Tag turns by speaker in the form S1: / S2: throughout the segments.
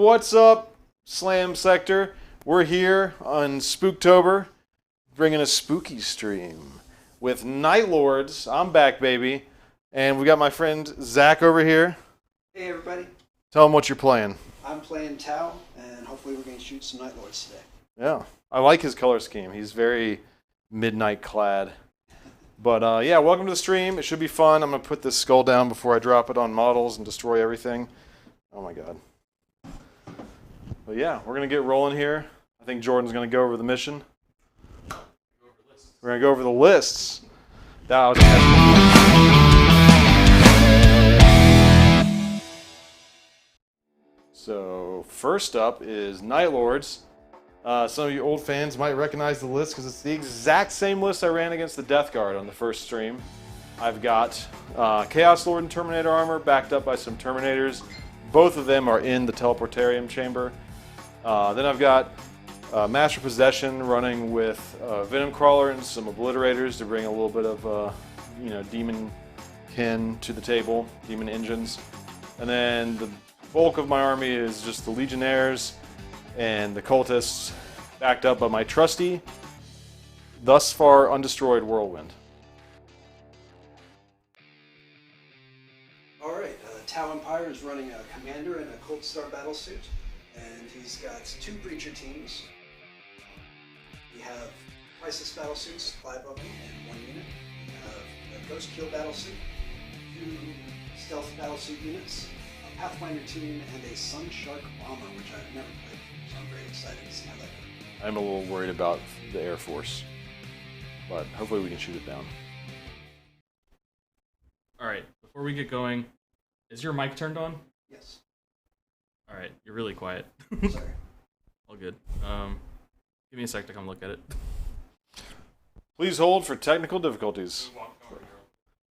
S1: what's up, Slam Sector? We're here on Spooktober, bringing a spooky stream with Night Lords. I'm back, baby. And we got my friend Zack over here.
S2: Hey, everybody.
S1: Tell him what you're playing.
S2: I'm playing Tau, and hopefully we're going to shoot some Night Lords today.
S1: Yeah, I like his color scheme. He's very midnight clad. But yeah, welcome to the stream. It should be fun. I'm going to put this skull down before I drop it on models and destroy everything. Oh my god. But yeah, we're going to get rolling here. I think Jordan's going to go over the mission. We're going to go over the lists. That was So first up is Night Lords. Some of you old fans might recognize the list because it's the exact same list I ran against the Death Guard on the first stream. I've got Chaos Lord and Terminator armor backed up by some Terminators. Both of them are in the Teleportarium chamber. Then I've got Master Possession running with Venom Crawler and some Obliterators to bring a little bit of demon kin to the table, demon engines. And then the bulk of my army is just the Legionnaires and the Cultists, backed up by my trusty, thus far undestroyed Whirlwind.
S2: Alright, Tau Empire is running a Commander in a Cold Star battlesuit, and he's got 2 Breacher teams. We have Crisis battlesuits, 5 of them, and 1 unit. We have a Ghost Kill battlesuit, 2 Stealth battlesuit units, a Pathfinder team, and a Sun Shark bomber, which I've never played. So I'm very excited to see how that goes.
S1: I'm a little worried about the Air Force, but hopefully we can shoot it down.
S3: Alright, before we get going, is your mic turned on?
S2: Yes.
S3: Alright, you're really quiet.
S2: Sorry.
S3: All good. Give me a sec to come look at it.
S1: Please hold for technical difficulties.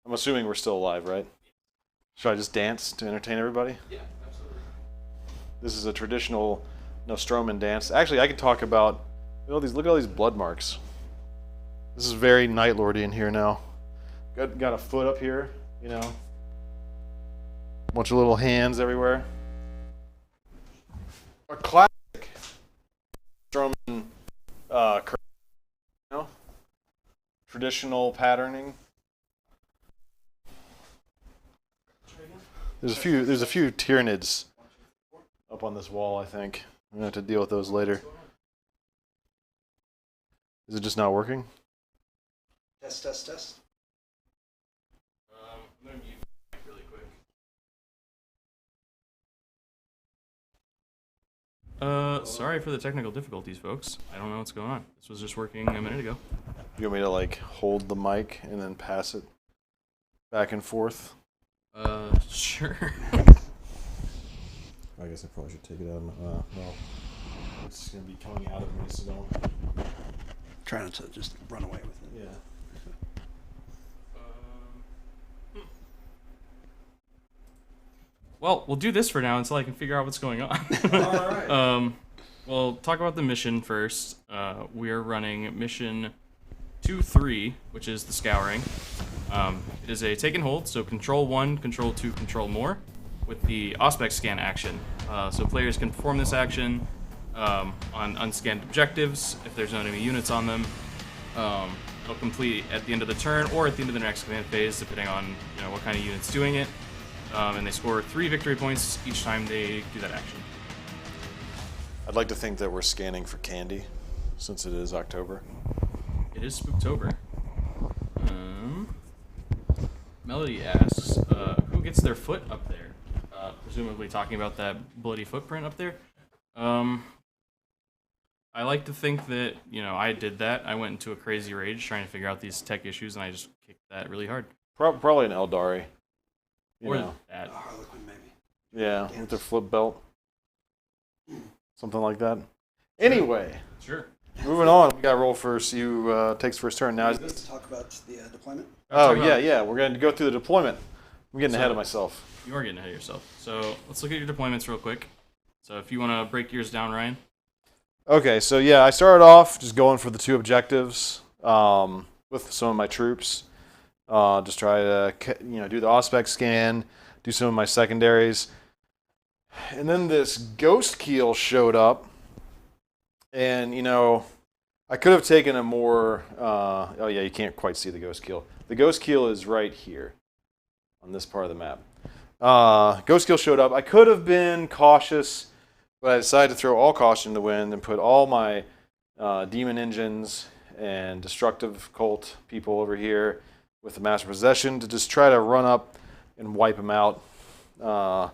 S1: I'm assuming we're still alive, right? Should I just dance to entertain everybody?
S3: Yeah, absolutely.
S1: This is a traditional Nostroman dance. Actually, I could talk about look at all these blood marks. This is very Night Lordian here now. Got a foot up here, bunch of little hands everywhere. A classic Nostroman traditional patterning. There's a few Tyranids up on this wall, I think. I'm gonna have to deal with those later. Is it just not working?
S2: Test, test, test.
S3: I'm going to mute the mic really quick. Sorry for the technical difficulties, folks. I don't know what's going on. This was just working a minute ago.
S1: You want me to hold the mic and then pass it back and forth?
S3: Sure.
S1: I guess I probably should take it out. Well, it's gonna be coming out of me, so don't.
S2: Try not to just run away with it.
S1: Yeah.
S3: Well, we'll do this for now until I can figure out what's going on.
S1: All right.
S3: We'll talk about the mission first. We are running mission 2-3, which is the Scouring. It is a take and hold, so control 1, control 2, control more, with the Auspex scan action. So players can perform this action on unscanned objectives if there's no enemy units on them. It'll complete at the end of the turn or at the end of the next command phase, depending on what kind of unit's doing it. And they score 3 victory points each time they do that action.
S1: I'd like to think that we're scanning for candy, since it is October.
S3: It is Spooktober. Melody asks, who gets their foot up there? Presumably talking about that bloody footprint up there. I like to think that, I did that. I went into a crazy rage trying to figure out these tech issues, and I just kicked that really hard.
S1: Probably an Eldari.
S3: Or that.
S2: Harlequin, maybe.
S1: Yeah, with their flip belt. Something like that. Anyway.
S3: Sure.
S1: Moving on, we got to roll first. You takes first turn now.
S2: Let's talk about the deployment.
S1: Yeah. We're going to go through the deployment. I'm getting ahead of myself.
S3: You are getting ahead of yourself. So let's look at your deployments real quick. So if you want to break yours down, Ryan.
S1: Okay, so yeah, I started off just going for the 2 objectives with some of my troops. Just try to do the Auspex scan, do some of my secondaries. And then this ghost keel showed up. And, you know, I could have taken a more... oh, yeah, you can't quite see the ghost keel. The ghost keel is right here on this part of the map. Ghost keel showed up. I could have been cautious, but I decided to throw all caution in the wind and put all my demon engines and destructive cult people over here with the master possession to just try to run up and wipe them out. That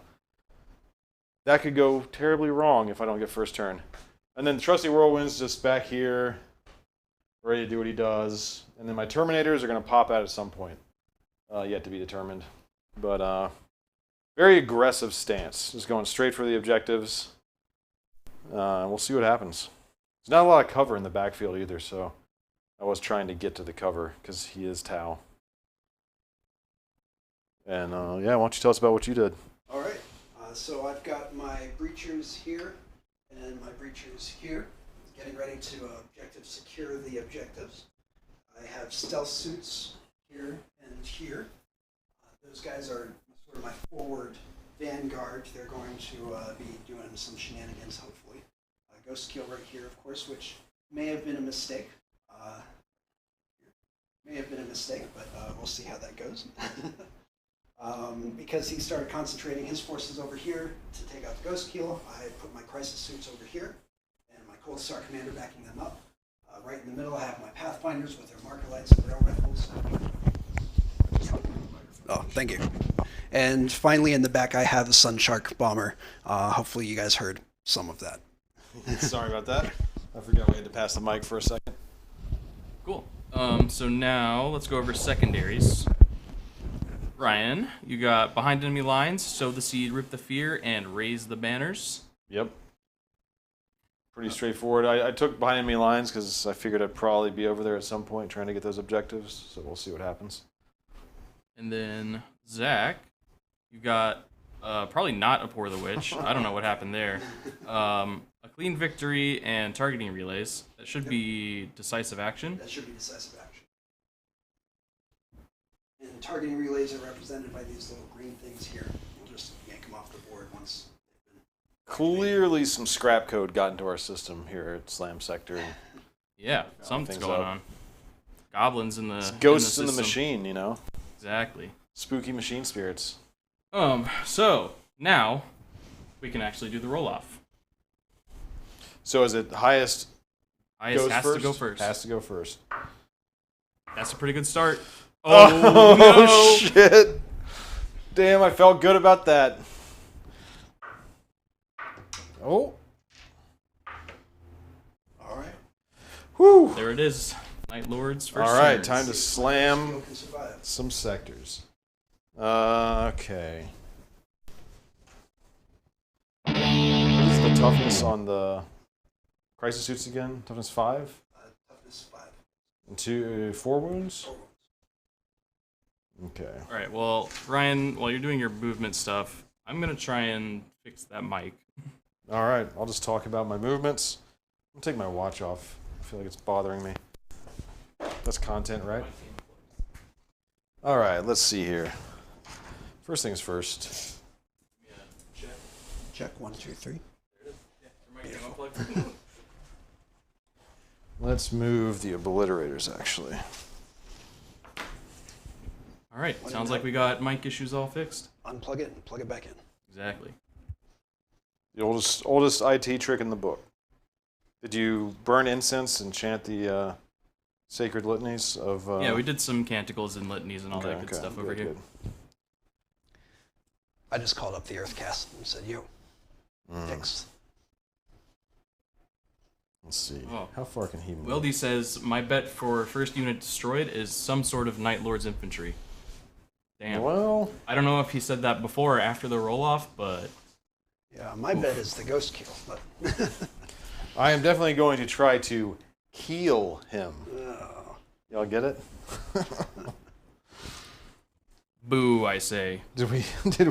S1: could go terribly wrong if I don't get first turn. And then Trusty Whirlwind's just back here, ready to do what he does. And then my Terminators are going to pop out at some point. Yet to be determined. But very aggressive stance. Just going straight for the objectives. We'll see what happens. There's not a lot of cover in the backfield either, so I was trying to get to the cover because he is Tau. And yeah, why don't you tell us about what you did?
S2: All right. So I've got my breachers here and my breachers here, getting ready to objective secure the objectives. I have stealth suits here and here. Those guys are sort of my forward vanguard. They're going to be doing some shenanigans, hopefully. Ghost Keel right here, of course, which may have been a mistake. But we'll see how that goes. Because he started concentrating his forces over here to take out the Ghost Keel, I put my Crisis Suits over here, and my Cold Star Commander backing them up. Right in the middle, I have my Pathfinders with their marker lights and rail rifles. Oh, thank you. And finally, in the back, I have the Sun Shark Bomber. Hopefully, you guys heard some of that.
S1: Sorry about that. I forgot we had to pass the mic for a second.
S3: Cool. So now let's go over secondaries. Ryan, you got behind enemy lines, sow the seed, rip the fear, and raise the banners.
S1: Yep. Pretty straightforward. I took behind enemy lines because I figured I'd probably be over there at some point trying to get those objectives, so we'll see what happens.
S3: And then Zack, you got probably not a Pour the Witch. I don't know what happened there. A clean victory and targeting relays. That should be decisive action.
S2: That should be decisive action. And targeting relays are represented by these little green things here. We'll just yank them off the board once they've been...
S1: Clearly some scrap code got into our system here at Slam Sector.
S3: Yeah, something's going on. Goblins in the
S1: It's ghosts in the
S3: system.
S1: machine, you know?
S3: Exactly.
S1: Spooky machine spirits.
S3: So now we can actually do the roll-off.
S1: So is it highest
S3: Highest
S1: goes
S3: has
S1: first?
S3: to go first.
S1: Has to go first.
S3: That's a pretty good start.
S1: Oh,
S3: no!
S1: Shit. Damn, I felt good about that. Oh.
S2: All right.
S1: Whew.
S3: There it is. Night Lords first.
S1: All right,
S3: turns.
S1: time to slam
S2: Steel can survive.
S1: some sectors. Okay. What is the toughness on the crisis suits again? Toughness 5?
S2: Toughness 5.
S1: And 4 wounds?
S2: 4 wounds.
S1: Okay.
S3: All right. Well, Ryan, while you're doing your movement stuff, I'm gonna try and fix that mic.
S1: All right, I'll just talk about my movements. I'll take my watch off. I feel like it's bothering me. That's content, right? All right, let's see here. First things first.
S3: Yeah.
S2: Check 1, 2, 3.
S1: Let's move the obliterators, actually.
S3: All right. Sounds like we got mic issues all fixed.
S2: Unplug it and plug it back in.
S3: Exactly.
S1: The oldest IT trick in the book. Did you burn incense and chant the sacred litanies of...
S3: Yeah, we did some canticles and litanies and all that good
S1: okay,
S3: stuff over here.
S1: good.
S2: I just called up the Earthcast and said, yo, fix.
S1: Let's see.
S3: Oh.
S1: How far can he move?
S3: Wildy says, my bet for first unit destroyed is some sort of Night Lord's infantry. Damn.
S1: Well...
S3: I don't know if he said that before or after the roll-off, but...
S2: Yeah, my bet is the Ghost Keel, but...
S1: I am definitely going to try to keel him.
S2: Oh.
S1: Y'all get it?
S3: Boo, I say.
S1: Did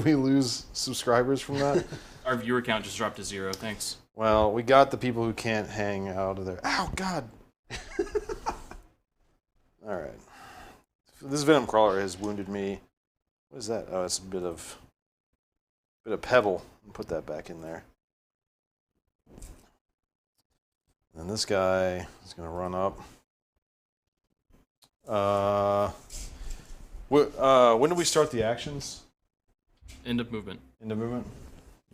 S1: we lose subscribers from that?
S3: Our viewer count just dropped to 0, thanks.
S1: Well, we got the people who can't hang out of there. Ow, God! All right. This Venom Crawler has wounded me. What is that? Oh, it's a bit of Bit of pebble. Put that back in there. And this guy is going to run up. When do we start the actions?
S3: End of movement.
S1: End of movement?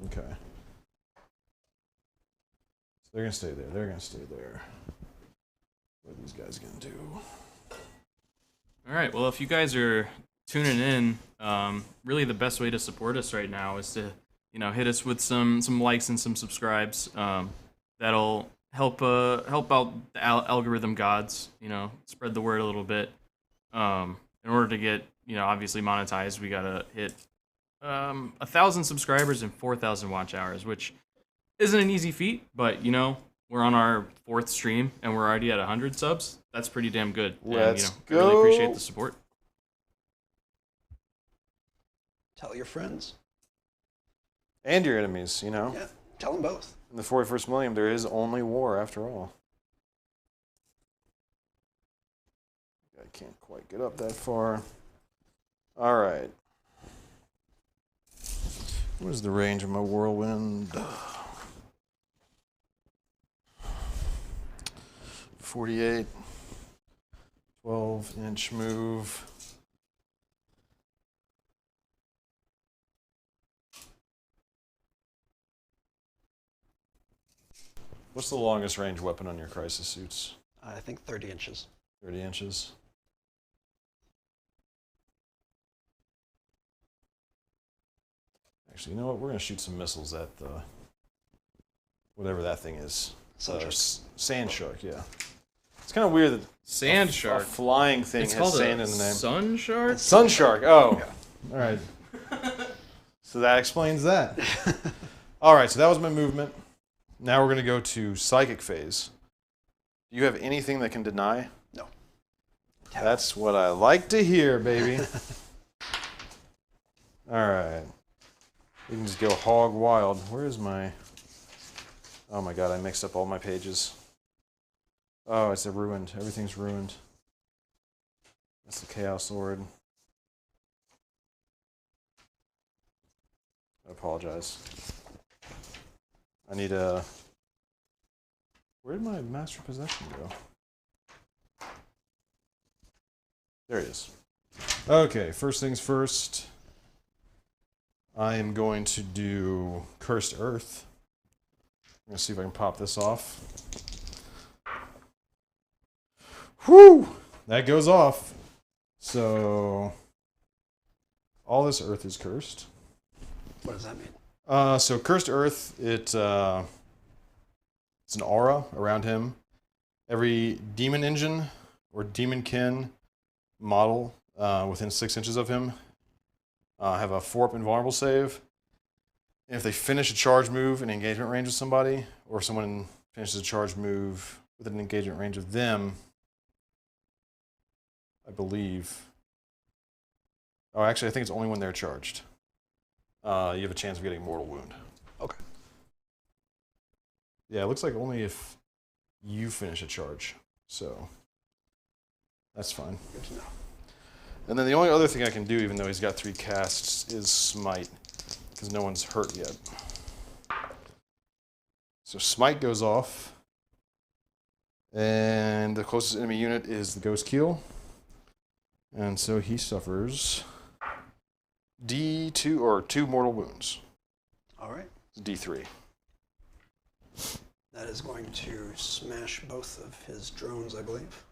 S1: Okay. So they're going to stay there. They're going to stay there. What are these guys going to do?
S3: All right. Well, if you guys are tuning in, really the best way to support us right now is to, hit us with some likes and some subscribes. That'll help out the algorithm gods. Spread the word a little bit. In order to get obviously monetized, we gotta hit 1,000 subscribers and 4,000 watch hours, which isn't an easy feat. But we're on our 4th stream and we're already at 100 subs. That's pretty damn good.
S1: Let's
S3: go. I really appreciate the support.
S2: Tell your friends.
S1: And your enemies,
S2: Yeah, tell them both.
S1: In the 41st millennium, there is only war after all. I can't quite get up that far. All right. What is the range of my whirlwind? 48. 12-inch move. What's the longest range weapon on your crisis suits?
S2: I think 30 inches.
S1: 30 inches. Actually, you know what? We're going to shoot some missiles at the whatever that thing is. Sand shark, yeah. It's kind of weird that
S3: Sand shark.
S1: A flying thing
S3: It's
S1: has
S3: called
S1: sand
S3: a
S1: in the name.
S3: Sun shark?
S1: Sun shark. Oh.
S2: Yeah.
S1: All right. So that explains that. All right, so that was my movement. Now we're going to go to psychic phase. Do you have anything that can deny?
S2: No.
S1: That's what I like to hear, baby. All right. We can just go hog wild. Where is my... Oh my god, I mixed up all my pages. Oh, it's ruined. Everything's ruined. That's the Chaos Sword. I apologize. I need a... Where did my Master Possession go? There it is. Okay, first things first. I am going to do Cursed Earth. I'm going to see if I can pop this off. Whew! That goes off. So, all this earth is cursed.
S2: What does that mean?
S1: So Cursed Earth, it's an aura around him. Every demon engine or demonkin model within 6 inches of him have a 4-up invulnerable save. And if they finish a charge move in engagement range with somebody, or someone finishes a charge move with an engagement range of them, I believe. Oh, actually, I think it's only when they're charged. You have a chance of getting mortal wound.
S2: Okay.
S1: Yeah, it looks like only if you finish a charge. So, that's fine.
S2: Good to know.
S1: And then the only other thing I can do, even though he's got 3 casts, is Smite, because no one's hurt yet. So Smite goes off, and the closest enemy unit is the Ghost Keel. And so he suffers D2 or 2 mortal wounds.
S2: All right.
S1: D3.
S2: That is going to smash both of his drones, I believe.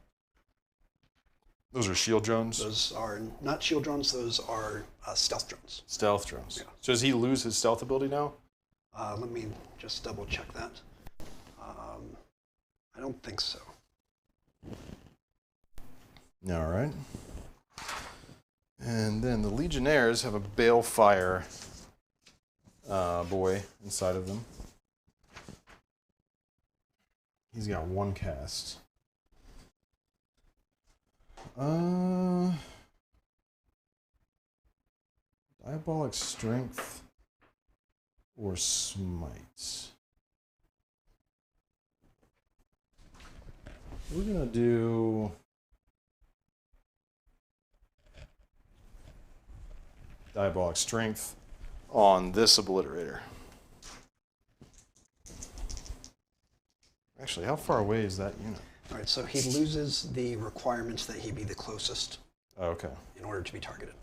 S1: Those are shield drones?
S2: Those are not shield drones, those are stealth drones.
S1: Stealth drones.
S2: Yeah.
S1: So does he lose his stealth ability now?
S2: Let me just double check that. I don't think so.
S1: All right. And then the Legionnaires have a Balefire boy inside of them. He's got 1 cast. Diabolic Strength or Smite. We're gonna do Diabolic Strength. on this obliterator. Actually, how far away is that unit?
S2: All right, so he loses the requirements that he be the closest
S1: Oh, okay.
S2: in order to be targeted.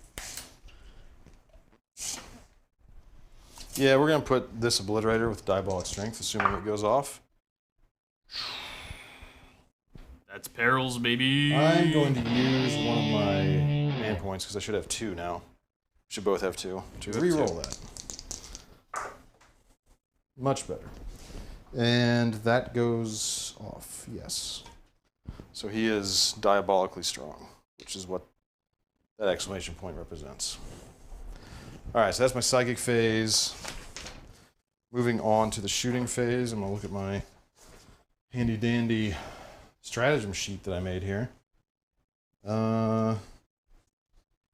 S1: Yeah, we're going to put this obliterator with diabolic strength, assuming it goes off.
S3: That's perils, baby.
S1: I'm going to use one of my man points because I should have 2 now. Should both have 2 to re-roll that. Much better. And that goes off, yes. So he is diabolically strong, which is what that exclamation point represents. All right, so that's my psychic phase. Moving on to the shooting phase, I'm going to look at my handy-dandy stratagem sheet that I made here.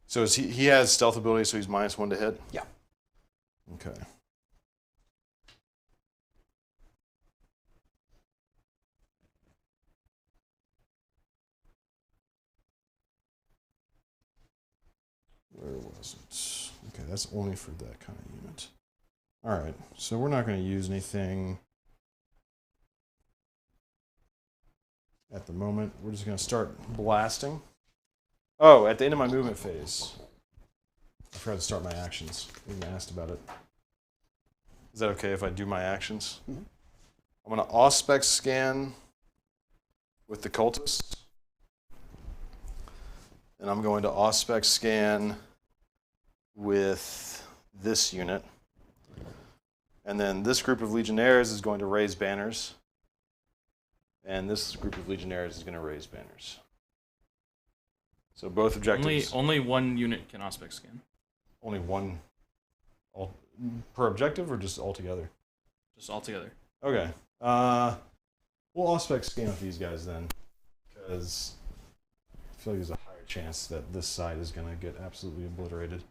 S1: So he has stealth ability, so he's -1 to hit?
S2: Yeah.
S1: Okay. Where was it? Okay, that's only for that kind of unit. All right, so we're not going to use anything at the moment. We're just going to start blasting. Oh, at the end of my movement phase. I forgot to start my actions. I even asked about it. Is that okay if I do my actions?
S2: Mm-hmm.
S1: I'm going to auspex scan with the cultists. And I'm going to auspex scan with this unit. And then this group of legionnaires is going to raise banners. And this group of legionnaires is going to raise banners. So both objectives.
S3: Only one unit can auspex scan.
S1: Only one per objective or just all together?
S3: Just all together.
S1: Okay. We'll auspex scan with these guys then. Because I feel like there's a higher chance that this side is going to get absolutely obliterated.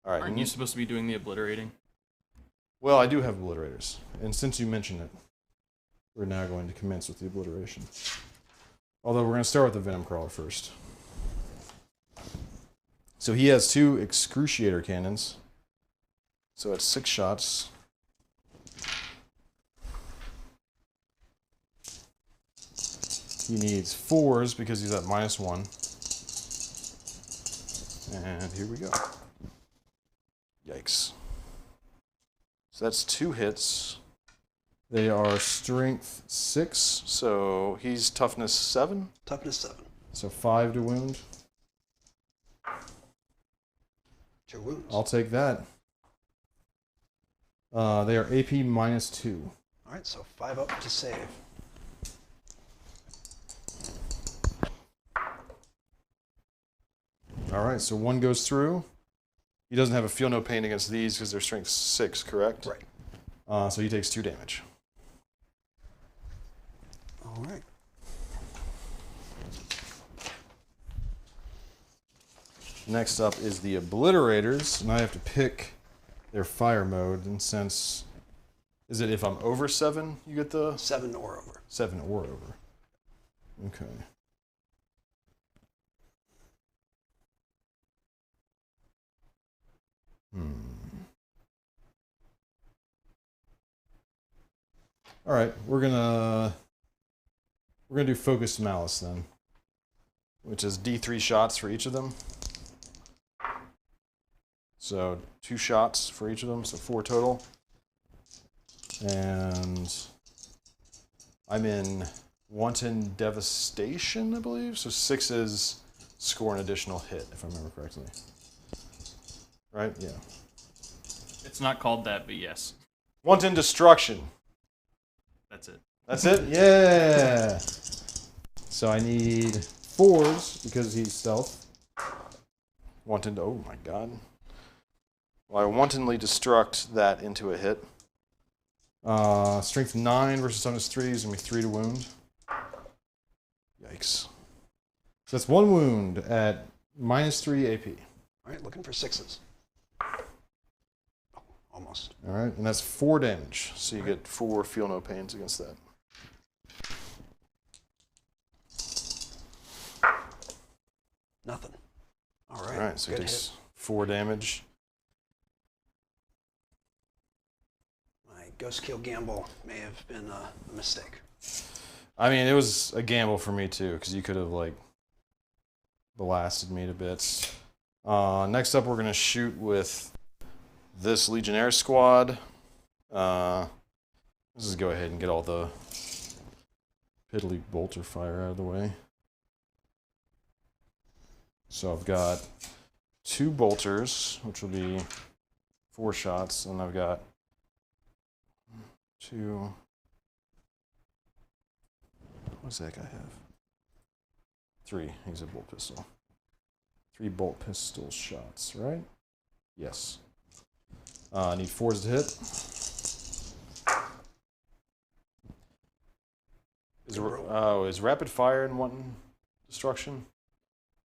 S1: All right.
S3: Aren't you supposed to be doing the obliterating?
S1: Well, I do have obliterators. And since you mentioned it, we're now going to commence with the obliteration. Although we're going to start with the Venom Crawler first. So he has 2 Excruciator cannons. So it's 6 shots. He needs 4s because he's at -1. And here we go. Yikes. So that's 2 hits. They are strength 6, so he's toughness 7.
S2: Toughness 7.
S1: So 5 to wound.
S2: 2 wounds.
S1: I'll take that. They are AP -2.
S2: All right, so 5 up to save.
S1: All right, so 1 goes through. He doesn't have a feel no pain against these because they're strength 6, correct?
S2: Right.
S1: So he takes 2 damage.
S2: All right.
S1: Next up is the Obliterators, and I have to pick their fire mode. And since, is it if I'm over 7, you get the
S2: 7 or over.
S1: 7 or over? Okay. All right, we're gonna do Focused Malice then, which is D3 shots for each of them. So 2 shots for each of them, so 4 total. And I'm in Wanton Devastation, I believe. So 6s score an additional hit, if I remember correctly. Right? Yeah.
S3: It's not called that, but yes.
S1: Wanton Destruction.
S3: That's it.
S1: That's it? Yeah! So I need 4s because he's stealth. Wanton, oh my god. Well, I wantonly destruct that into a hit. Strength 9 versus toughness 3 is going to be 3 to wound. Yikes. So that's 1 wound at -3 AP.
S2: All right, looking for 6s. Oh, almost.
S1: All right, and that's 4 damage. So you get 4 feel no pains against that.
S2: Nothing. All
S1: All
S2: right.
S1: right, so he
S2: good
S1: takes
S2: hit.
S1: 4 damage.
S2: My Ghost Kill gamble may have been a mistake.
S1: I mean, it was a gamble for me too, because you could have like blasted me to bits. Next up, we're gonna shoot with this Legionnaire squad. Let's just go ahead and get all the piddly bolter fire out of the way. So I've got 2 bolters, which will be 4 shots, and I've got 2. What does that guy have? 3. He's a bolt pistol. 3 bolt pistol shots, right? Yes. I need 4s to hit. Is rapid fire in one destruction?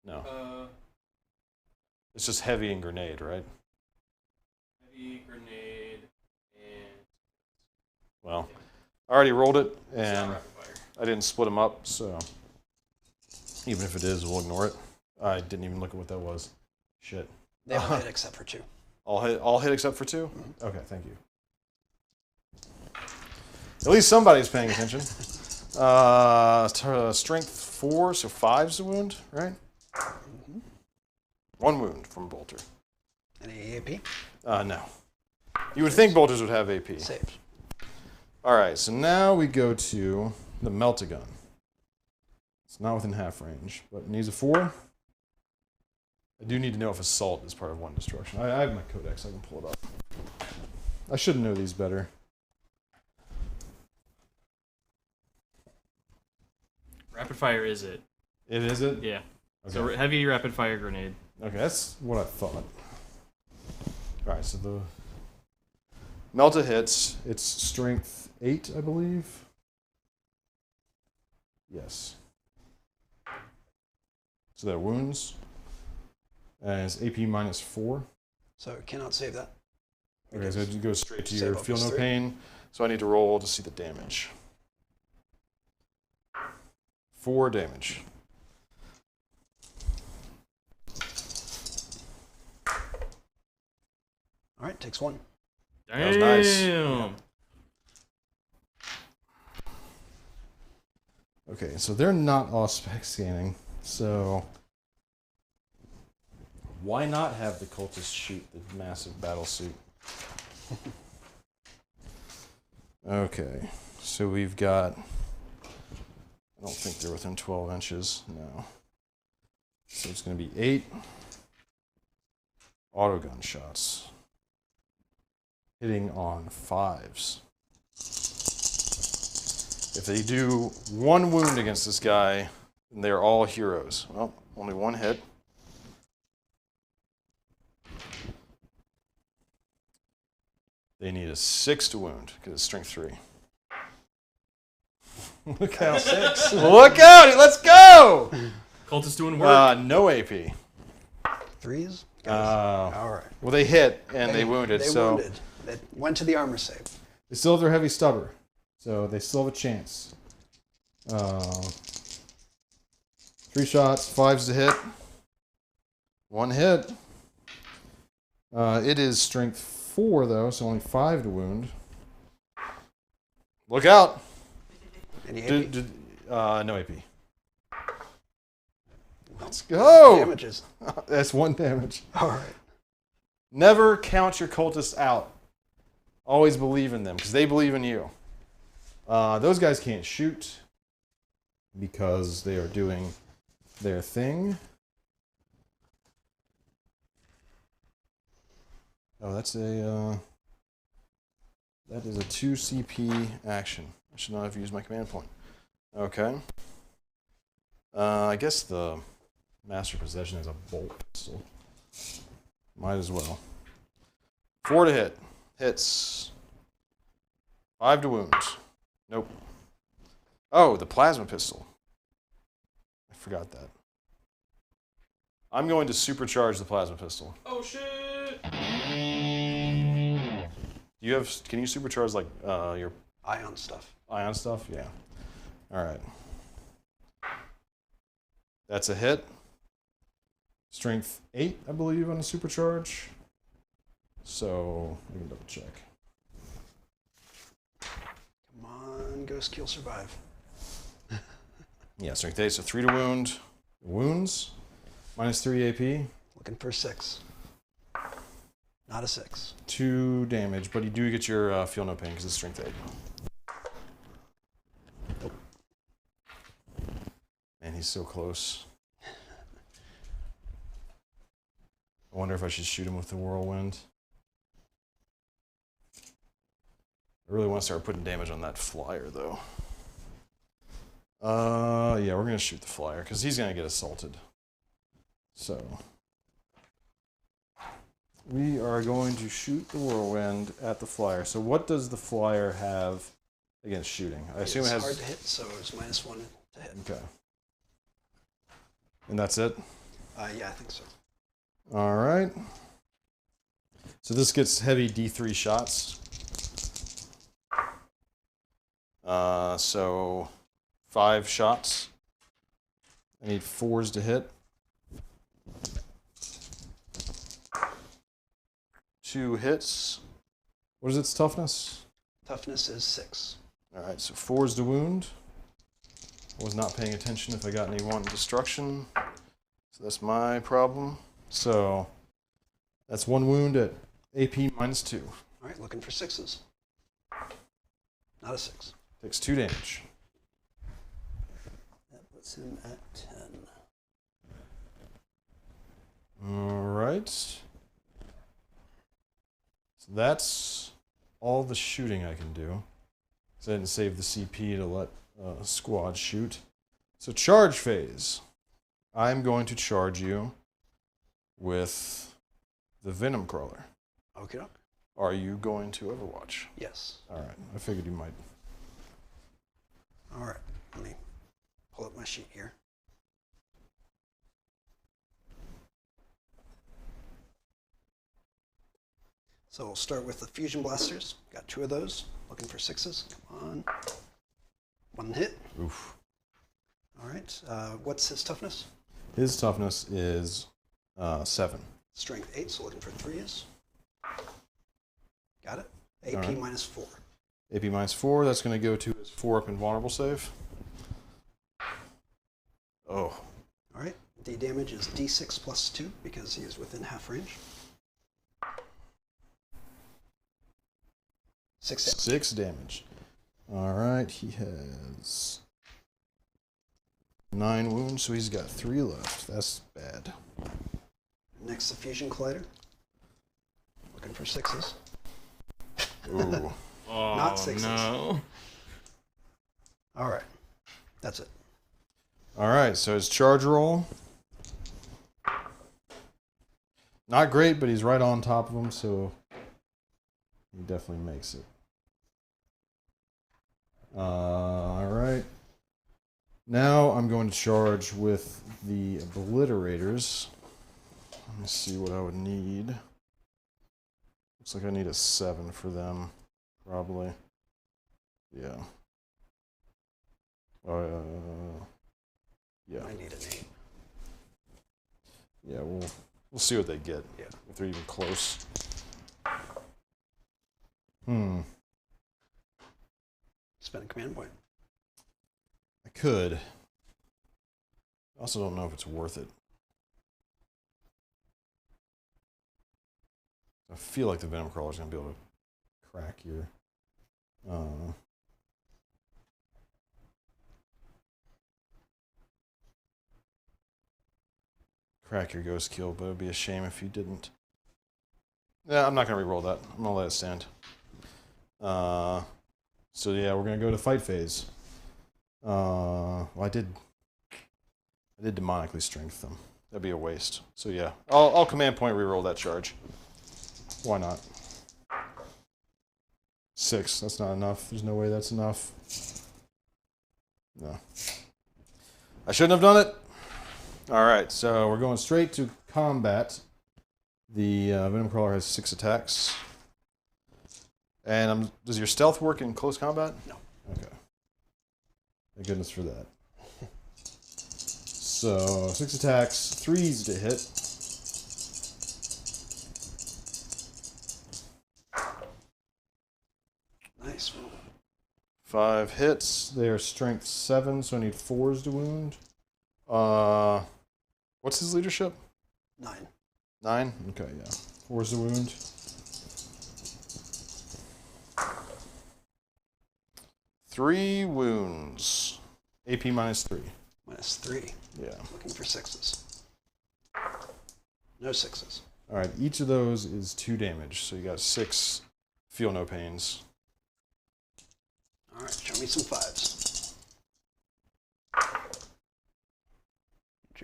S1: No. It's just heavy and grenade, right?
S3: Heavy, grenade, and...
S1: Well, I already rolled it, and
S3: rapid fire.
S1: I didn't split them up, so even if it is, we'll ignore it. I didn't even look at what that was. Shit.
S2: They all hit except for 2.
S1: All hit except for 2? Mm-hmm. Okay, thank you. At least somebody's paying attention. Strength 4, so 5's a wound, right?
S2: Mm-hmm.
S1: 1 wound from bolter.
S2: Any AP?
S1: No. You would think bolters would have AP.
S2: Saves.
S1: All right, so now we go to the melt-a-gun. It's not within half range, but it needs a 4. I do need to know if assault is part of 1 destruction. I have my codex, I can pull it up. I should know these better.
S3: Rapid fire is it?
S1: It is it?
S3: Yeah.
S1: Okay.
S3: So heavy rapid fire grenade.
S1: Okay, that's what I thought. Alright, so the Melta hits. It's strength 8, I believe. Yes. So that wounds. And it's AP minus 4.
S2: So it cannot save that.
S1: Okay, so it goes straight to
S2: Save
S1: your
S2: up
S1: feel
S2: is
S1: no
S2: 3.
S1: pain. So I need to roll to see the damage. 4 damage.
S2: All right, takes 1.
S3: Damn.
S1: That was nice.
S3: Yeah.
S1: Okay, so they're not off-spec scanning, so why not have the cultists shoot the massive battle suit? Okay, so we've got, I don't think they're within 12 inches, no. So it's going to be 8 autogun shots, hitting on 5s. If they do 1 wound against this guy, then they're all heroes. Well, only 1 hit. They need a 6 to wound, because it's strength 3. Look out.
S2: 6.
S1: Look out! Let's go!
S3: Cultist doing work.
S1: No AP.
S2: 3s?
S1: All
S2: right.
S1: Well, they hit, and they wounded,
S2: They
S1: so
S2: wounded. They went to the armor save.
S1: they still have their heavy stubber. So they still have a chance. 3 shots, 5s to hit. 1 hit. It is strength 4, though, so only 5 to wound. Look out!
S2: Any AP?
S1: No AP. Let's go!
S2: Damages.
S1: That's 1 damage.
S2: All right.
S1: Never count your cultists out. Always believe in them, because they believe in you. Those guys can't shoot because they are doing their thing. Oh, that is a 2 CP action. I should not have used my command point. Okay. I guess the Master Possession has a bolt pistol. Might as well. 4 to hit. Hits. 5 to wound. Nope. Oh, the plasma pistol. I forgot that. I'm going to supercharge the plasma pistol.
S3: Oh shit!
S1: Can you supercharge like your
S2: Ion stuff.
S1: ion stuff? Yeah. All right. That's a hit. Strength 8, I believe, on a supercharge. So, let me double check.
S2: Come on, Ghost Kill Survive.
S1: Yeah, strength 8, so 3 to wound. Wounds, minus 3 AP.
S2: Looking for 6. Not a 6.
S1: 2 damage, but you do get your feel no pain because it's strength 8.
S2: Nope.
S1: Man, he's so close. I wonder if I should shoot him with the whirlwind. I really want to start putting damage on that flyer, though. Yeah, we're gonna shoot the flyer because he's gonna get assaulted. So we are going to shoot the whirlwind at the flyer. So what does the flyer have against shooting? I assume it has.
S2: It's hard to hit, so it's -1 to hit.
S1: Okay. And that's it?
S2: Yeah, I think so.
S1: All right. So this gets heavy D3 shots. So 5 shots. I need 4s to hit. 2 hits. What is its toughness?
S2: Toughness is 6.
S1: All right, so 4s to wound. I was not paying attention if I got any wanton destruction. So that's my problem. So that's 1 wound at AP -2.
S2: All right, looking for 6s. Not a 6.
S1: Takes 2 damage.
S2: That puts him at 10.
S1: All right. So that's all the shooting I can do. So I didn't save the CP to let squad shoot. So charge phase. I'm going to charge you with the Venom Crawler.
S2: Okay.
S1: Are you going to Overwatch?
S2: Yes.
S1: All right. I figured you might.
S2: All right. Let me pull up my sheet here. So we'll start with the fusion blasters. Got 2 of those. Looking for 6s. Come on. 1 hit.
S1: Oof.
S2: All right. What's his toughness?
S1: His toughness is 7.
S2: Strength 8, so looking for 3s. Got it. AP
S1: All right.
S2: -4.
S1: AP -4. That's going to go to his 4-up invulnerable save. Oh.
S2: All right. The damage is D6 plus 2 because he is within half range. 6 damage.
S1: 6 damage. All right. He has 9 wounds, so he's got 3 left. That's bad.
S2: Next, the fusion collider. Looking for 6s.
S1: Ooh.
S3: Oh,
S2: Not 6s.
S3: no.
S2: All right. That's it.
S1: All right. So his charge roll. Not great, but he's right on top of him, so he definitely makes it. All right. Now I'm going to charge with the obliterators. Let me see what I would need. Looks like I need a 7 for them, probably. Yeah. Yeah.
S2: I need an 8.
S1: Yeah, we'll see what they get.
S2: Yeah.
S1: If they're even close.
S2: Spend a command point.
S1: I could. I also don't know if it's worth it. I feel like the Venom Crawler is going to be able to crack your... crack your ghost kill, but it would be a shame if you didn't. Yeah, I'm not going to re-roll that. I'm going to let it stand. So yeah, we're going to go to fight phase. Well, I did demonically strength them. That'd be a waste. So yeah, I'll command point re-roll that charge. Why not? 6. That's not enough. There's no way that's enough. No. I shouldn't have done it. All right, so we're going straight to combat. The Venom Crawler has 6 attacks. And does your stealth work in close combat?
S2: No.
S1: Okay. Thank goodness for that. So 6 attacks, 3s to hit. 5 hits. They are strength 7, so I need 4s to wound. What's his leadership?
S2: 9.
S1: 9? Okay, yeah. 4s to wound. 3 wounds. AP -3.
S2: -3.
S1: Yeah.
S2: Looking for 6s. No 6s.
S1: Alright, each of those is 2 damage, so you got 6 feel no pains.
S2: Alright, show me some 5s.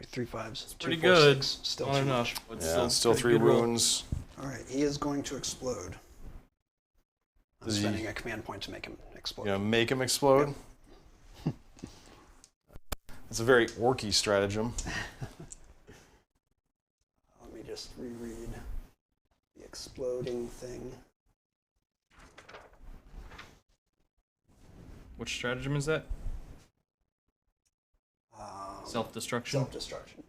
S2: 3 5s. It's
S3: pretty good.
S2: Still
S3: Not
S2: too
S3: enough.
S2: much.
S3: But
S1: Yeah, still 3
S3: pretty good roll.
S1: wounds.
S2: Alright, he is going to explode. I'm spending a command point to make him explode.
S1: Yeah, make him explode.
S2: Yep.
S1: That's a very orky stratagem.
S2: Let me just reread the exploding thing.
S3: Which stratagem is that? Self-destruction?
S2: Self-destruction.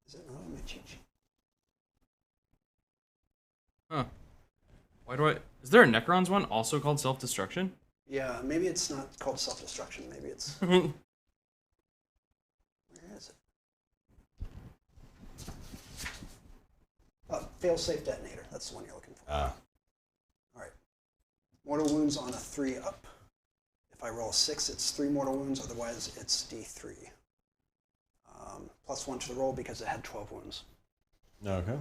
S2: Is it not on my cheat sheet?
S3: Huh. Why do I... Is there a Necrons one also called self-destruction?
S2: Yeah, maybe it's not called self-destruction. Maybe it's...
S3: Where
S2: Where is it? Fail-safe detonator. That's the one you're looking for.
S1: Ah.
S2: Alright. Mortal wounds on a 3 up. If I roll a 6, it's 3 mortal wounds. Otherwise, it's D3. +1 to the roll because it had 12 wounds.
S1: Okay.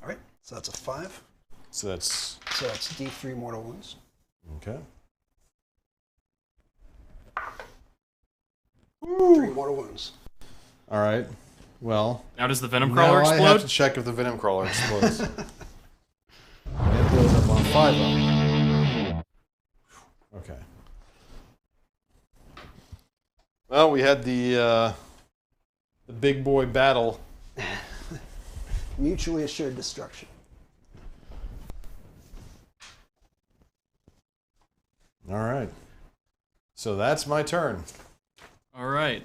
S2: Alright, so that's a 5.
S1: So that's...
S2: So that's D3 mortal wounds.
S1: Okay.
S2: 3 mortal wounds.
S1: Alright. Well...
S3: Now does the Venom Crawler
S1: now
S3: explode?
S1: I have to check if the Venom Crawler explodes. It blows up on 5 of them. Okay. Well, we had the big boy battle.
S2: Mutually assured destruction.
S1: Alright. So that's my turn.
S3: All right.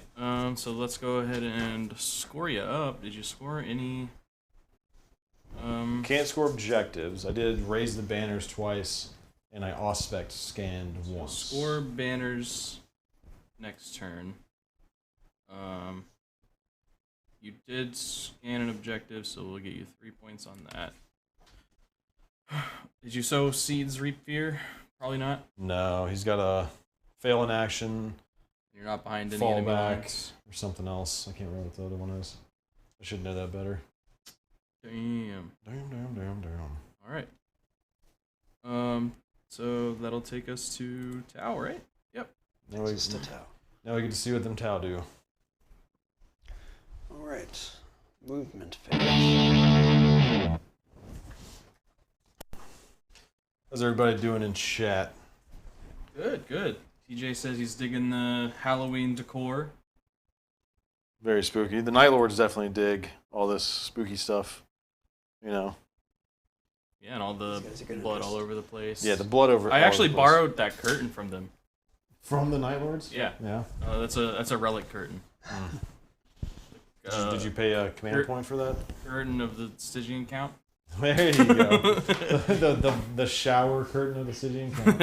S3: So let's go ahead and score you up. Did you score any?
S1: Can't score objectives. I did raise the banners twice, and I auspect scanned once.
S3: Score banners next turn. You did scan an objective, so we'll get you 3 points on that. Did you sow seeds, reap fear? Probably not.
S1: No, he's got a fail in action,
S3: You're not behind any
S1: fall
S3: enemy
S1: back,
S3: lines.
S1: or something else. I can't remember what the other one is. I should know that better.
S3: Damn.
S1: Damn.
S3: All right. So that'll take us to Tau, right? Yep.
S1: Now we,
S2: Just a Tau.
S1: now we get to see what them Tau do.
S2: Alright. Movement phase.
S1: How's everybody doing in chat?
S3: Good, good. TJ says he's digging the Halloween decor.
S1: Very spooky. The Night Lords definitely dig all this spooky stuff. You know.
S3: Yeah, and all the
S2: These guys are gonna
S3: blood
S2: just-
S3: all over the place.
S1: Yeah, the blood over.
S3: I
S1: all
S3: actually
S1: over the place.
S3: borrowed that curtain from them.
S1: From the Night Lords.
S3: Yeah.
S1: Yeah.
S3: That's a relic curtain.
S1: Did you pay a command point for that?
S3: Curtain of the Stygian count.
S1: There you go. the shower curtain of the Stygian count.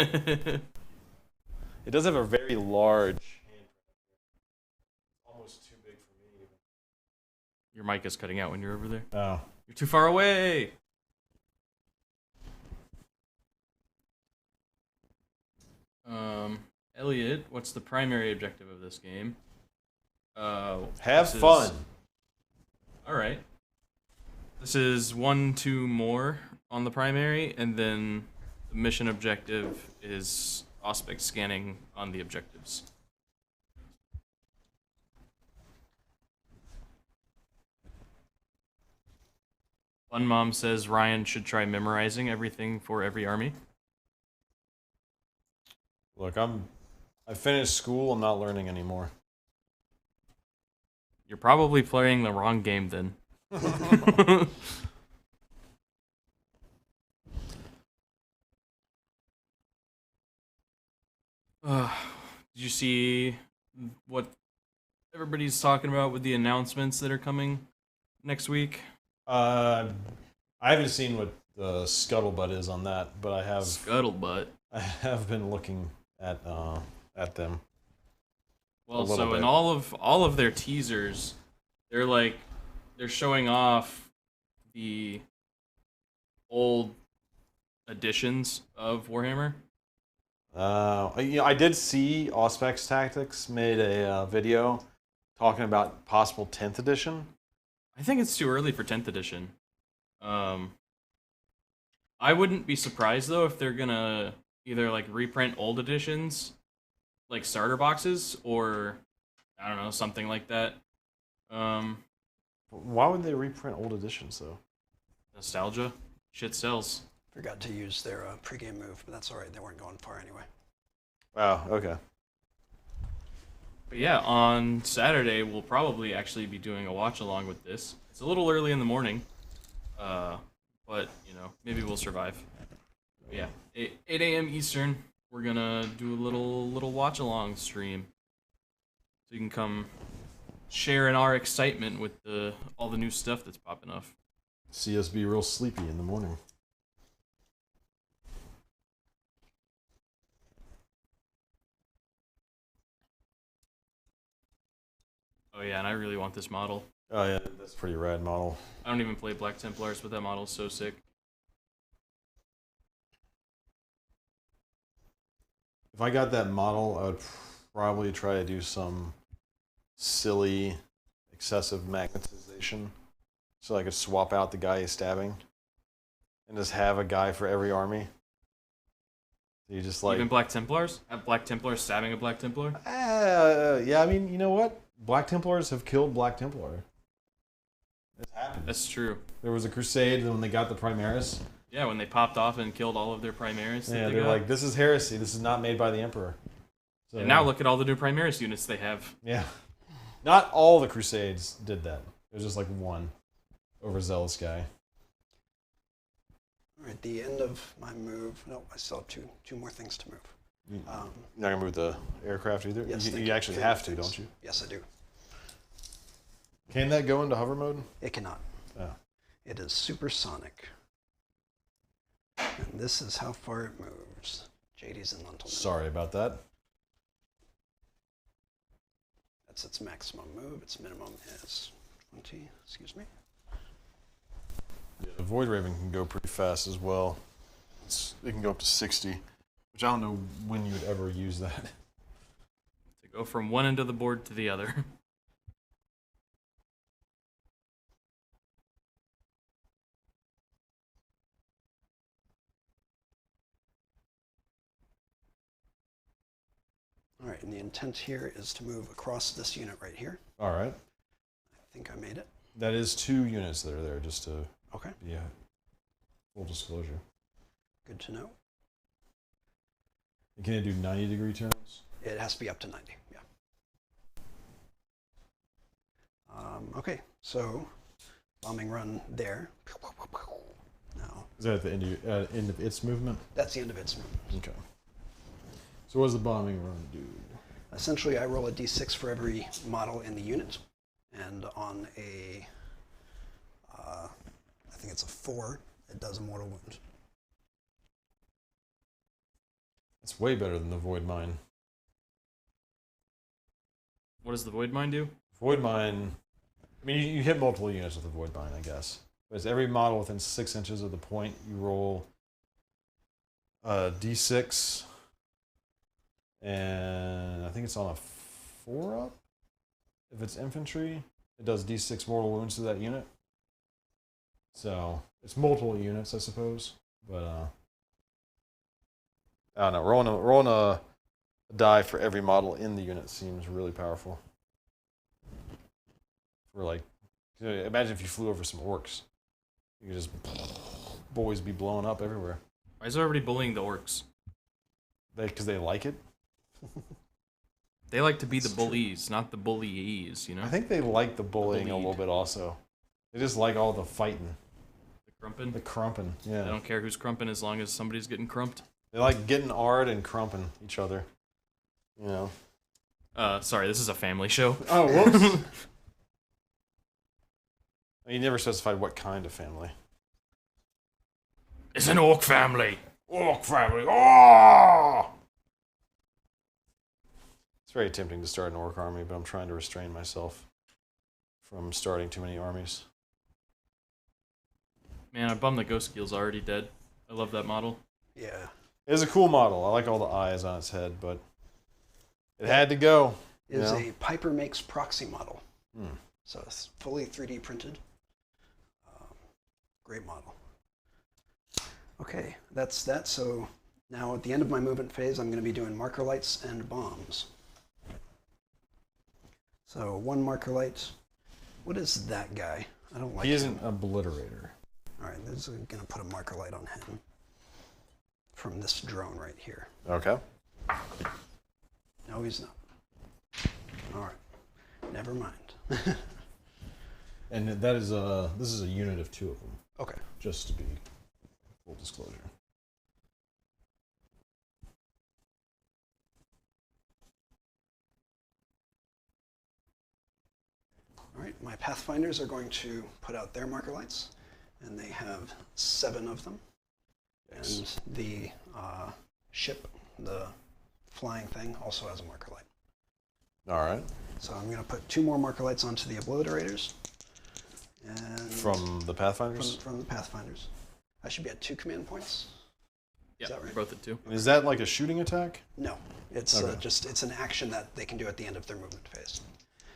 S1: It does have a very large handprint. Almost too big for me.
S3: Your mic is cutting out when you're over there.
S1: Oh.
S3: You're too far away. Elliot, what's the primary objective of this game?
S1: Have fun.
S3: All right. This is 1-2 more on the primary, and then the mission objective is aspect scanning on the objectives. Fun Mom says Ryan should try memorizing everything for every army.
S1: Look, I finished school. I'm not learning anymore.
S3: You're probably playing the wrong game then. Did you see what everybody's talking about with the announcements that are coming next week?
S1: I haven't seen what the scuttlebutt is on that, but
S3: Scuttlebutt.
S1: I have been looking at them.
S3: Well, so in all of their teasers, they're showing off the old editions of Warhammer.
S1: I did see Auspex Tactics made a video talking about possible 10th edition.
S3: I think it's too early for 10th edition. I wouldn't be surprised though if they're gonna either like reprint old editions, like starter boxes, or I don't know, something like that.
S1: Why would they reprint old editions though?
S3: Nostalgia, shit sells.
S2: Forgot to use their pregame move, but that's all right. They weren't going far anyway.
S1: Oh, okay.
S3: But yeah, on Saturday we'll probably actually be doing a watch along with this. It's a little early in the morning, but you know, maybe we'll survive. But yeah, 8 a.m. Eastern. We're gonna do a little watch along stream, so you can come share in our excitement with all the new stuff that's popping off.
S1: See us be real sleepy in the morning.
S3: Oh yeah, and I really want this model.
S1: Oh yeah, that's a pretty rad model.
S3: I don't even play Black Templars, but that model's so sick.
S1: If I got that model, I would probably try to do some silly, excessive magnetization, so I could swap out the guy he's stabbing, and just have a guy for every army. You just like
S3: even Black Templars? Have Black Templars stabbing a Black Templar?
S1: Yeah, I mean, you know what? Black Templars have killed Black Templar. It's happened.
S3: That's true.
S1: There was a crusade when they got the Primaris.
S3: Yeah, when they popped off and killed all of their Primaris.
S1: Yeah, they're like, this is heresy. This is not made by the Emperor. So,
S3: and now look at all the new Primaris units they have.
S1: Yeah. Not all the crusades did that. There's just like one overzealous guy.
S2: All right, the end of my move. No, I still have two more things to move.
S1: You're not going to move the aircraft either?
S2: Yes,
S1: you actually have to, don't you?
S2: Yes, I do.
S1: Can that go into hover mode?
S2: It cannot.
S1: Oh.
S2: It is supersonic. And this is how far it moves. JD's in Lentil.
S1: Sorry about that.
S2: That's its maximum move. Its minimum is 20. Excuse me.
S1: Yeah, the Void Raven can go pretty fast as well. It can go up to 60, which I don't know when you would ever use that.
S3: To go from one end of the board to the other.
S2: All right, and the intent here is to move across this unit right here.
S1: All right.
S2: I think I made it.
S1: That is 2 units that are there, just to
S2: Okay.
S1: be full disclosure.
S2: Good to know.
S1: And can it do 90-degree turns?
S2: It has to be up to 90, yeah. Okay, so bombing run there. Now,
S1: Is that at the end of its movement?
S2: that's the end of its movement.
S1: Okay. So what does the bombing run do?
S2: Essentially, I roll a d6 for every model in the unit, and on I think it's a 4, it does a mortal wound.
S1: It's way better than the Void Mine.
S3: What does the Void Mine do?
S1: Void Mine, I mean, you hit multiple units with the Void Mine, I guess. But it's every model within 6 inches of the point, you roll a d6, and I think it's on a 4-up. If it's infantry, it does d6 mortal wounds to that unit. So it's multiple units, I suppose. But I don't know. Rolling a die for every model in the unit seems really powerful. For like, imagine if you flew over some orcs, you could just boys be blowing up everywhere.
S3: Why is everybody bullying the orcs?
S1: Because they like it.
S3: They like to be the bullies, not the bullies, you know?
S1: I think they like the bullying a little bit also. They just like all the fighting.
S3: The crumping?
S1: The crumping, yeah.
S3: They don't care who's crumping as long as somebody's getting crumped.
S1: They like getting ard and crumping each other. You know?
S3: Sorry, this is a family show.
S1: Oh, whoops. You never specified what kind of family.
S3: It's an orc family.
S1: Orc family. Oh! It's very tempting to start an orc army, but I'm trying to restrain myself from starting too many armies.
S3: Man, I'm bummed that Ghost Keel's already dead. I love that model.
S2: Yeah.
S1: It's a cool model. I like all the eyes on its head, but it had to go.
S2: It is a Piper Makes proxy model.
S1: Hmm.
S2: So it's fully 3D printed. Great model. Okay, that's that. So now at the end of my movement phase, I'm going to be doing marker lights and bombs. So one marker light. What is that guy? I don't like him.
S1: He is an obliterator.
S2: All right, this is going to put a marker light on him from this drone right here.
S1: Okay.
S2: No, he's not. All right, never mind.
S1: And that is this is a unit of 2 of them.
S2: Okay.
S1: Just to be full disclosure.
S2: All right, my Pathfinders are going to put out their marker lights, and they have 7 of them.
S1: Yes.
S2: And the ship, the flying thing, also has a marker light.
S1: All right.
S2: So I'm going to put 2 more marker lights onto the Obliterators. And
S1: From the Pathfinders?
S2: From the Pathfinders. I should be at 2 command points.
S3: Yeah,
S2: Is that right?
S3: both at 2.
S1: Is that like a shooting attack?
S2: No, it's
S1: Okay.
S2: it's an action that they can do at the end of their movement phase.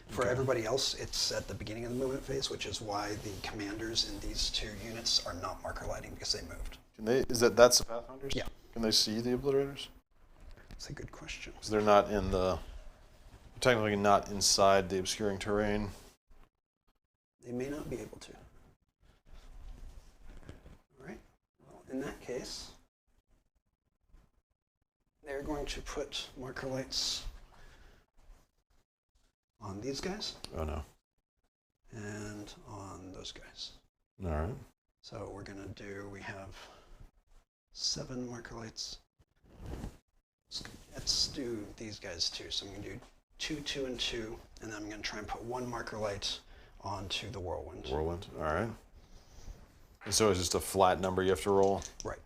S2: For everybody else, it's at the beginning of the movement phase, which is why the commanders in these 2 units are not marker lighting because they moved.
S1: Can they? That's the Pathfinders?
S2: Yeah.
S1: Can they see the obliterators?
S2: That's a good question.
S1: Because they're not in the, technically not inside the obscuring terrain.
S2: They may not be able to. All right. Well, in that case, they're going to put marker lights on these guys
S1: Oh no.
S2: and on those guys.
S1: All right.
S2: So we're going to do, we have 7 marker lights. Let's do these guys too. So I'm going to do 2, 2, and 2, and then I'm going to try and put 1 marker light onto the whirlwind.
S1: Whirlwind. All right. And so it's just a flat number you have to roll.
S2: Right.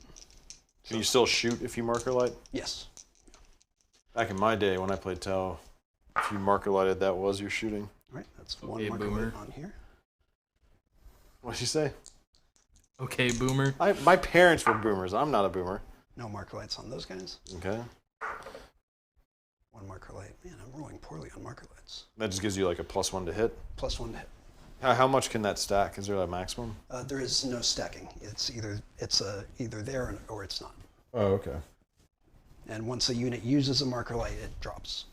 S1: Can you still shoot if you marker light?
S2: Yes.
S1: Back in my day when I played Tau, if you marker lighted, that was your shooting.
S2: All right. That's
S3: Okay,
S2: 1 marker
S3: boomer.
S2: light on here.
S1: What'd she say?
S3: Okay, boomer.
S1: My parents were boomers. I'm not a boomer.
S2: No marker lights on those guys.
S1: Okay.
S2: 1 marker light. Man, I'm rolling poorly on marker lights.
S1: That just gives you like a +1 to hit.
S2: +1 to hit.
S1: How much can that stack? Is there a maximum?
S2: There is no stacking. It's either there or it's not.
S1: Oh, okay.
S2: And once a unit uses a marker light, it drops.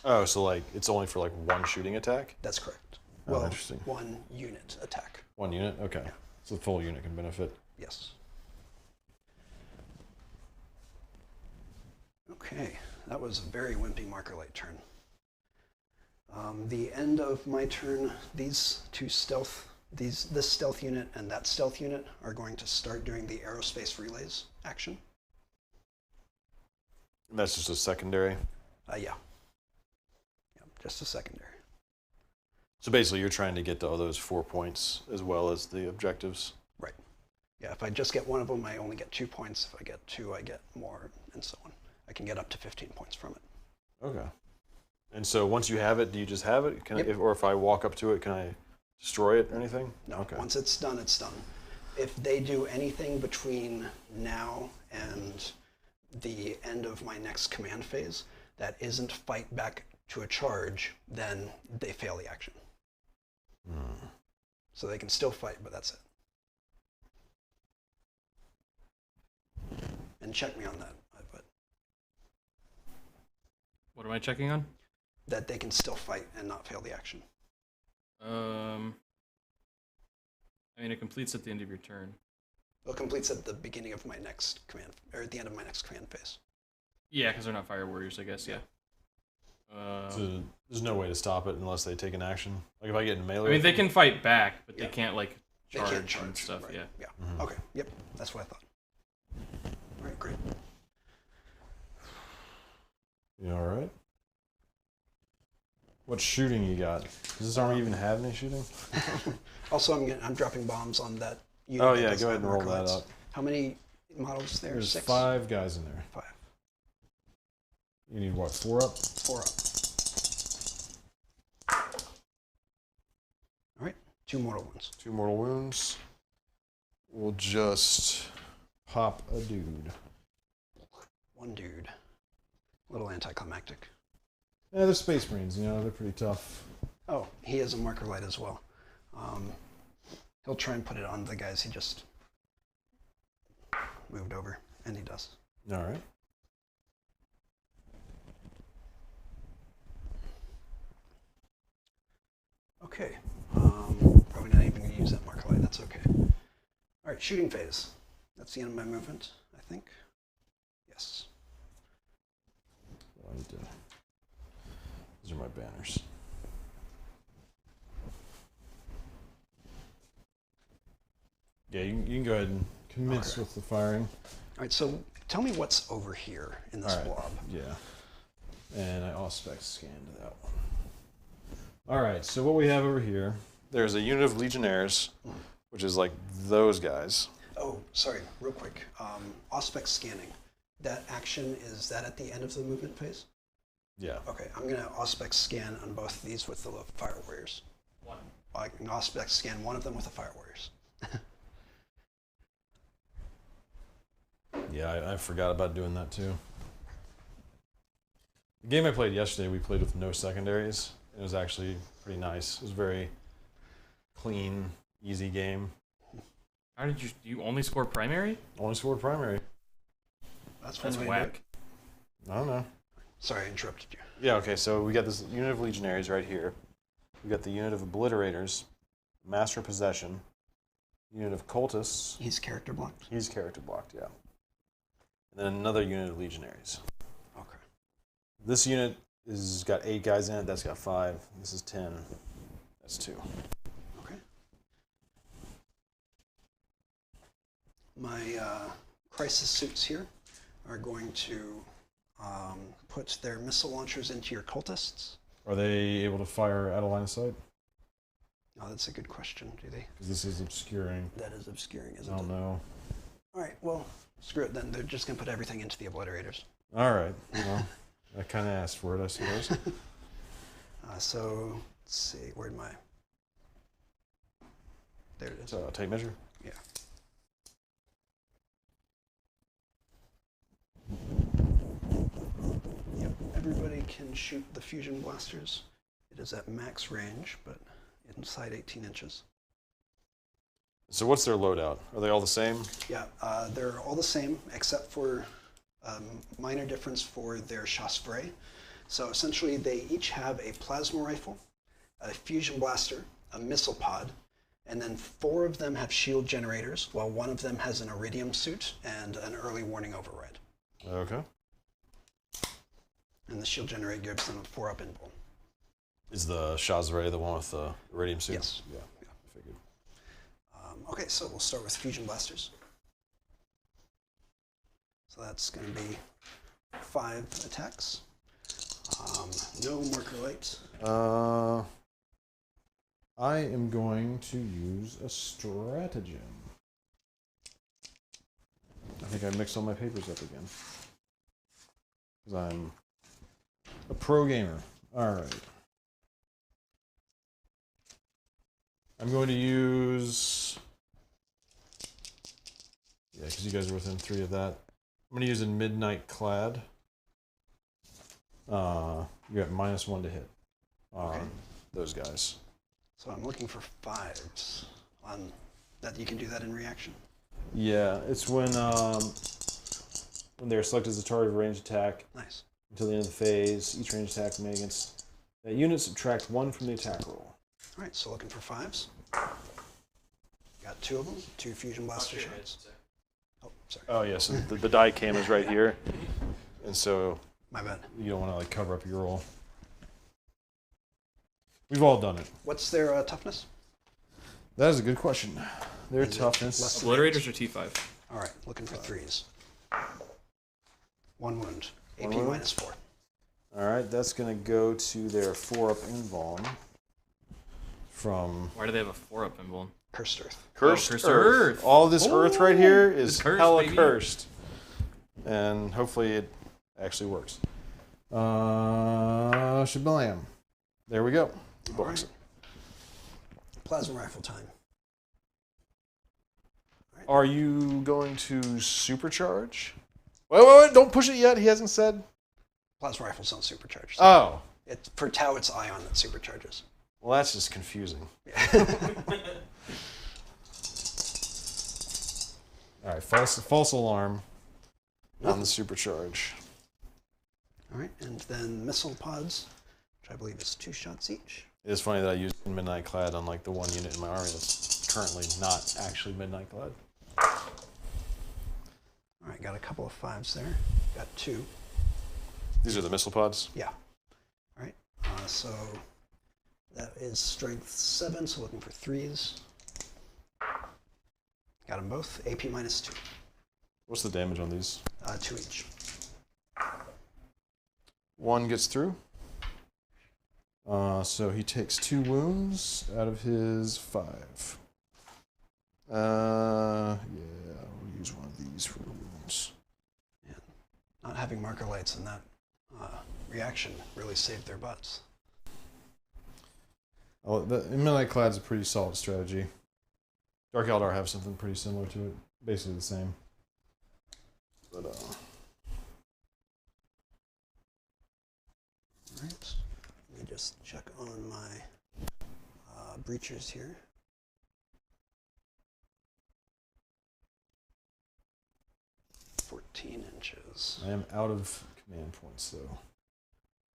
S1: Oh, so like it's only for like 1 shooting attack?
S2: That's correct.
S1: Oh,
S2: Well,
S1: interesting.
S2: 1 unit attack.
S1: 1 unit? Okay. So the full unit can benefit.
S2: Yes. Okay, that was a very wimpy marker light turn. The end of my turn, these 2 stealth, this stealth unit and that stealth unit are going to start doing the aerospace relays action.
S1: And that's just a secondary.
S2: Yeah. Just a secondary.
S1: So basically you're trying to get to all those 4 points as well as the objectives.
S2: Right. Yeah, if I just get 1 of them, I only get 2 points. If I get 2, I get more, and so on. I can get up to 15 points from it.
S1: Okay. And so once you have it, do you just have it? Can
S2: Yep.
S1: or if I walk up to it, can I destroy it or anything?
S2: No,
S1: Okay.
S2: once it's done, it's done. If they do anything between now and the end of my next command phase that isn't fight back to a charge, then they fail the action. So they can still fight, but that's it. And check me on that, but
S3: What am I checking on?
S2: that they can still fight and not fail the action.
S3: I mean, it completes at the end of your turn.
S2: It completes at the beginning of my next command, or at the end of my next command phase.
S3: Yeah, because they're not fire warriors, I guess. Yeah.
S1: So there's no way to stop it unless they take an action. Like if I get in melee.
S3: I mean, they can fight back, but
S2: Yeah.
S3: they can't like
S2: They
S3: charge,
S2: can't charge
S3: and stuff.
S2: right.
S3: Yeah.
S2: Yeah.
S1: Mhm.
S2: Okay. Yep. That's what I thought. All right. Great.
S1: You all right? What shooting you got? Does this army even have any shooting?
S2: Also, I'm dropping bombs on that unit.
S1: Oh
S2: that
S1: yeah,
S2: does
S1: go ahead and roll
S2: marker
S1: that
S2: lights.
S1: up.
S2: How many models there?
S1: There's
S2: 6?
S1: 5 guys in there.
S2: 5.
S1: You need what? 4 up?
S2: 4 up. All right, 2 mortal wounds.
S1: 2 mortal wounds. We'll just pop a dude.
S2: 1 dude. A little anticlimactic.
S1: Yeah, they're Space Marines, you know, they're pretty tough.
S2: Oh, he has a marker light as well. He'll try and put it on the guys he just moved over, and he does.
S1: All right.
S2: Okay. Probably not even going to use that marker light. That's okay. All right, shooting phase. That's the end of my movement, I think. Yes.
S1: I need to... These are my banners. Yeah, you can go ahead and commence with the firing.
S2: All right, so tell me what's over here in this blob.
S1: Yeah. And I Auspex scanned that one. All right, so what we have over here, there's a unit of Legionnaires, which is like those guys.
S2: Oh, sorry, real quick. Auspex scanning. That action, is that at the end of the movement phase?
S1: Yeah.
S2: Okay, I'm going to Auspex scan on both of these with the Fire Warriors. I can Auspex scan one of them with the Fire Warriors.
S1: Yeah, I forgot about doing that too. The game I played yesterday, we played with no secondaries. It was actually pretty nice. It was a very clean, easy game.
S3: How did you only score primary?
S1: Only scored primary.
S2: That's
S3: whack.
S1: I don't know.
S2: Sorry, I interrupted you.
S1: Yeah, okay, so we got this unit of Legionaries right here. We got the unit of Obliterators, Master of Possession, unit of Cultists.
S2: He's character blocked?
S1: He's character blocked, yeah. And then another unit of Legionaries.
S2: Okay.
S1: This unit is got 8 guys in it, that's got 5. This is 10. That's 2.
S2: Okay. My crisis suits here are going to put their missile launchers into your cultists.
S1: Are they able to fire out of line of sight?
S2: Oh, that's a good question. Do they?
S1: Because this is obscuring.
S2: That is obscuring, isn't
S1: I don't
S2: it?
S1: know.
S2: All right, well, screw it then. They're just going to put everything into the Obliterators.
S1: All right. Well, I kind of asked for it, I suppose.
S2: So, let's see. Where'd my... There it is.
S1: So, tape measure?
S2: Yeah. Yep, everybody can shoot the fusion blasters. It is at max range, but inside 18 inches.
S1: So what's their loadout? Are they all the same?
S2: Yeah, they're all the same except for minor difference for their chassepre. So essentially they each have a plasma rifle, a fusion blaster, a missile pod, and then 4 of them have shield generators, while 1 of them has an iridium suit and an early warning override.
S1: Okay.
S2: And the shield generator gives them a 4-up invul.
S1: Is the Shazray the one with the iridium suit?
S2: Yes.
S1: Yeah, I figured.
S2: Okay, so we'll start with fusion blasters. So that's going to be 5 attacks. No marker light.
S1: I am going to use a stratagem. I think I mixed all my papers up again. Because I'm a pro gamer. Alright. I'm going to use... Yeah, because you guys are within 3 of that. I'm going to use a Midnight Clad. You got -1 to hit on those guys.
S2: So I'm looking for 5s on that. You can do that in reaction.
S1: Yeah, it's when they're selected as a target of a ranged attack.
S2: Nice.
S1: Until the end of the phase, each ranged attack made against that unit subtract 1 from the attack roll.
S2: All right, so looking for 5s. Got 2 of them, 2 fusion blaster shots. Oh, sorry.
S1: Oh yeah, so the die cam is right here, and so
S2: My bad.
S1: you don't want to like cover up your roll. We've all done it.
S2: What's their toughness?
S1: That is a good question. Their
S2: Is it
S1: toughness.
S2: less than
S3: Obliterators or T5?
S2: All right, looking for 3s. 1 wound. AP
S1: wound?
S2: -4.
S1: All right, that's going to go to their 4-up invuln from
S3: Why do they have a 4-up invuln?
S2: Cursed Earth.
S1: Cursed,
S3: Cursed
S1: Earth.
S3: Earth.
S1: All this Earth right here
S3: It's
S1: is
S3: cursed,
S1: hella
S3: baby.
S1: cursed. And hopefully it actually works. Shablam. There we go.
S2: All right. Plasma rifle time.
S1: Are you going to supercharge? Wait, don't push it yet. He hasn't said.
S2: Plasma rifles don't supercharge.
S1: Oh.
S2: For Tau, it's ion that supercharges.
S1: Well, that's just confusing. All right, false alarm on the supercharge.
S2: All right, and then missile pods, which I believe is 2 shots each.
S1: It is funny that I used Midnight Clad on like the one unit in my army that's currently not actually Midnight Clad.
S2: All right, got a couple of 5s there. Got 2.
S1: These are the missile pods?
S2: Yeah. All right, so that is strength 7, so looking for 3s. Got them both. AP -2.
S1: What's the damage on these?
S2: 2 each.
S1: 1 gets through. So he takes 2 wounds out of his 5. Yeah, we'll use one of these for wounds.
S2: Yeah. Not having marker lights in that reaction really saved their butts.
S1: Oh, the Midnight Clad's a pretty solid strategy. Dark Eldar have something pretty similar to it. Basically the same. But,
S2: All right. Let me just check on my breachers here. .14
S1: I am out of command points, though.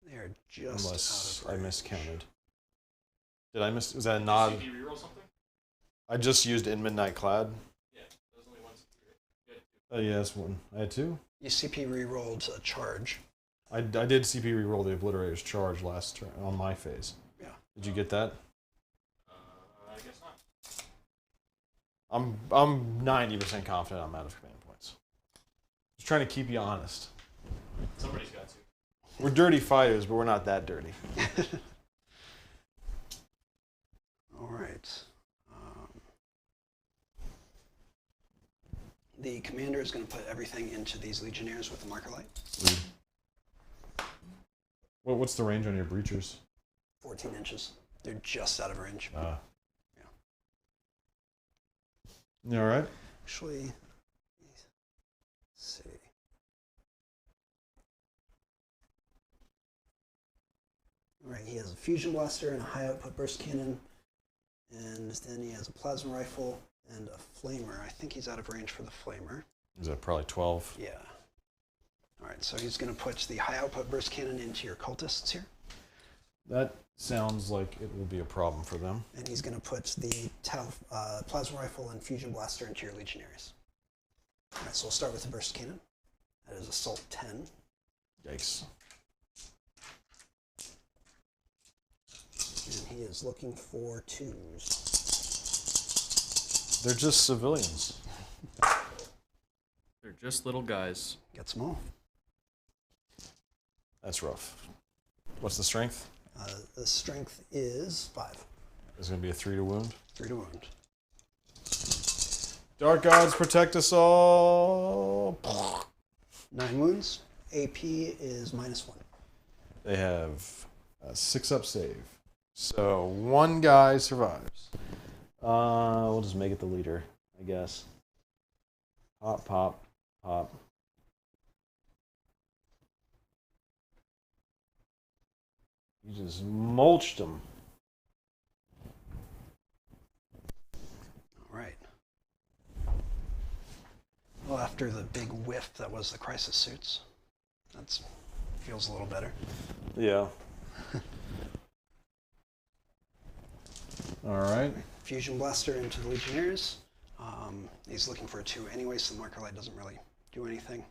S2: They are just
S1: Unless
S2: out
S1: I
S2: of range.
S1: miscounted. Did I miss? Was that a nod?
S3: Did you reroll something?
S1: I just used in Midnight Clad.
S3: Yeah, there's only one CP.
S1: Oh, yeah, that's one. I had 2.
S2: You CP re-rolled a charge.
S1: I did CP reroll the Obliterator's charge last turn on my phase.
S2: Yeah.
S1: Did you get that?
S3: I guess not.
S1: I'm 90% confident I'm out of command points. Just trying to keep you honest.
S3: Somebody's got to.
S1: We're dirty fighters, but we're not that dirty.
S2: All right. The commander is going to put everything into these legionnaires with the marker light.
S1: What's the range on your breachers?
S2: 14 inches. They're just out of range.
S1: Yeah.
S2: Yeah.
S1: You all right?
S2: Actually, let's see. All right, he has a fusion blaster and a high output burst cannon, and then he has a plasma rifle and a flamer. I think he's out of range for the flamer.
S1: Is that probably 12?
S2: Yeah. All right, so he's going to put the high output burst cannon into your cultists here.
S1: That sounds like it will be a problem for them.
S2: And he's going to put the plasma rifle and fusion blaster into your legionaries. All right, so we'll start with the burst cannon. That is assault 10.
S1: Yikes.
S2: And he is looking for 2s.
S1: They're just civilians.
S3: They're just little guys.
S2: Gets them all.
S1: That's rough. What's the strength?
S2: The strength is 5.
S1: It's going to be a 3 to wound.
S2: 3 to wound.
S1: Dark gods protect us all.
S2: 9 wounds. AP is -1.
S1: They have a 6-up save. So 1 guy survives. We'll just make it the leader, I guess. Pop, pop, pop. You just mulched them.
S2: All right. Well, after the big whiff that was the crisis suits, that feels a little better.
S1: Yeah. All right.
S2: Fusion blaster into the legionnaires. He's looking for a 2 anyway, so the marker light doesn't really do anything.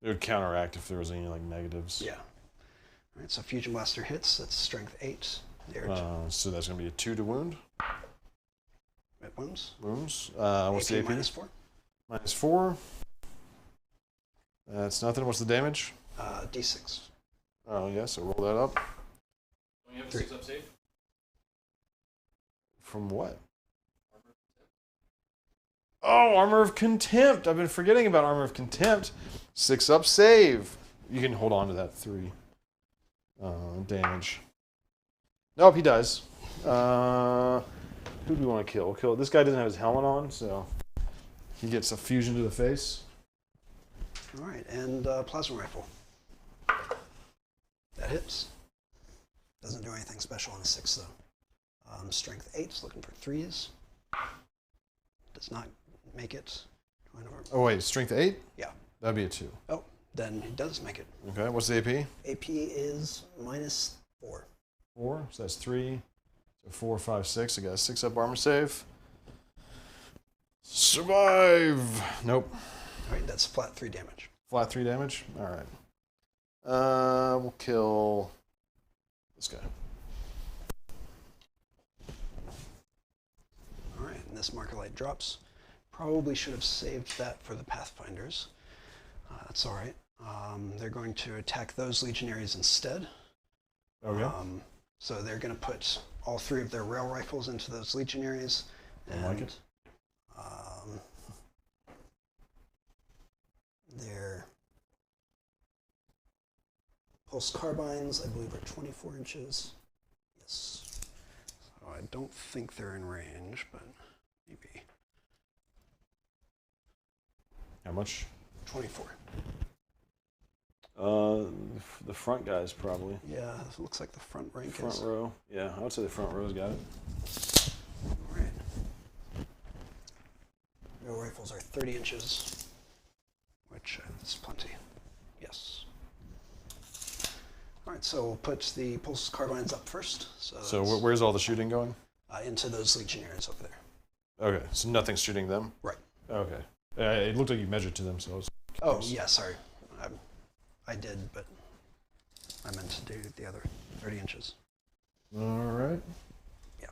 S1: It would counteract if there was any like negatives.
S2: Yeah. All right, so fusion blaster hits. That's strength 8. There.
S1: So that's going to be a 2 to wound.
S2: It wounds.
S1: Wounds. What's the AP?
S2: -4.
S1: -4. That's nothing. What's the damage?
S2: D6.
S1: Oh, yeah, so roll that up.
S3: Don't you have a
S2: 3.
S3: 6-up save?
S1: From what? Oh, Armor of Contempt. I've been forgetting about Armor of Contempt. 6-up save. You can hold on to that 3 damage. Nope, he dies. Who do we want to kill? We'll kill. This guy doesn't have his helmet on, so he gets a fusion to the face.
S2: All right, and plasma rifle. That hits. Doesn't do anything special on a 6 though. Strength 8's looking for 3s. Does not make it.
S1: Oh wait, strength 8?
S2: Yeah.
S1: That'd be a 2.
S2: Oh, then he does make it.
S1: Okay, what's the AP?
S2: AP is -4.
S1: 4, so that's 3. So 4, 5, 6. I got a 6-up armor save. Survive! Nope.
S2: All right, that's flat 3 damage.
S1: Flat 3 damage? Alright. We'll kill this guy.
S2: All right, and this marker light drops. Probably should have saved that for the Pathfinders. That's all right. They're going to attack those legionaries instead.
S1: Okay.
S2: So they're going to put all 3 of their rail rifles into those legionaries.
S1: I like it.
S2: Their pulse carbines, I believe, are 24 inches. Yes. So I don't think they're in range, but maybe.
S1: How much?
S2: 24.
S1: The front guys probably.
S2: Yeah, it looks like the front rank
S1: Front
S2: is.
S1: row. Yeah, I would say the front row's got it.
S2: All right. Rail rifles are 30 inches, which is plenty. Yes. All right, so we'll put the pulse carbines up first.
S1: So where's all the shooting going?
S2: Into those legionnaires over there.
S1: Okay, so nothing's shooting them?
S2: Right.
S1: Okay. It looked like you measured to them, so I was
S2: Oh, yeah, sorry. I did, but I meant to do the other 30 inches.
S1: All right.
S2: Yeah.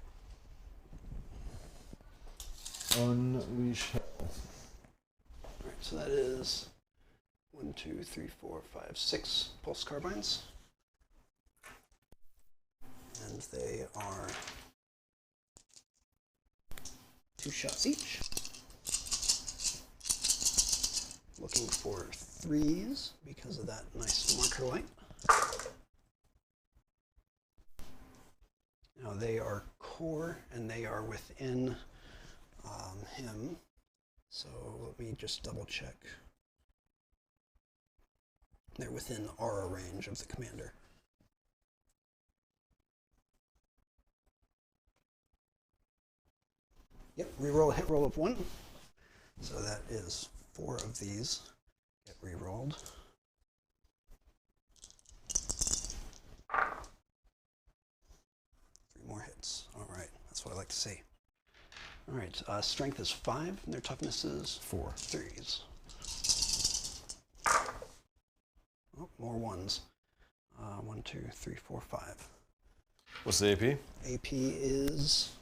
S1: Unleash hell.
S2: All right, so that is 1, 2, 3, 4, 5, 6 pulse carbines. And they are 2 shots each. Looking for 3s because of that nice marker light. Now they are core and they are within him. So let me just double check. They're within aura range of the commander. Yep, reroll a hit roll of 1. So that is 4 of these get re-rolled. 3 more hits. All right, that's what I like to see. All right, strength is 5, and their toughness is
S1: 4.
S2: 3s. Oh, more 1s. 1, 2, 3, 4, 5.
S1: What's the AP?
S2: AP is,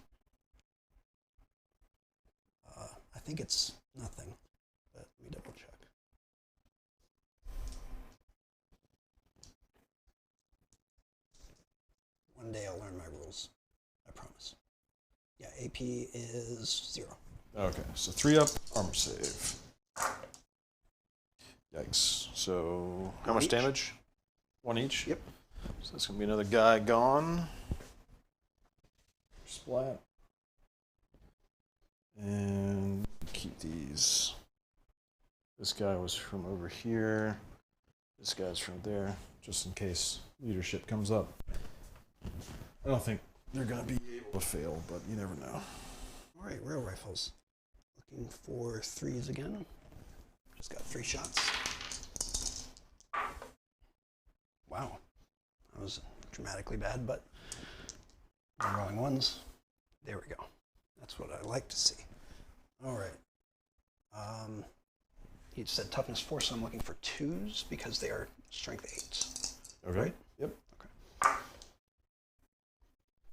S2: I think it's nothing, but let me double check. One day I'll learn my rules, I promise. Yeah, AP is 0.
S1: Okay, so 3-up armor save. Yikes. So how much
S2: each.
S1: damage? 1 each?
S2: Yep.
S1: So that's going to be another guy gone. Splat. And keep these. This guy was from over here. This guy's from there, just in case leadership comes up. I don't think they're going to be able to fail, but you never know.
S2: All right, rail rifles. Looking for 3s again. Just got 3 shots. Wow. That was dramatically bad, but I'm rolling 1s. There we go. That's what I like to see. All right. He said toughness 4, so I'm looking for 2s because they are strength 8s.
S1: Okay.
S2: Right?
S1: Yep.
S2: Okay.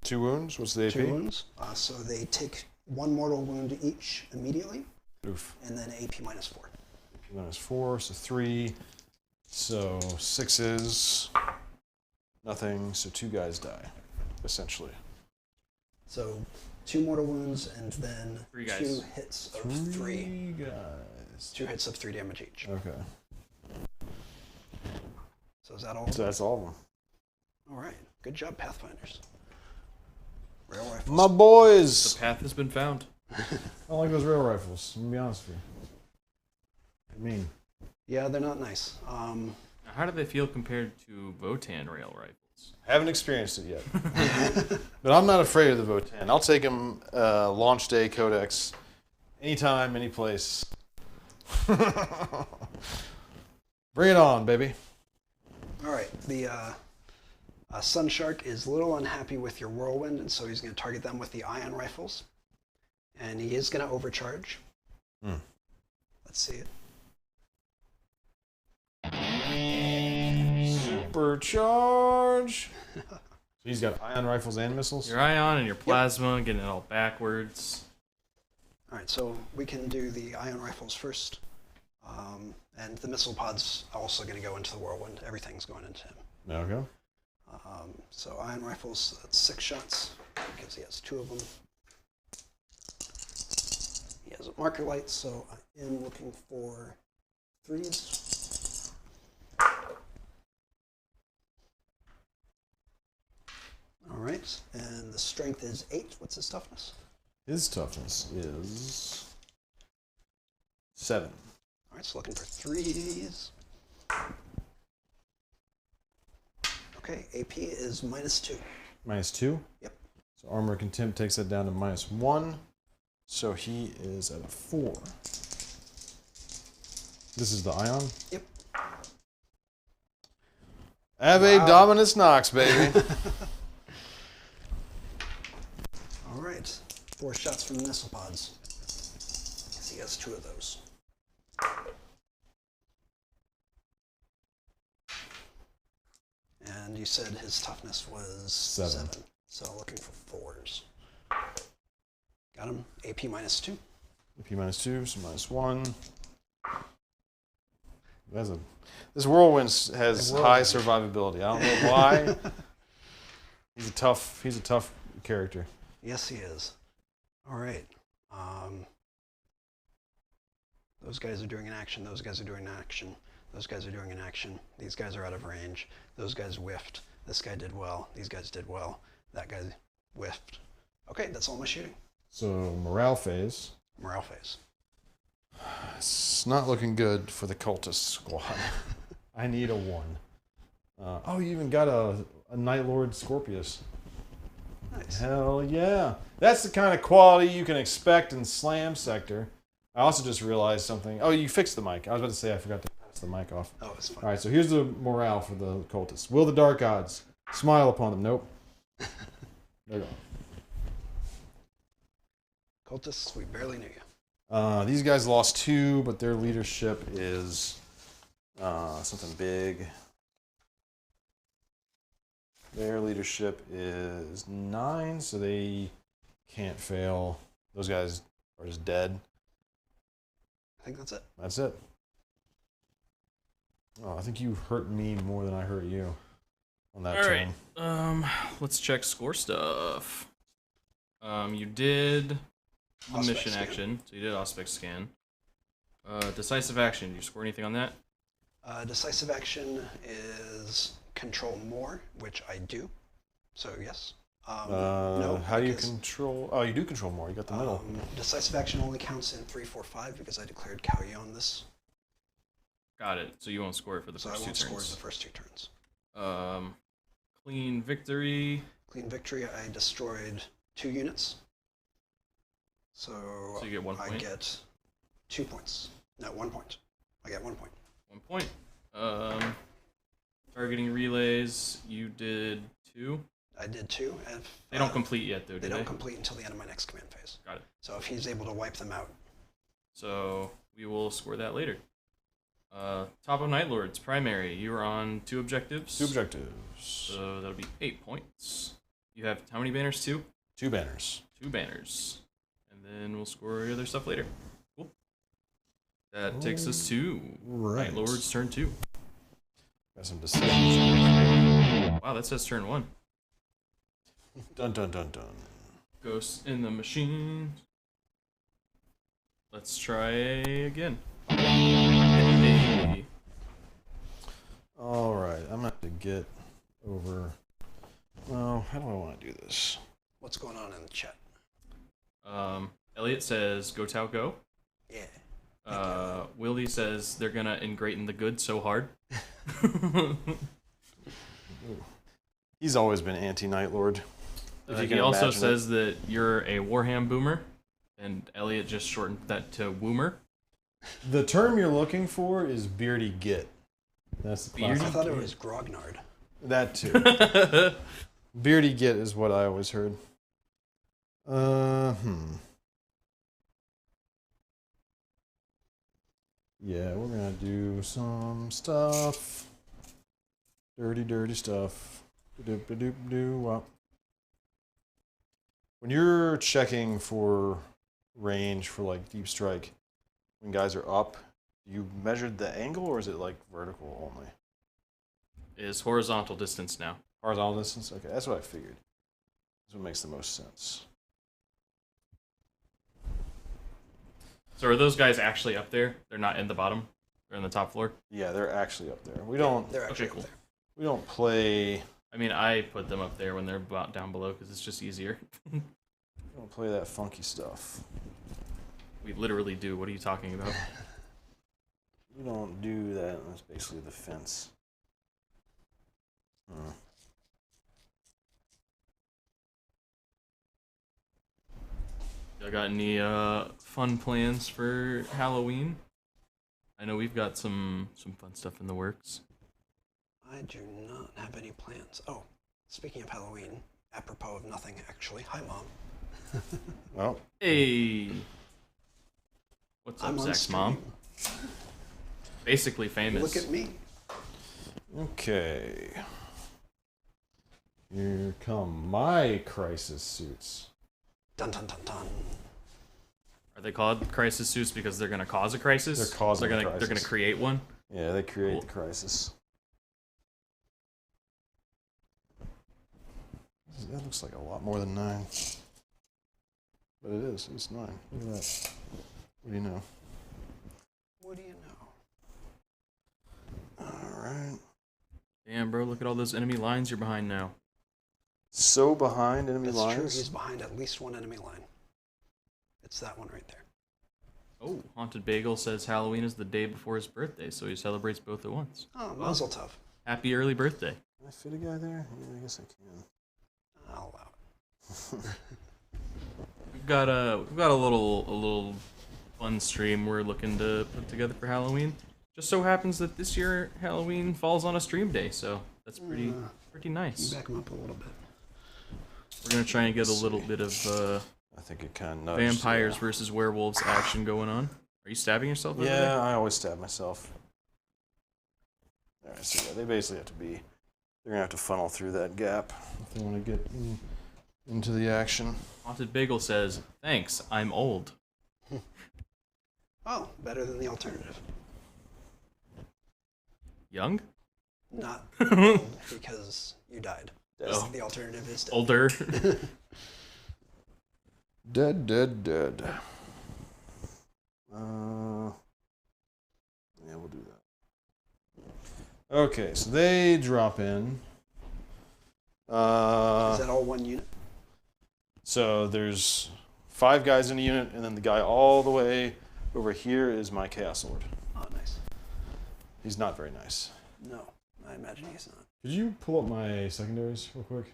S1: 2 wounds. What's the AP?
S2: 2 wounds. So they take 1 mortal wound each immediately,
S1: Oof.
S2: and then AP -4.
S1: AP -4, so 3. So 6s, nothing. So 2 guys die, essentially.
S2: So 2 mortal wounds and then
S3: 3 guys.
S2: 2 hits of 3.
S1: 3 guys.
S2: 2 hits of 3 damage each.
S1: Okay.
S2: So is that all?
S1: So that's all of them.
S2: All right. Good job, Pathfinders. Rail rifles.
S1: My boys!
S3: The path has been found.
S1: I don't like those rail rifles. I'm gonna be honest with you. I mean,
S2: Yeah, they're not nice.
S3: Now, how do they feel compared to Votan rail rifles?
S1: haven't experienced it yet. But I'm not afraid of the Votan. I'll take him launch day codex anytime, any place. Bring it on, baby.
S2: All right. The Sun Shark is a little unhappy with your whirlwind, and so he's going to target them with the ion rifles. And he is going to overcharge. Let's see it.
S1: Supercharge. So he's got ion rifles and missiles.
S3: Your ion and your plasma, getting it all backwards.
S2: All right, so we can do the ion rifles first. And the missile pod's also going to go into the whirlwind. Everything's going into him.
S1: Okay.
S2: So ion rifles, that's 6 shots, because he has 2 of them. He has a marker light, so I am looking for 3s. All right, and the strength is 8. What's his toughness?
S1: His toughness is 7.
S2: All right, so looking for 3s. Okay, AP is -2.
S1: -2?
S2: Yep.
S1: So armor contempt takes that down to -1. So he is at a 4. This is the ion?
S2: Yep.
S1: Ave Dominus Nox, baby.
S2: All right, 4 shots from the missile pods. Because he has 2 of those. And you said his toughness was 7. So looking for 4s. Got him. AP -2.
S1: AP -2, so -1. This whirlwind has high survivability. I don't know why. He's a tough character.
S2: Yes, he is. All right. Those guys are doing an action. Those guys are doing an action. Those guys are doing an action. These guys are out of range. Those guys whiffed. This guy did well. These guys did well. That guy whiffed. Okay, that's all my shooting.
S1: So morale phase.
S2: Morale phase.
S1: It's not looking good for the cultist squad. I need a 1. Oh, you even got a Night Lord Scorpius.
S2: Nice.
S1: Hell yeah. That's the kind of quality you can expect in Slam Sector. I also just realized something. Oh, you fixed the mic. I was about to say I forgot to pass the mic off.
S2: Oh, it's fine.
S1: All right, so here's the morale for the cultists. Will the dark gods smile upon them? Nope. There you go.
S2: Cultists, we barely knew you.
S1: These guys lost 2, but their leadership is something big. Their leadership is 9, so they can't fail. Those guys are just dead.
S2: I think that's it.
S1: That's it. Oh, I think you hurt me more than I hurt you on that turn.
S3: All right. Let's check score stuff. You did the
S2: Auspex
S3: mission
S2: scan.
S3: action, so you did Auspex scan. Decisive action. Did you score anything on that?
S2: Decisive action is control more, which I do. So yes. No.
S1: How do you
S2: because,
S1: control? Oh, you do control more. You got the middle.
S2: Decisive action only counts in 3, 4, 5 because I declared Kauyi on this.
S3: Got it. So you won't score it for the
S2: So I
S3: first 2
S2: won't score
S3: turns.
S2: the first 2 turns.
S3: Clean victory.
S2: Clean victory, I destroyed 2 units. So
S3: So you get 1 point.
S2: I get 2 points. No, 1 point. I get 1 point.
S3: 1 point. Targeting relays. You did 2.
S2: I did 2. And
S3: They don't complete yet, though, do
S2: they
S3: they?
S2: don't complete until the end of my next command phase.
S3: Got it.
S2: So if he's able to wipe them out.
S3: So we will score that later. Top of Night Lords, primary. You are on 2 objectives.
S1: 2 objectives.
S3: So that'll be 8 points. You have how many banners? 2?
S1: 2 banners.
S3: 2 banners. And then we'll score your other stuff later. Cool. That takes us to
S1: Right.
S3: Night Lords turn 2.
S1: Got some decisions.
S3: Wow, that says turn 1.
S1: Dun dun dun dun.
S3: Ghost in the machine. Let's try again. Hey.
S1: All right, I'm gonna have to get over. Well, how do I want to do this?
S2: What's going on in the chat?
S3: Elliot says, "Go Tau go."
S2: Yeah.
S3: Willie says they're gonna ingrate the good so hard.
S1: He's always been anti-Night Lord.
S3: He also says that you're a Warham boomer, and Elliot just shortened that to woomer.
S1: The term you're looking for is beardy git. That's the
S3: Beardy
S2: I thought it was grognard.
S1: That too. Beardy git is what I always heard. Yeah, we're gonna do some stuff. Dirty stuff. Doop-a-doop-doo-wop. When you're checking for range for like deep strike, when guys are up, you measured the angle or is it like vertical only?
S3: Is horizontal distance now.
S1: Horizontal distance? Okay, that's what I figured. That's what makes the most sense.
S3: So are those guys actually up there? They're not in the bottom? They're in the top floor?
S1: Yeah, they're actually up there. We don't.
S2: They're actually
S3: Okay, cool.
S2: up there.
S1: We don't play.
S3: I mean, I put them up there when they're down below because it's just easier.
S1: We don't play that funky stuff.
S3: We literally do. What are you talking about?
S1: We don't do that. That's basically the fence.
S3: Y'all got any fun plans for Halloween? I know we've got some fun stuff in the works.
S2: I do not have any plans. Oh, speaking of Halloween, apropos of nothing, actually. Hi, Mom.
S1: Well,
S3: Hey! What's
S2: I'm
S3: up,
S2: on
S3: Zack's
S2: stream.
S3: mom? Basically famous.
S2: Look at me.
S1: okay. Here come my crisis suits.
S2: Dun dun dun dun.
S3: Are they called crisis suits because they're gonna cause a crisis?
S1: They're causing a
S3: They're
S1: crisis.
S3: gonna create one.
S1: Yeah, they create
S3: Cool.
S1: the crisis. That looks like a lot more than 9. But it is. It's 9. Look at that. What do you know?
S2: What do you know?
S1: Alright.
S3: Damn, bro! Look at all those enemy lines you're behind now.
S1: So behind enemy
S2: It's
S1: lines.
S2: true, he's behind at least one enemy line. It's that one right there.
S3: Oh, Haunted Bagel says Halloween is the day before his birthday, so he celebrates both at once.
S2: Oh, Mazel Tov.
S3: Happy early birthday!
S1: Can I fit a guy there? Yeah, I guess I can.
S2: I'll allow it.
S3: We've got a little fun stream we're looking to put together for Halloween. Just so happens that this year Halloween falls on a stream day, so that's pretty nice.
S2: You back him up a little bit.
S3: We're gonna try and get a little bit of
S1: I think it kind of nudged.
S3: vampires versus werewolves action going on. Are you stabbing yourself over
S1: Yeah,
S3: there?
S1: I always stab myself. Alright, so yeah, they basically have to be. They're gonna have to funnel through that gap if they want to get into the action.
S3: Haunted Bagel says, "Thanks, I'm old."
S2: Oh, better than the alternative.
S3: Young?
S2: Not old because you died.
S3: Oh.
S2: The alternative is dead.
S3: Older.
S1: Dead. Yeah, we'll do that. Okay, so they drop in.
S2: Is that all one unit?
S1: So there's 5 guys in a unit, and then the guy all the way over here is my Chaos Lord.
S2: Oh, nice.
S1: He's not very nice.
S2: No, I imagine he's not.
S1: Could you pull up my secondaries real quick?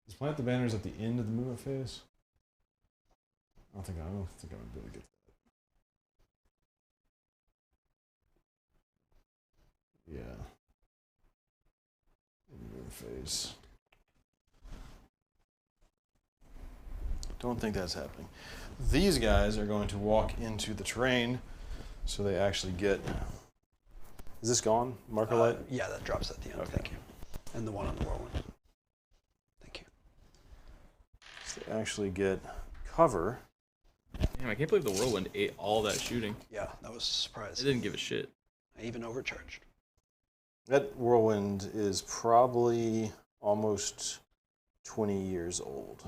S1: Is plant the banners at the end of the movement phase? I don't think I'm gonna be able to get that. Yeah. Movement phase. Don't think that's happening. These guys are going to walk into the terrain, so they actually get. Is this gone? Marker light?
S2: Yeah, that drops at the end.
S1: Okay.
S2: Thank you. And the one on the whirlwind. Thank you.
S1: So they actually get cover
S3: Damn, I can't believe the whirlwind ate all that shooting.
S2: Yeah, that was a surprise.
S3: It didn't give a shit.
S2: I even overcharged.
S1: That whirlwind is probably almost 20 years old.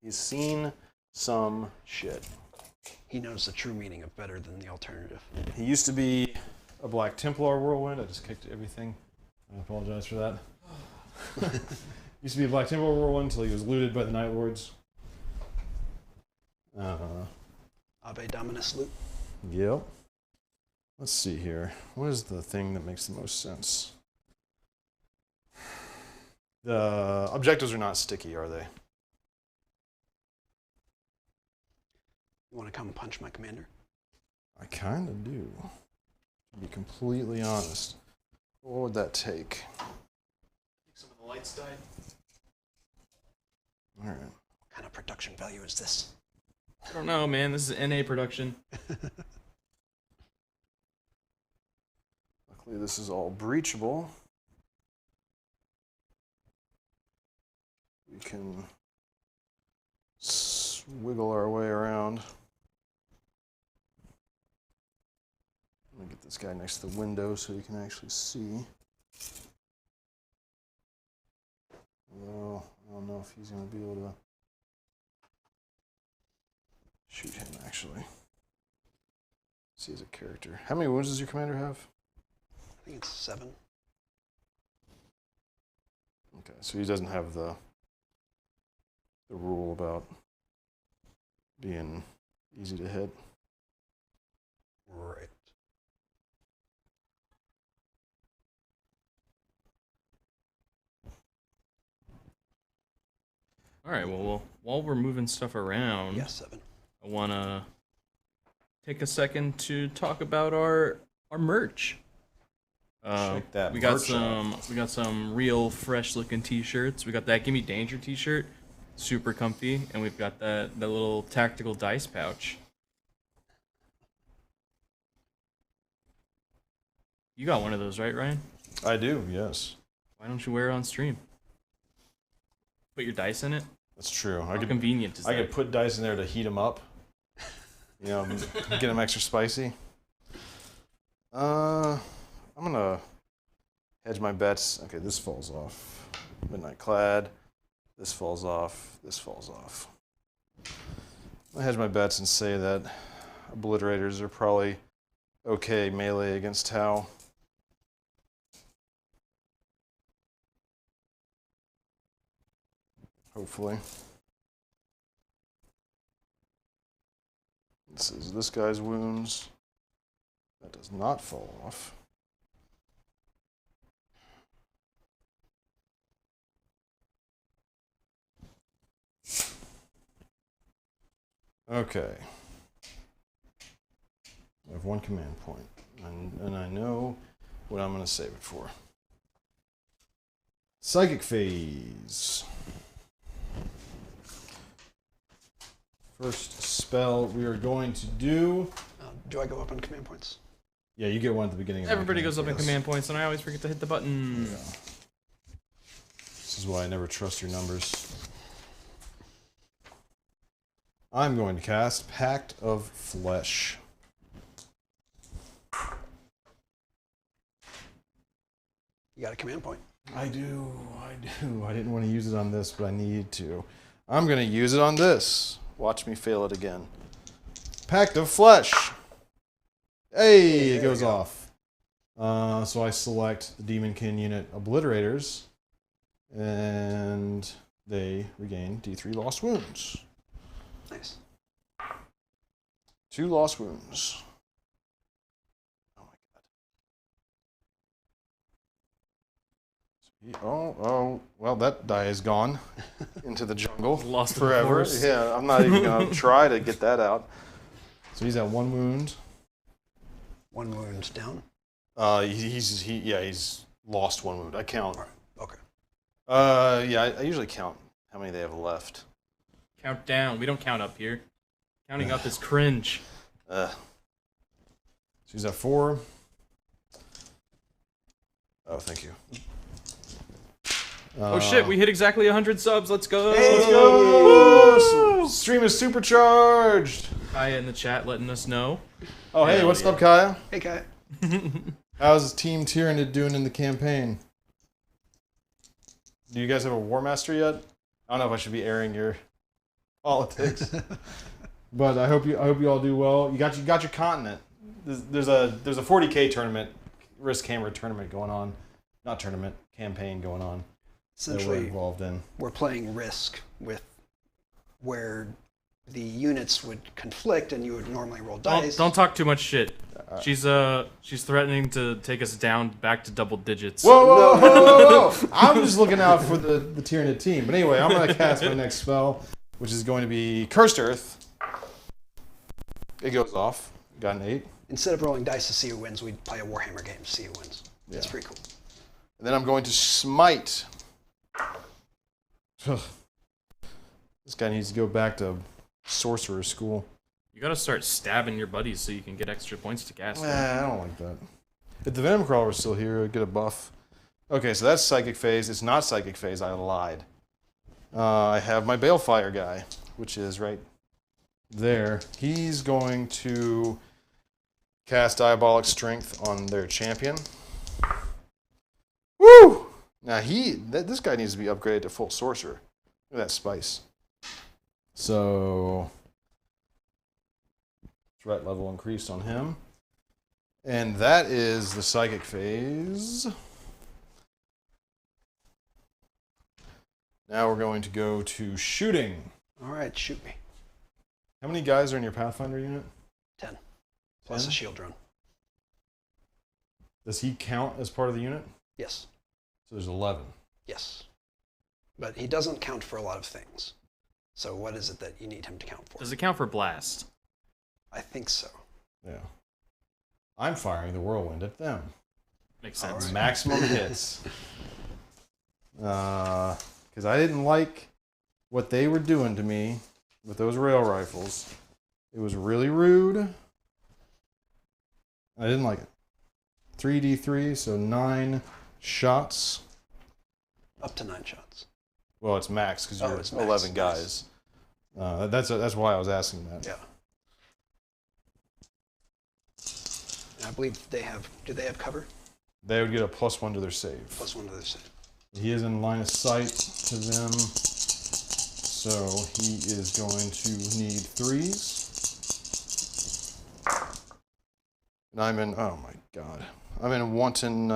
S1: He's seen some shit.
S2: He knows the true meaning of better than the alternative.
S1: He used to be a Black Templar whirlwind. I just kicked everything. I apologize for that. Used to be a Black Templar whirlwind until he was looted by the Night Lords.
S2: Ave Dominus loot.
S1: Yep. Let's see here. What is the thing that makes the most sense? The objectives are not sticky, are they?
S2: You want to come punch my commander?
S1: I kind of do. To be completely honest. What would that take?
S3: I think some of the lights died.
S1: All right.
S2: What kind of production value is this?
S3: I don't know, man. This is NA production.
S1: Luckily, this is all breachable. We can wiggle our way around. I'm gonna get this guy next to the window so you can actually see. Although, I don't know if he's gonna be able to shoot him, actually. See as a character. How many wounds does your commander have?
S2: I think it's 7.
S1: Okay, so he doesn't have the rule about being easy to hit.
S2: Right.
S3: All right, well, while we're moving stuff around,
S2: Yeah, 7.
S3: I want to take a second to talk about our merch.
S1: Check that
S3: we got
S1: merch out.
S3: some real fresh looking t-shirts. We got that Gimme Danger t-shirt, super comfy, and we've got that little tactical dice pouch. You got one of those, right, Ryan?
S1: I do, yes.
S3: Why don't you wear it on stream? Put your dice in it?
S1: That's true.
S3: How convenient is that?
S1: I could put dice in there to heat them up. You know, get them extra spicy. I'm gonna hedge my bets. Okay, this falls off. Midnight Clad. This falls off. This falls off. I'm gonna hedge my bets and say that Obliterators are probably okay melee against Tau. Hopefully. This is this guy's wounds. That does not fall off. Okay. I have one command point, and I know what I'm going to save it for. Psychic Phase. First spell we are going to do.
S2: Do I go up on command points?
S1: Yeah, you get one at the beginning of my
S3: Everybody goes up in
S1: points.
S3: command points, and I always forget to hit the button.
S1: Yeah. This is why I never trust your numbers. I'm going to cast Pact of Flesh.
S2: You got a command point.
S1: I do. I didn't want to use it on this, but I need to. I'm going to use it on this. Watch me fail it again. Pact of Flesh. Hey, it goes off. So I select the Demonkin unit Obliterators, and they regain D3 lost wounds.
S2: Nice.
S1: 2 lost wounds. Oh my god. Oh, well, that die is gone into the jungle.
S3: Lost in the
S1: forever.
S3: forest.
S1: Yeah, I'm not even going to try to get that out. So he's at 1 wound.
S2: 1 wound down.
S1: He's lost 1 wound. I count.
S2: Okay.
S1: Yeah, I usually count how many they have left.
S3: Count down. We don't count up here. Counting up is cringe.
S1: So he's at 4. Oh, thank you.
S3: Oh shit, we hit exactly 100 subs. Let's go.
S1: Hey, let's go! Stream is supercharged.
S3: Kaya in the chat letting us know.
S1: Oh, hey, what's up, Kaya?
S2: Hey, Kai.
S1: How's Team Tyranid doing in the campaign? Do you guys have a War Master yet? I don't know if I should be airing your politics, but I hope you all do well. You got your continent. There's a 40k tournament, Risk Hammer tournament going on, not tournament, campaign going on.
S2: Essentially,
S1: that we're involved in.
S2: We're playing Risk with where the units would conflict, and you would normally roll dice.
S3: Don't talk too much shit. She's threatening to take us down back to double digits.
S1: Whoa! I'm just looking out for the Tyranid team. But anyway, I'm going to cast my next spell, which is going to be Cursed Earth. It goes off. Got an 8.
S2: Instead of rolling dice to see who wins, we'd play a Warhammer game to see who wins.
S1: Yeah.
S2: It's pretty cool.
S1: And then I'm going to Smite. This guy needs to go back to sorcerer school.
S3: You gotta start stabbing your buddies so you can get extra points to cast.
S1: I don't like that. If the Venom Crawler was still here, I'd get a buff. Okay, so that's Psychic Phase. It's not Psychic Phase. I lied. I have my Balefire guy, which is right there. He's going to cast Diabolic Strength on their champion. Woo! Now this guy needs to be upgraded to full sorcerer. Look at that spice. So threat level increased on him. And that is the Psychic Phase. Now we're going to go to shooting.
S2: All right, shoot me.
S1: How many guys are in your Pathfinder unit?
S2: 10. Plus
S1: 10?
S2: a shield drone.
S1: Does he count as part of the unit?
S2: Yes.
S1: So there's 11.
S2: Yes. But he doesn't count for a lot of things. So what is it that you need him to count for?
S3: Does it count for blast?
S2: I think so.
S1: Yeah. I'm firing the whirlwind at them.
S3: Makes sense.
S2: Right.
S1: Maximum hits. Because I didn't like what they were doing to me with those rail rifles. It was really rude. I didn't like it. 3d3, so 9 shots.
S2: Up to 9 shots.
S1: Well, it's max because you're
S2: it's max.
S1: 11 guys. That's why I was asking that.
S2: Yeah. And I believe do they have cover?
S1: They would get a +1 to their save.
S2: +1 to their save.
S1: He is in line of sight to them, so he is going to need 3s. And I'm in, oh my god. I'm in wanton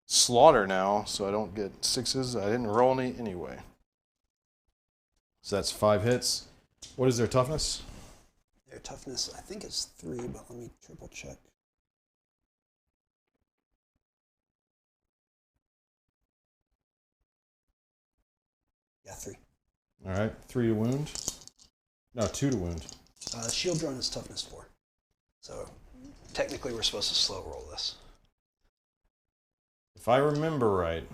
S1: slaughter now, so I don't get 6s. I didn't roll any anyway. So that's 5 hits. What is their toughness?
S2: Their toughness, I think it's 3, but let me triple check. Yeah, 3.
S1: All right, 3 to wound. No, 2 to wound.
S2: Shield drone is toughness 4. So technically we're supposed to slow roll this.
S1: If I remember right,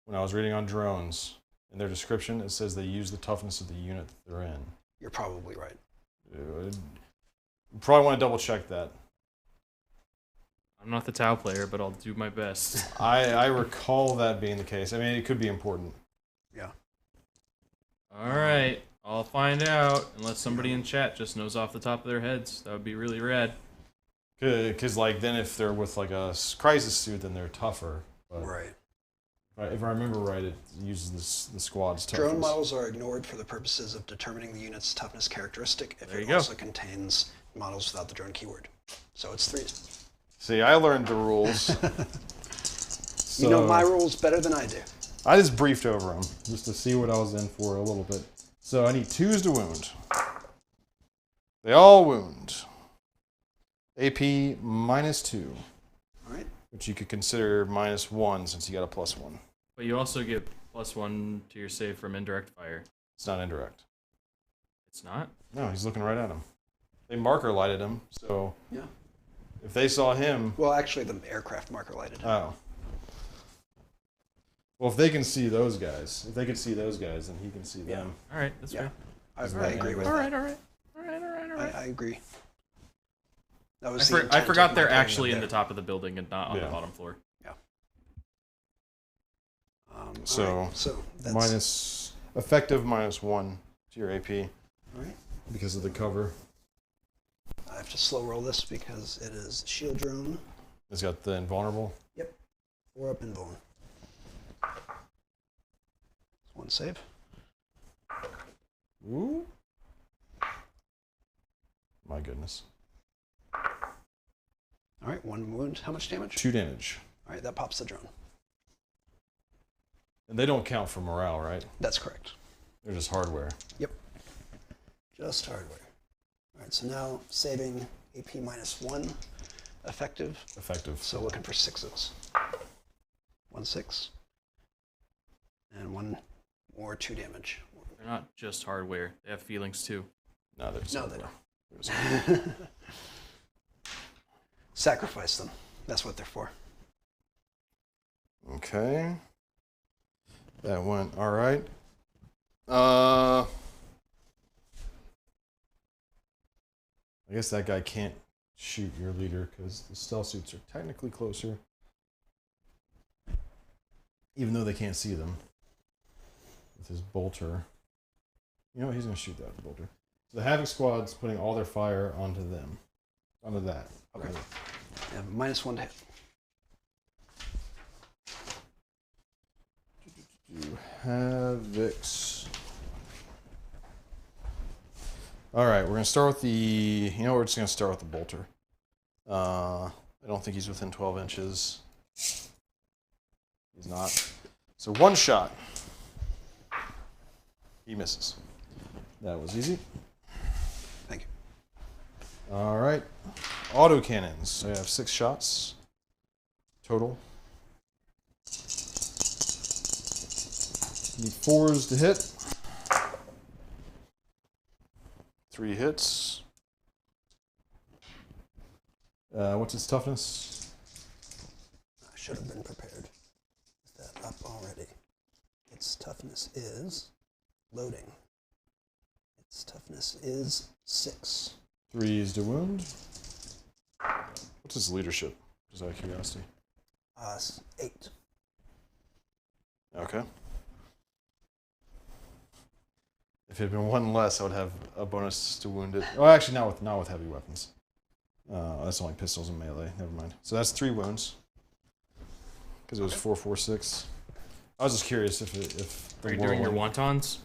S1: when I was reading on drones, in their description, it says they use the toughness of the unit that they're in.
S2: You're probably right.
S1: You probably want to double check that.
S3: I'm not the Tau player, but I'll do my best.
S1: I recall that being the case. I mean, it could be important.
S2: Yeah.
S3: All right, I'll find out. Unless somebody in chat just knows off the top of their heads, that would be really rad.
S1: Because, like, then if they're with, like, a crisis suit, then they're tougher. But
S2: Right.
S1: if I remember right, it uses the squad's toughness.
S2: Drone models are ignored for the purposes of determining the unit's toughness characteristic if
S3: There you
S2: it
S3: go.
S2: also contains models without the drone keyword. So it's 3s.
S1: See, I learned the rules.
S2: You know my rules better than I do.
S1: I just briefed over them, just to see what I was in for a little bit. So I need 2s to wound. They all wound. AP -2.
S2: All right.
S1: Which you could consider -1 since you got a +1.
S3: But you also get +1 to your save from indirect fire.
S1: It's not indirect.
S3: It's not?
S1: No, he's looking right at him. They marker lighted him, so
S2: Yeah.
S1: if they saw him...
S2: Well, actually, the aircraft marker lighted.
S1: Oh. Well, if they can see those guys, then he can see them.
S3: All right, that's
S2: Yeah.
S3: fair.
S2: I agree with
S3: All
S2: that.
S3: right.
S2: I agree. That
S3: I,
S2: was
S3: for,
S2: the
S3: I
S2: intent
S3: forgot
S2: of
S3: they're
S2: my putting
S3: actually
S2: them
S3: in the
S2: there.
S3: top of the building and not on the
S1: Yeah.
S3: bottom floor.
S1: So,
S2: all right, so that's
S1: effective -1 to your AP.
S2: all right.
S1: because of the cover.
S2: I have to slow roll this because it is shield drone.
S1: It's got the invulnerable.
S2: Yep. 4 up invuln. One save.
S1: Ooh. My goodness.
S2: All right, 1 wound. How much damage?
S1: 2 damage.
S2: All right, that pops the drone.
S1: And they don't count for morale, right?
S2: That's correct.
S1: They're just hardware.
S2: Yep. Just hardware. All right, so now saving AP -1 effective.
S1: Effective.
S2: So looking for 6s. 1 6. And 1 more 2 damage.
S3: They're not just hardware. They have feelings too.
S1: No, they're just
S2: No,
S1: hardware.
S2: they Sacrifice them. That's what they're for.
S1: Okay. That went all right. I guess that guy can't shoot your leader because the stealth suits are technically closer. Even though they can't see them. With his bolter. You know what? He's going to shoot that bolter. So the Havoc Squad's putting all their fire onto them. Onto that.
S2: Okay. Yeah, -1 to hit.
S1: Havocs. All right, we're going to start with the... You know, we're just going to start with the bolter. I don't think he's within 12 inches. He's not. So 1 shot. He misses. That was easy.
S2: Thank you.
S1: All right. Autocannons. So I have 6 shots total. Need 4s to hit. 3 hits. What's its toughness?
S2: I should have been prepared with that up already. Its toughness is loading. Its toughness is 6.
S1: 3s to wound. What's its leadership? Just out of curiosity.
S2: 8.
S1: Okay. If it had been 1 less, I would have a bonus to wound it. Oh, actually, not with heavy weapons. That's only pistols and melee. Never mind. So that's 3 wounds. Because it was 4, 4, 6. I was just curious if
S3: Are you doing your wontons?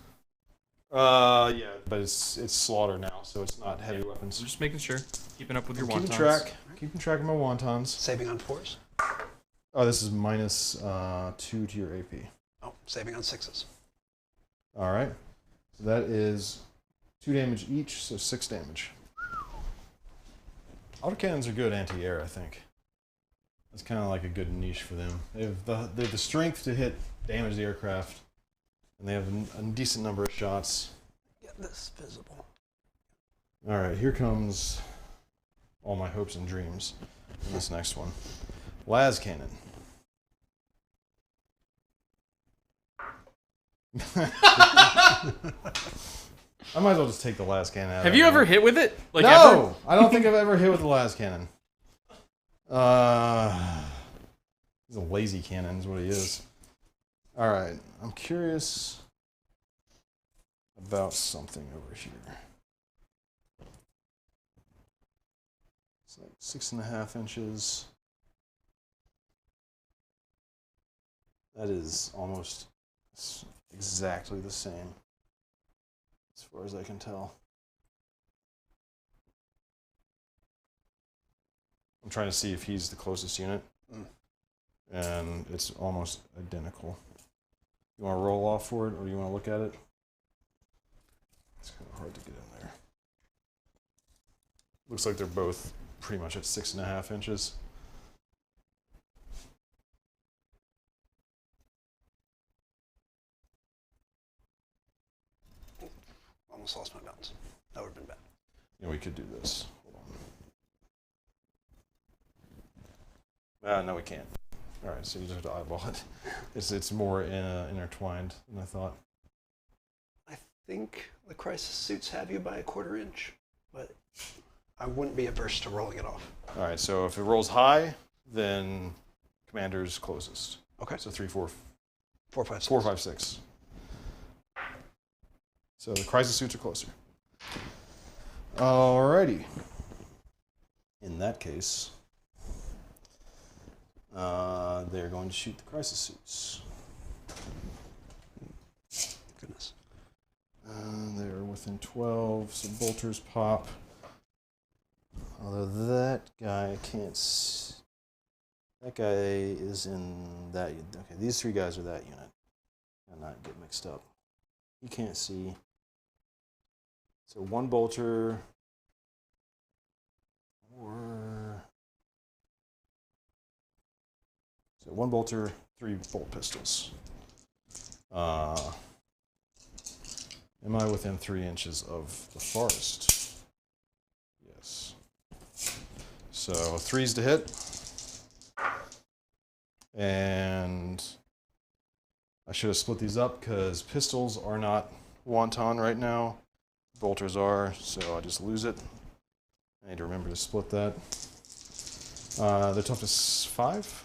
S1: Yeah, but it's slaughter now, so it's not heavy weapons.
S3: I'm just making sure. Keeping up with your wontons.
S1: Keeping track of my wontons.
S2: Saving on 4s.
S1: Oh, this is -2 to your AP.
S2: Oh, saving on 6s.
S1: All right. So that is 2 damage each, so 6 damage. Autocannons are good anti-air, I think. That's kind of like a good niche for them. They have the strength to hit damage the aircraft, and they have a decent number of shots.
S2: Get this visible.
S1: All right, here comes all my hopes and dreams in this next one. Las Cannon. I might as well just take the Las Cannon out.
S3: Have you ever hit with it? Like
S1: no!
S3: ever?
S1: I don't think I've ever hit with the Las Cannon. He's a lazy cannon is what he is. All right, I'm curious about something over here. It's like 6.5 inches. That is almost exactly the same, as far as I can tell. I'm trying to see if he's the closest unit, and it's almost identical. You want to roll off for it, or you want to look at it? It's kind of hard to get in there. Looks like they're both pretty much at 6.5 inches.
S2: Almost lost my balance. That would have been bad.
S1: Yeah, we could do this. Hold on. No, we can't. All right, so you just have to eyeball it. It's more intertwined than I thought.
S2: I think the crisis suits have you by 1/4 inch, but I wouldn't be averse to rolling it off.
S1: All right, so if it rolls high, then commander's closest.
S2: Okay.
S1: So 3, 4,
S2: 4, 5, 6.
S1: 4, 5, 6. So the crisis suits are closer. Alrighty. In that case, they're going to shoot the crisis suits.
S2: Goodness.
S1: They're within 12, so bolters pop. Although that guy can't. That guy is in that. Okay, these three guys are that unit. And not get mixed up. He can't see. So one bolter. So one bolter, 3 bolt pistols. Am I within 3 inches of the forest? Yes. So 3s to hit. And I should have split these up because pistols are not wonton right now. Bolters are, so I just lose it. I need to remember to split that. They're toughness 5.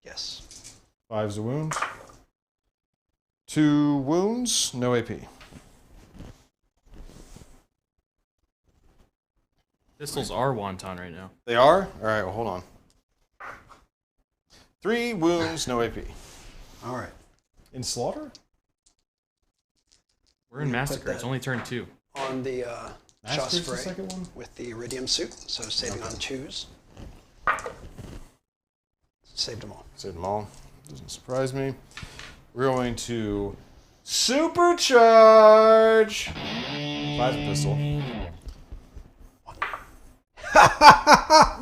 S2: Yes.
S1: 5's a wound. 2 wounds, no AP.
S3: Pistols are wonton right now.
S1: They are? Alright, well, hold on. 3 wounds, no AP.
S2: All right.
S1: In slaughter?
S3: We're in Massacre. It's only turn 2.
S2: On the shot
S1: Massacre's the
S2: spray
S1: second one?
S2: with the iridium suit, so saving on 2s. Saved them all.
S1: Saved them all. Doesn't surprise me. We're going to supercharge. Plasma pistol.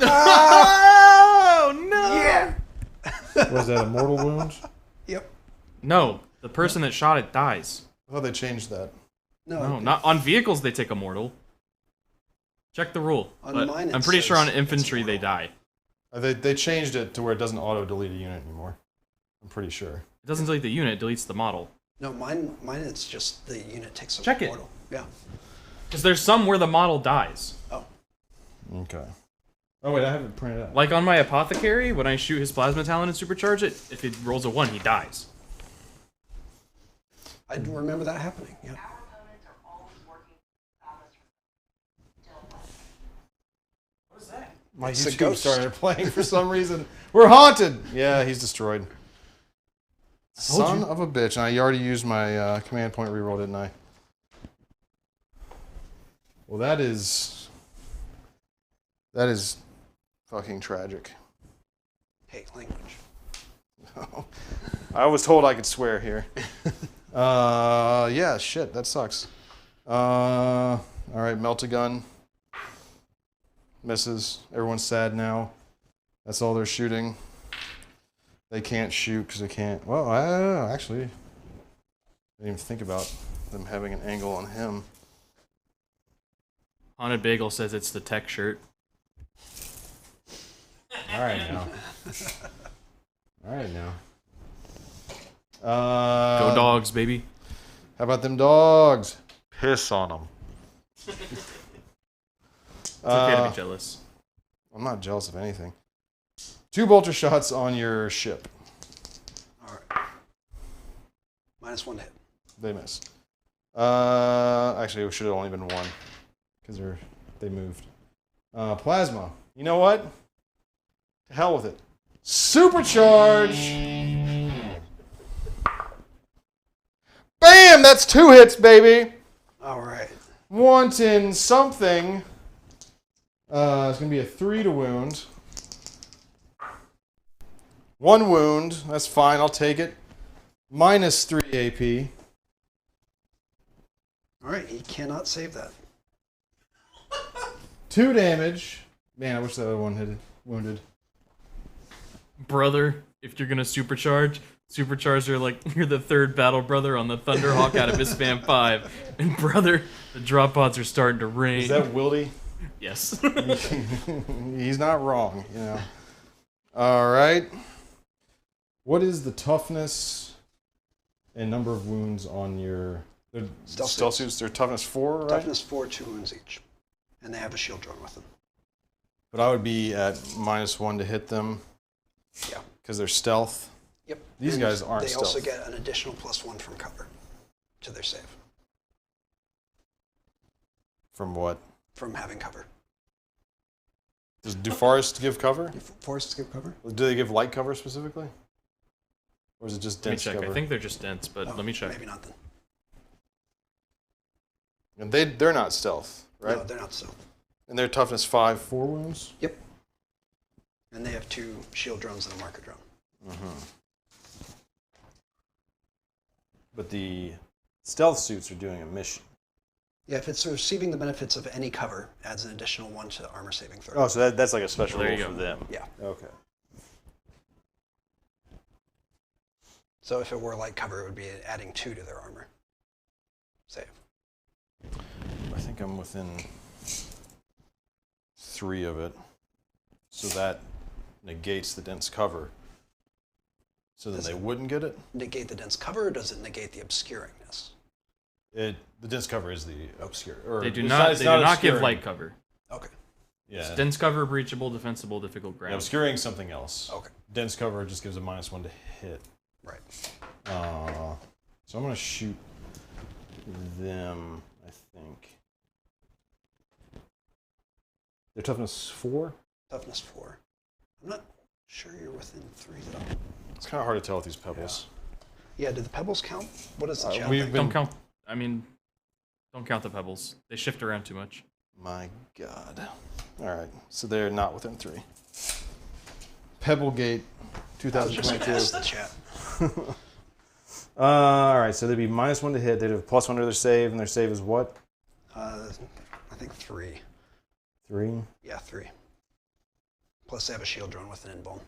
S3: Oh no!
S2: Yeah.
S1: Was that a mortal wound?
S2: Yep.
S3: No, the person that shot it dies.
S1: I thought they changed that.
S3: No, not on vehicles. They take a mortal. Check the rule.
S2: On
S3: But
S2: mine it
S3: I'm pretty sure on
S2: says
S3: infantry
S2: it's
S3: they
S2: mortal.
S3: die.
S1: They changed it to where it doesn't auto-delete a unit anymore. I'm pretty sure.
S3: It doesn't delete the unit. It deletes the model.
S2: No, mine it's just the unit takes a
S3: Check it.
S2: mortal. Yeah.
S3: Because there's some where the model dies.
S2: Oh.
S1: Okay. Oh, wait, I have it printed out.
S3: Like on my apothecary, when I shoot his plasma talon and supercharge it, if it rolls a 1, he dies.
S2: I do remember that happening. Yeah.
S4: Our opponents are always working to stop us from
S3: What is that?
S1: My
S2: It's a
S1: YouTube
S2: ghost.
S1: started playing for some reason. We're haunted! Yeah, he's destroyed.
S3: told
S1: Son
S3: you.
S1: of a bitch. And I already used my command point reroll, didn't I? Well, that is fucking tragic.
S2: Hey, language.
S1: I was told I could swear here. Yeah, shit, that sucks. All right, melt a gun. Misses. Everyone's sad now. That's all they're shooting. They can't shoot because they can't. Well, actually, I didn't even think about them having an angle on him.
S3: Haunted Bagel says it's the tech shirt.
S1: All right now. All right now.
S3: Go dogs, baby.
S1: How about them dogs? Piss on them.
S3: It's okay to be jealous.
S1: I'm not jealous of anything. 2 bolter shots on your ship.
S2: All right. -1 to hit.
S1: They miss. Actually, it should have only been 1 because they moved. Plasma. You know what? To hell with it. Supercharge. Bam! That's 2 hits, baby.
S2: All right.
S1: Wanting something. It's gonna be a 3 to wound. 1 wound. That's fine. I'll take it. -3 AP.
S2: All right. He cannot save that.
S1: 2 damage. Man, I wish the other one had wounded.
S3: Brother, if you're gonna supercharge her like you're the 3rd battle brother on the Thunderhawk out of Spam 5. And brother, the drop pods are starting to rain.
S1: Is that Wildy?
S3: Yes.
S1: He's not wrong, you know. All right. What is the toughness and number of wounds on your stealth suits? They're toughness 4, right?
S2: Toughness 4, 2 wounds each, and they have a shield drone with them.
S1: But I would be at -1 to hit them.
S2: Yeah.
S1: Because they're stealth.
S2: Yep.
S1: These
S2: And
S1: guys aren't
S2: They also
S1: stealth.
S2: get an additional +1 from cover to their save.
S1: From what?
S2: from having cover.
S1: Do forests give cover?
S2: Do forests give cover?
S1: Do they give light cover specifically? Or is it just
S3: Let me
S1: dense
S3: check.
S1: cover?
S3: I think they're just dense, but
S2: Oh,
S3: let me check.
S2: Maybe not then.
S1: And they're not stealth, right?
S2: No, they're not stealth.
S1: And they're toughness 5, 4 wounds?
S2: Yep. And they have 2 shield drones and a marker drone.
S1: But the stealth suits are doing a mission.
S2: Yeah, if it's receiving the benefits of any cover, adds an additional 1 to armor saving throw.
S1: Oh, so that's like a special
S3: There
S1: rule
S3: you
S1: for
S3: go.
S1: them.
S2: Yeah.
S1: Okay.
S2: So if it were light cover, it would be adding 2 to their armor save.
S1: I think I'm within 3 of it. So that negates the dense cover. So then
S2: Does
S1: they
S2: it
S1: wouldn't get it?
S2: negate the dense cover, or does it negate the obscuringness?
S1: The dense cover is the obscure. Or
S3: They do
S1: it's
S3: not.
S1: it's
S3: They do not give
S1: obscuring.
S3: light cover.
S2: Okay.
S1: Yeah.
S3: It's dense cover, breachable, defensible, difficult
S1: Yeah,
S3: ground.
S1: obscuring something else.
S2: Okay.
S1: Dense cover just gives a -1 to hit.
S2: Right.
S1: So I'm going to shoot them, I think. Their toughness 4?
S2: Toughness 4. I'm not sure you're within 3 though.
S1: It's kind of hard to tell with these pebbles.
S2: Yeah, do the pebbles count? What does the chat
S1: we've
S2: think?
S1: been-
S3: Don't count. I mean, don't count the pebbles. They shift around too much.
S1: My God. All right, so they're not within 3. Pebblegate,
S2: I was just going to
S1: 2022.
S2: ask the chat.
S1: All right, so they'd be -1 to hit. They'd have +1 to their save, and their save is what?
S2: I think 3.
S1: 3?
S2: Yeah, 3. Plus they have a shield drone with an invuln.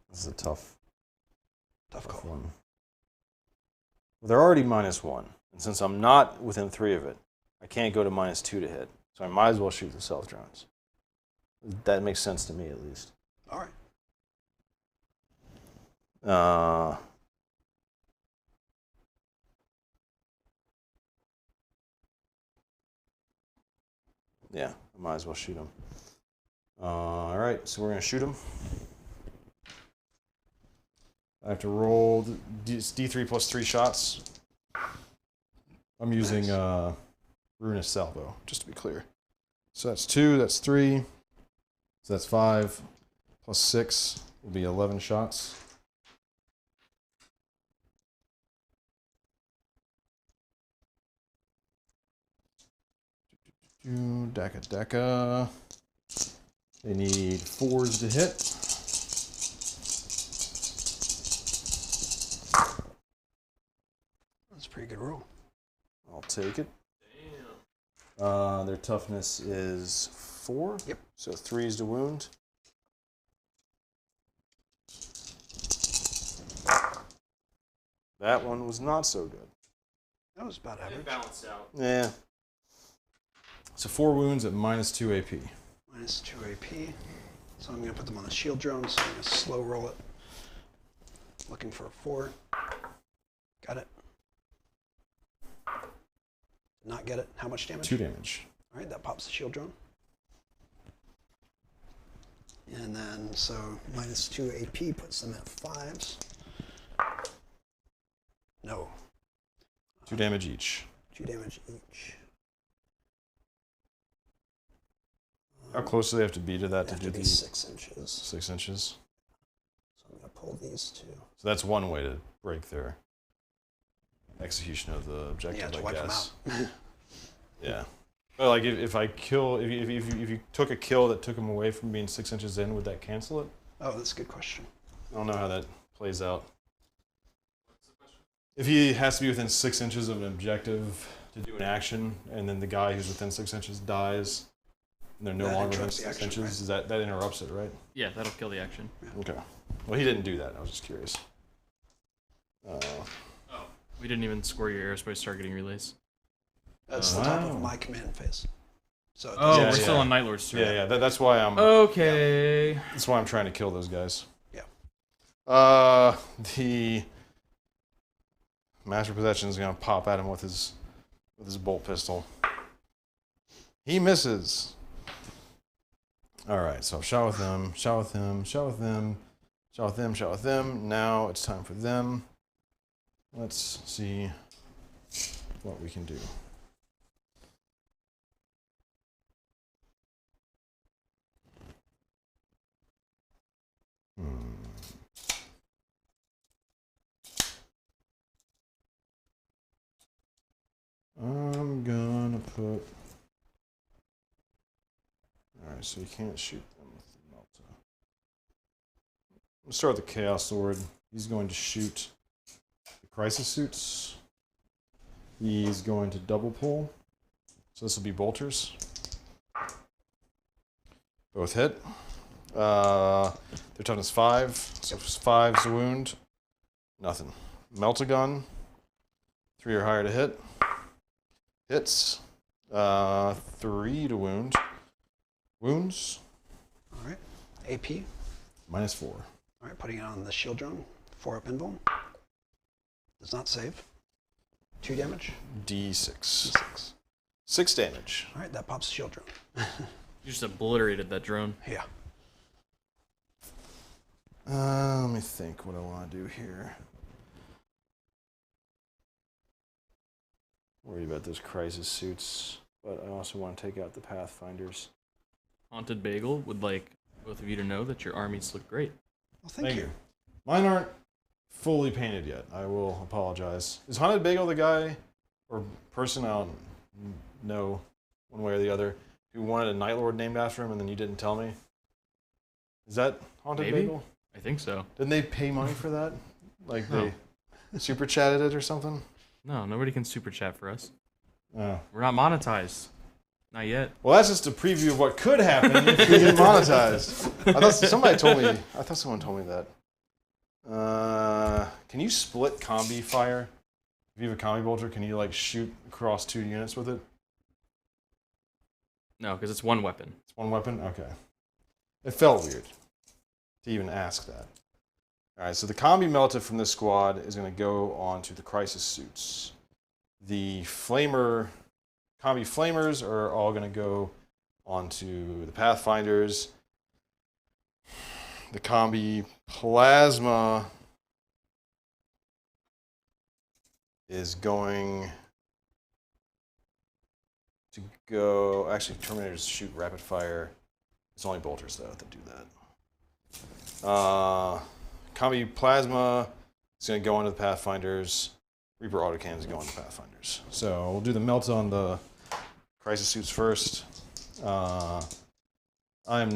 S1: This is a tough
S2: Tough call.
S1: one. Well, they're already -1, and since I'm not within 3 of it, I can't go to -2 to hit. So I might as well shoot the stealth drones. That makes sense to me, at least.
S2: All right.
S1: Yeah, I might as well shoot them. All right, so we're going to shoot them. I have to roll D3 plus 3 shots. I'm using Ruinous Salvo, just to be clear. So that's 2, that's 3, so that's 5, plus 6 will be 11 shots. Daka Daka. They need 4s to hit.
S2: That's a pretty good roll.
S1: I'll take it. Their toughness is 4.
S2: Yep.
S1: So 3s to wound. That one was not so good.
S2: That was about average.
S3: balanced out.
S1: Yeah. So 4 wounds at -2 AP.
S2: Minus 2 AP. So I'm going to put them on the shield drone, so I'm going to slow roll it. Looking for a 4. Got it. Did not get it. How much damage?
S1: 2 damage.
S2: All right, that pops the shield drone. And then, so minus 2 AP puts them at 5s. No.
S1: 2 damage each.
S2: 2 damage each.
S1: How close do they have to be to that
S2: They
S1: to
S2: have
S1: do
S2: to be
S1: the
S2: 6 inches.
S1: 6 inches?
S2: So I'm going to pull these 2.
S1: So that's one way to break their execution of the
S2: Yeah,
S1: objective,
S2: to
S1: I
S2: wipe
S1: guess.
S2: them out.
S1: Yeah. But like if I kill, if you took a kill that took him away from being 6 inches in, would that cancel it?
S2: Oh, that's a good question.
S1: I don't know how that plays out. If he has to be within 6 inches of an objective to do an action, and then the guy who's within 6 inches dies, and they're no
S2: That
S1: longer within
S2: interrupts the
S1: 6
S2: action,
S1: inches,
S2: right?
S1: is that interrupts it, right?
S3: Yeah, that'll kill the action.
S1: Okay. Well, he didn't do that. I was just curious.
S3: We didn't even score your aerospace targeting relays.
S2: That's the top
S1: Wow.
S2: of my command phase. So it
S3: Oh,
S2: doesn't-
S3: we're
S1: Yeah,
S3: still
S1: yeah.
S3: on Night Lord's turn.
S1: Yeah, that's why I'm.
S3: Okay.
S1: That's why I'm trying to kill those guys.
S2: Yeah.
S1: The Master Possession is gonna pop at him with his bolt pistol. He misses. All right, so I've shot with him, shot with him, shot with him. Shot with them, shot with them. Now it's time for them. Let's see what we can do. I'm gonna put... Alright, so you can't shoot them with the Melta. Let's start with the Chaos Sword. He's going to shoot the Crisis Suits. He's going to double pull. So this will be bolters. Both hit. Their toughness 5. So 5's a wound. Nothing. Melt-A-Gun. 3 or higher to hit. Hits. 3 to wound. Wounds.
S2: All right. AP.
S1: -4.
S2: All right, putting it on the shield drone. 4 up invuln. Does not save. 2 damage.
S1: D6.
S2: D6.
S1: 6 damage.
S2: All right, that pops shield drone.
S3: You just obliterated that drone.
S2: Yeah.
S1: Let me think what I want to do here. Worried about those crisis suits, but I also want to take out the Pathfinders.
S3: Haunted Bagel would like both of you to know that your armies look great.
S2: Well, thank you.
S1: Mine aren't fully painted yet. I will apologize. Is Haunted Bagel the guy or person, I don't know one way or the other, who wanted a Night Lord named after him and then you didn't tell me? Is that Haunted
S3: Maybe?
S1: Bagel?
S3: I think so.
S1: Didn't they pay money for that? Like
S3: No.
S1: they super chatted it or something?
S3: No, nobody can super chat for us.
S1: Oh.
S3: We're not monetized. Not yet.
S1: Well, that's just a preview of what could happen if we get monetized. I thought somebody told me. I thought someone told me that. Can you split combi fire? If you have a combi bolter, can you like shoot across 2 units with it?
S3: No, because it's one weapon.
S1: It's one weapon. Okay. It felt weird to even ask that. All right. So the combi melta from this squad is going to go on to the crisis suits. The combi flamers are all going to go onto the Pathfinders. The combi plasma is going to go... Actually, Terminators shoot rapid fire. It's only bolters, though, that do that. Combi plasma is going to go onto the Pathfinders. Reaper autocannon is going to Pathfinders. So we'll do the melt on the crisis suits first. I'm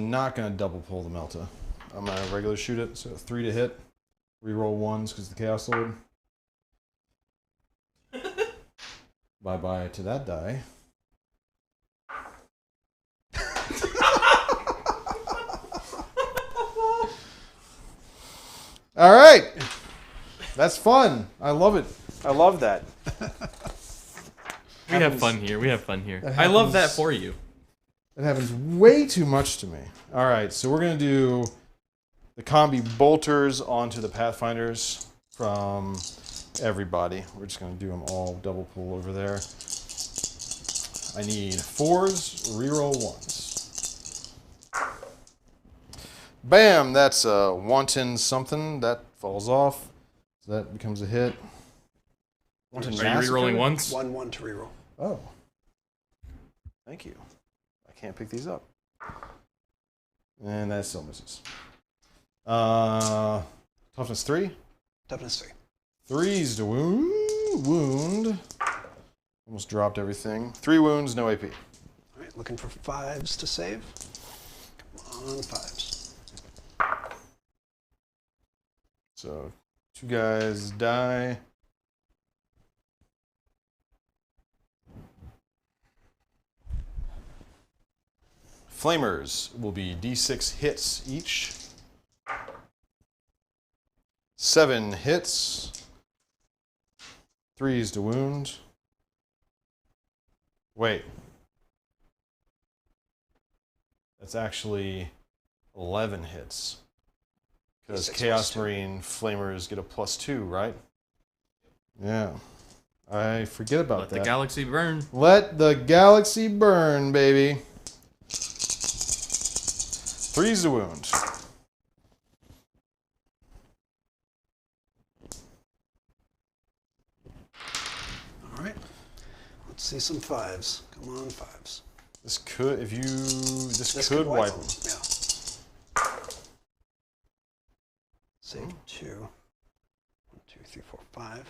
S1: not going to double pull the Melta. I'm going to regular shoot it. So 3 to hit. Reroll 1s because the Chaos Lord. Bye-bye to that die. All right. That's fun. I love it. I love that.
S3: We have fun here. We have fun here. I love that for you.
S1: It happens way too much to me. All right, so we're going to do the combi bolters onto the Pathfinders from everybody. We're just going to do them all double pull over there. I need 4s, reroll 1s. Bam, that's a wanton something. That falls off. So that becomes a hit. Wanton
S3: Are you
S1: Massacre?
S3: rerolling once?
S2: 1/1 to reroll.
S1: Oh. Thank you. I can't pick these up. And that still misses. Toughness 3.
S2: Toughness 3.
S1: 3's to wound. Almost dropped everything. 3 wounds, no AP.
S2: All right, looking for 5s to save. Come on, 5s.
S1: So 2 guys die. Flamers will be D6 hits each. 7 hits. 3's to wound. Wait. That's actually 11 hits. Because
S2: D6
S1: Chaos
S2: +2.
S1: Marine Flamers get a +2, right? Yeah. I forget about
S3: Let
S1: that.
S3: the galaxy burn.
S1: Let the galaxy burn, baby. 3's to wound.
S2: See some fives. Come on, fives.
S1: This could, if you, this could
S2: could
S1: wipe
S2: them.
S1: him.
S2: Yeah. Save 2. 1, 2, 3, 4, 5.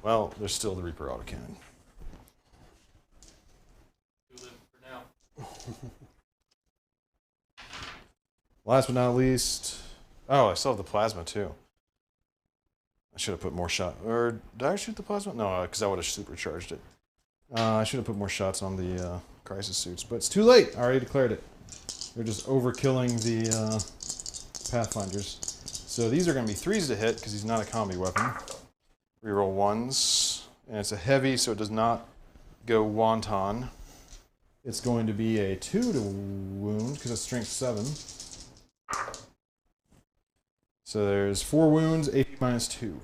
S1: Well, there's still the Reaper autocannon.
S3: You live for now.
S1: Last but not least, oh, I still have the plasma too. I should have put more shot. Or did I shoot the plasma? No, because I would have supercharged it. I should have put more shots on the crisis suits, but it's too late. I already declared it. They're just overkilling the Pathfinders. So these are going to be 3s to hit because he's not a combi weapon. Reroll 1s, and it's a heavy, so it does not go wonton. It's going to be a 2 to wound because it's strength 7. So there's 4 wounds, AP minus 2.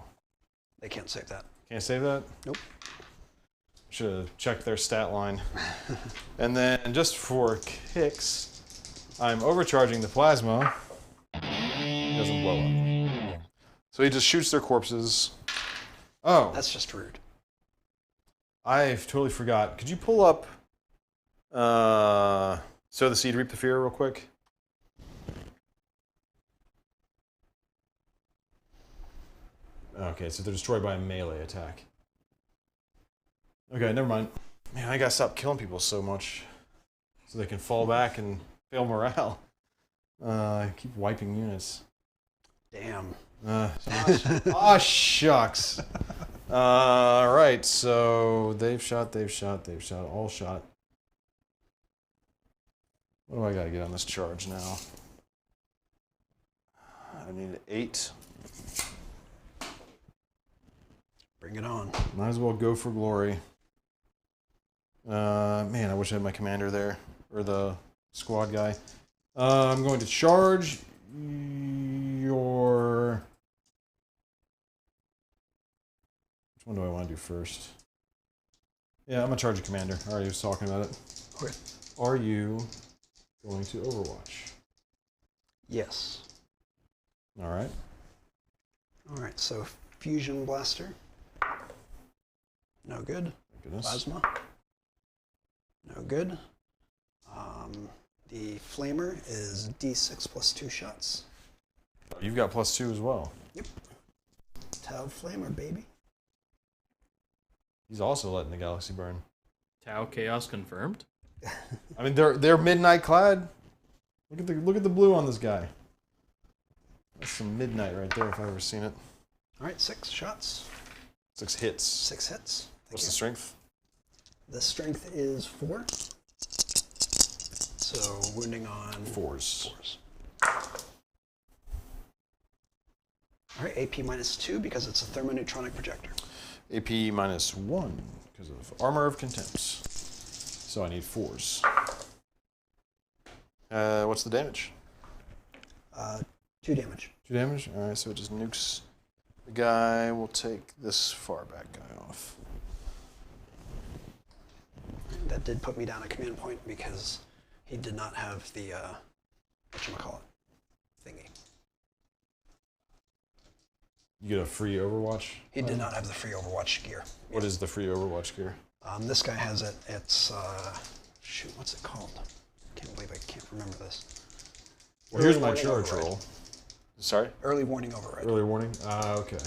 S2: They can't save that.
S1: Can't save that?
S2: Nope.
S1: Should have checked their stat line. And then just for kicks, I'm overcharging the plasma. It doesn't blow up. So he just shoots their corpses. Oh,
S2: That's just rude.
S1: I totally forgot. Could you pull up Sow the Seed, Reap the Fear real quick? Okay, so they're destroyed by a melee attack. Okay, never mind. Man, I gotta stop killing people so much so they can fall back and fail morale. I keep wiping units.
S2: Damn.
S1: Shucks. Alright, so they've shot, all shot. What do I gotta get on this charge now? I need 8.
S2: Bring it on.
S1: Might as well go for glory. Man, I wish I had my commander there, or the squad guy. I'm going to charge your... Which one do I want to do first? Yeah, I'm going to charge your commander. I already was talking about it.
S2: Okay.
S1: Are you going to Overwatch?
S2: Yes.
S1: All right.
S2: All right, so Fusion Blaster. No good.
S1: Thank goodness.
S2: Plasma. No good. The Flamer is D6 plus 2 shots.
S1: Oh, you've got +2 as well.
S2: Yep. Tau Flamer, baby.
S1: He's also letting the galaxy burn.
S3: Tau Chaos confirmed.
S1: I mean, they're midnight clad. Look at the blue on this guy. That's some midnight right there if I've ever seen it.
S2: All right, 6 shots.
S1: 6 hits.
S2: 6 hits.
S1: What's the strength?
S2: The strength is 4. So wounding on
S1: 4s.
S2: 4s. All right, AP minus 2 because it's a thermoneutronic projector.
S1: AP minus 1 because of Armor of Contempt. So I need 4s. What's the damage?
S2: 2 damage.
S1: 2 damage? Alright, so it just nukes the guy. We'll take this far back guy off.
S2: That did put me down a command point because he did not have the, whatchamacallit, thingy.
S1: You get a free Overwatch?
S2: He did not have the free Overwatch gear.
S1: What is the free Overwatch gear?
S2: This guy has it. It's, shoot, what's it called? Can't believe I can't remember this.
S1: Well, here's my
S2: Early warning
S1: charge
S2: override.
S1: roll. Sorry?
S2: Early warning override.
S1: Early warning? Okay.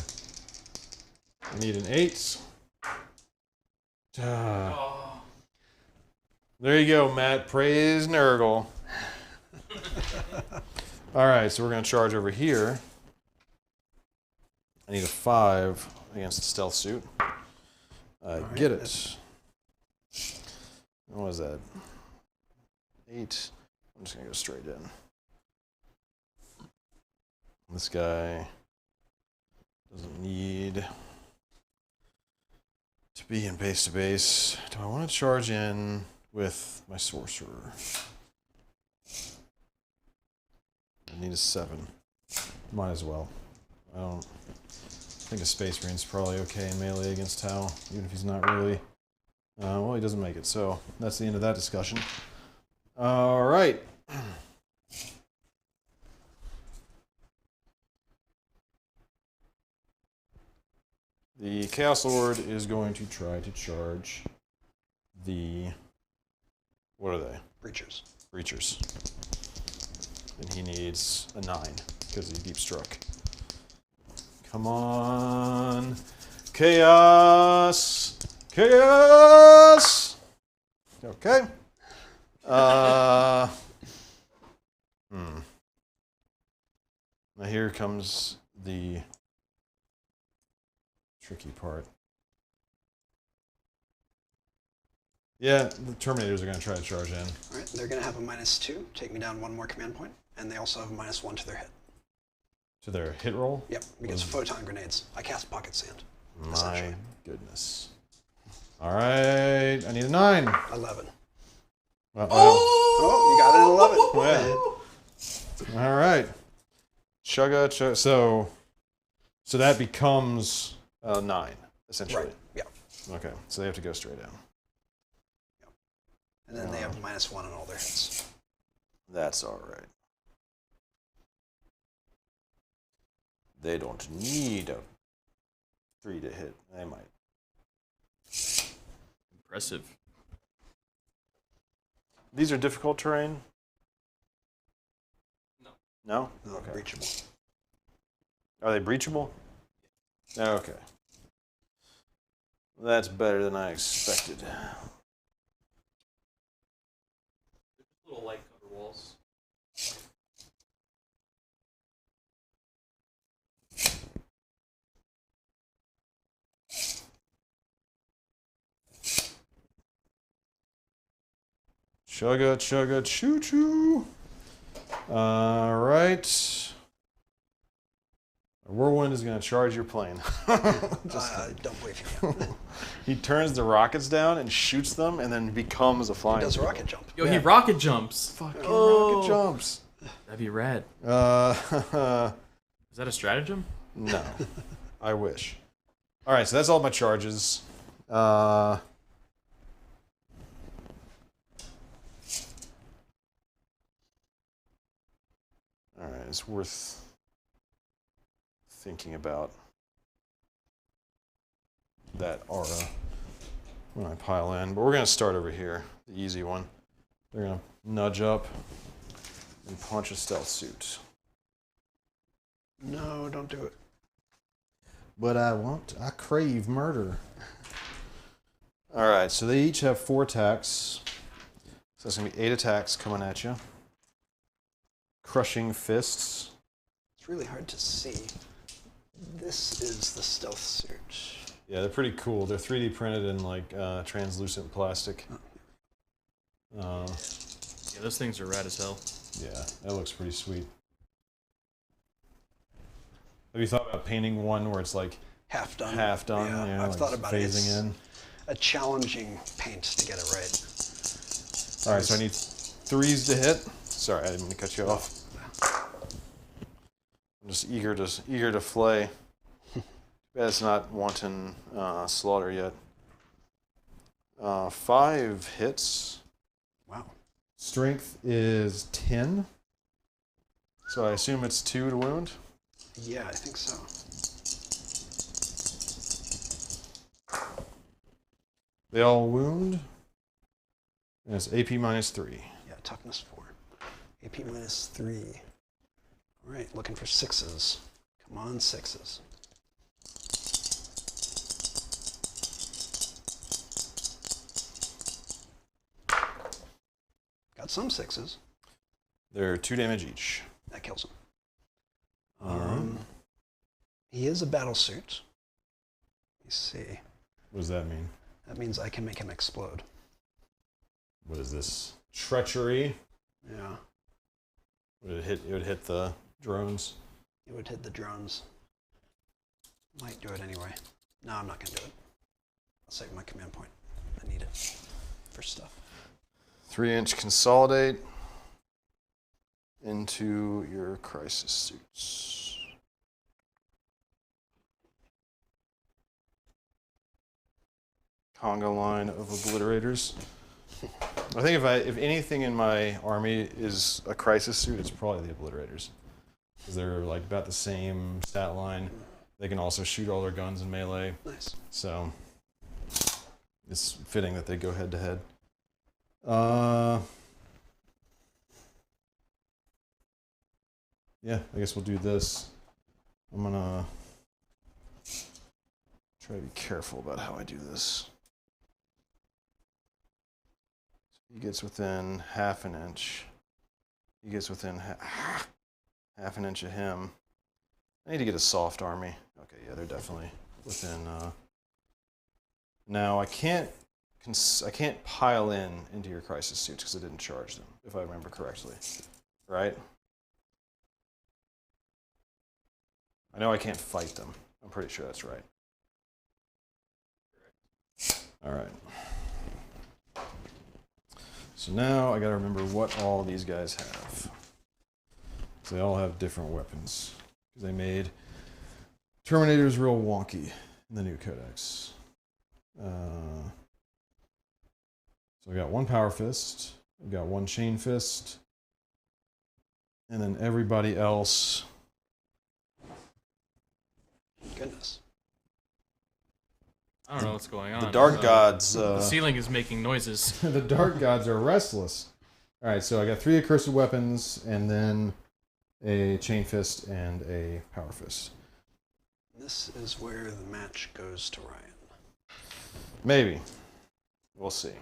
S1: I need an 8. There you go, Matt. Praise Nurgle. Alright, so we're going to charge over here. I need a 5 against the stealth suit.
S2: Alright,
S1: Get it. What was that? 8. I'm just going to go straight in. This guy doesn't need to be in base to base. Do I want to charge in with my sorcerer? I need a 7. Might as well. I don't think a Space Marine's probably okay in melee against Tau, even if he's not really. Well, he doesn't make it, so that's the end of that discussion. All right. The Chaos Lord is going to try to charge the... What are they?
S2: Breachers.
S1: Breachers. And he needs a 9 because he's deep struck. Come on. Chaos! Chaos! Okay. Now here comes the tricky part. Yeah, the Terminators are going to try to charge in.
S2: All right, they're going to have a -2, take me down 1 more command point, and they also have a -1 to their hit.
S1: To their hit roll?
S2: Yep, because photon grenades. I cast Pocket Sand.
S1: My goodness. All right, I need a 9.
S2: 11.
S1: Oh,
S2: you got it at 11.
S1: All right. Chugga, chugga. So that becomes a 9, essentially.
S2: Right, yeah.
S1: Okay, so they have to go straight down.
S2: Yep. And then they have a -1 on all their hits.
S1: That's all right. They don't need a 3 to hit. They might.
S3: Impressive.
S1: These are difficult terrain?
S3: No.
S1: No?
S2: No,
S1: Okay.
S2: breachable.
S1: Are they breachable? Okay. That's better than I expected.
S3: Little light cover walls.
S1: Chugga, chugga, choo choo. All right. A whirlwind is going to charge your plane.
S2: Don't believe you.
S1: He turns the rockets down and shoots them and then becomes a flying.
S2: He does a
S1: eagle.
S2: rocket jump.
S3: Yo, he rocket jumps.
S1: Fucking
S3: Oh.
S1: rocket jumps.
S3: That'd be rad. Is that a stratagem?
S1: No. I wish. All right, so that's all my charges. All right, it's worth thinking about that aura when I pile in. But we're going to start over here, the easy one. They're going to nudge up and punch a stealth suit.
S2: No, don't do it.
S1: But I crave murder. All right, so they each have 4 attacks. So that's going to be 8 attacks coming at you. Crushing fists.
S2: It's really hard to see. This is the stealth suit.
S1: Yeah, they're pretty cool. They're 3D printed in like translucent plastic.
S3: Yeah, those things are rad as hell.
S1: Yeah, that looks pretty sweet. Have you thought about painting one where it's like
S2: Half done.
S1: half done?
S2: Yeah,
S1: you know,
S2: I've
S1: like
S2: thought about it.
S1: phasing
S2: It's
S1: in.
S2: a challenging paint to get it right.
S1: All right, so I need 3s to hit. Sorry, I didn't mean to cut you off. I'm just eager to flay. Bet it's not wanton slaughter yet. 5 hits.
S2: Wow.
S1: Strength is 10. So I assume it's 2 to wound.
S2: Yeah, I think so.
S1: They all wound. And it's AP -3.
S2: Yeah, toughness 4. AP -3. All right, looking for 6s. Come on, 6s. Got some 6s.
S1: They're 2 damage each.
S2: That kills him.
S1: Alright.
S2: He is a battle suit. Let me see.
S1: What does that mean?
S2: That means I can make him explode.
S1: What is this? Treachery.
S2: Yeah,
S1: It would hit the drones.
S2: it would hit the drones. Might do it anyway. No, I'm not going to do it. I'll save my command point. I need it for stuff.
S1: 3-inch consolidate into your crisis suits. Conga line of obliterators. I think if anything in my army is a crisis suit, it's probably the obliterators, because they're like about the same stat line. They can also shoot all their guns in melee.
S2: Nice.
S1: So it's fitting that they go head to head. Yeah, I guess we'll do this. I'm gonna try to be careful about how I do this. He gets within half an inch. He gets within half an inch of him. I need to get a soft army. Okay, yeah, they're definitely within. Now I can't pile into your crisis suits because I didn't charge them, if I remember correctly, right? I know I can't fight them. I'm pretty sure that's right. All right. So now I got to remember what all these guys have. So they all have different weapons. They made Terminators real wonky in the new codex. So we got one Power Fist, we got one Chain Fist, and then everybody else.
S2: Goodness.
S3: I don't know what's going on.
S1: The Dark Gods.
S3: The ceiling is making noises.
S1: The Dark Gods are restless. All right, so I got 3 accursed weapons, and then a Chain Fist and a Power Fist.
S2: This is where the match goes to Ryan.
S1: Maybe. We'll see.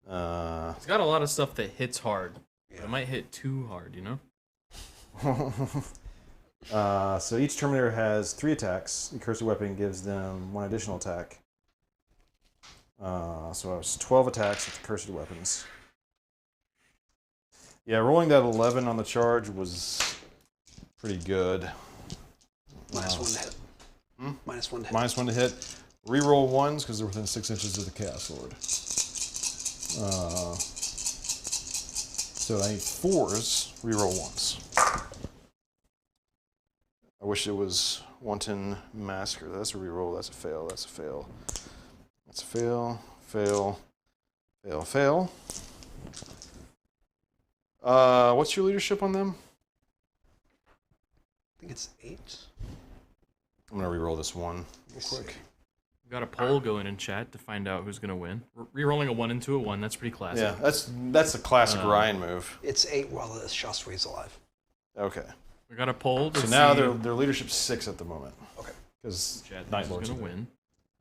S3: It's got a lot of stuff that hits hard.
S2: Yeah.
S3: It might hit too hard, you know?
S1: So each Terminator has 3 attacks. The accursed weapon gives them 1 additional attack. So it was 12 attacks with accursed weapons. Yeah, rolling that 11 on the charge was pretty good.
S2: Minus 1 to hit. Minus 1 to hit.
S1: Minus 1 to hit. Reroll 1s because they're within 6 inches of the Chaos Lord. So I need 4s, reroll 1s. I wish it was Wanton Massacre. That's a reroll. That's a fail. That's a fail. That's a fail. Fail. Fail. Fail. What's your leadership on them?
S2: I think it's 8.
S1: I'm gonna reroll this one real
S2: Let's
S1: quick.
S2: see.
S3: We've got a poll going in chat to find out who's going to win. Rerolling a 1 into a 1, that's pretty classic.
S1: Yeah, that's a classic Ryan move.
S2: It's 8 while the Shastri's alive.
S1: Okay.
S3: We got a poll to
S1: So
S3: see
S1: now their leadership's 6 at the moment.
S2: Okay.
S1: Because
S3: chat
S1: Night
S3: who's
S1: Lord's
S3: going to
S1: in there.
S3: win.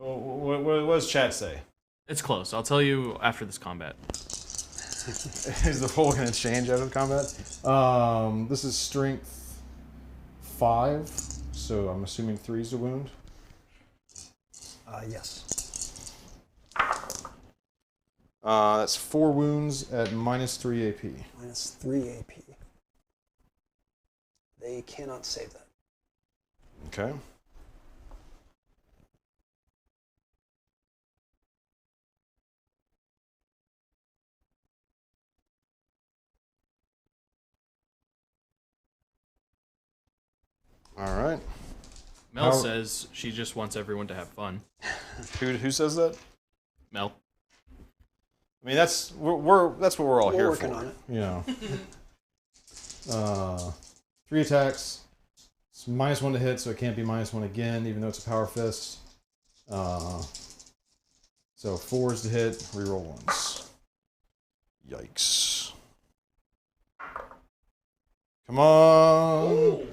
S1: Oh, what does chat say?
S3: It's close. I'll tell you after this combat.
S1: Is the poll going to change out of combat? This is strength 5, so I'm assuming 3 is a wound.
S2: Yes.
S1: That's 4 wounds at minus 3 AP.
S2: Minus 3 AP. They cannot save that.
S1: Okay. All right.
S3: Mel says she just wants everyone to have fun.
S1: Who says that?
S3: Mel.
S1: I mean, that's what we're all here
S2: working
S1: for.
S2: on it.
S1: You know. 3 attacks. It's minus 1 to hit, so it can't be minus 1 again, even though it's a power fist. So 4s to hit, reroll 1s. Yikes. Come on.
S3: Ooh.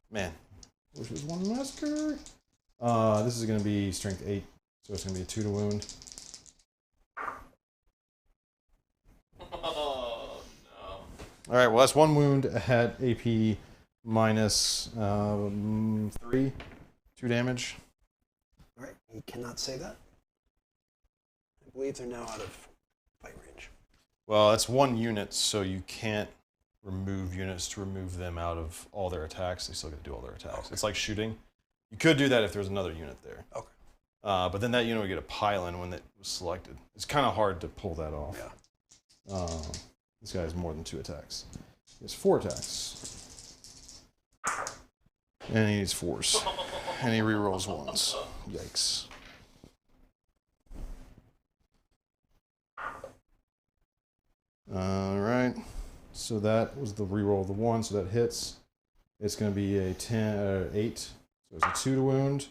S1: Man. Which was 1 massacre. This is going to be strength 8, so it's going to be a 2 to wound.
S3: Oh, no.
S1: All right, well, that's 1 wound at AP minus 3, 2 damage.
S2: All right, he cannot save that. I believe they're now out of fight range.
S1: Well, that's 1 unit, so you can't remove units to remove them out of all their attacks. They still got to do all their attacks.
S2: Okay.
S1: It's like shooting. You could do that if there's another unit there.
S2: Okay.
S1: But then that unit would get a pile-in when it was selected. It's kind of hard to pull that off.
S2: Yeah.
S1: This guy has more than 2 attacks. He has 4 attacks. And he needs 4s. And he rerolls 1s. Yikes. All right. So that was the reroll of the 1, so that hits. It's going to be a 8. So it's a 2 to wound.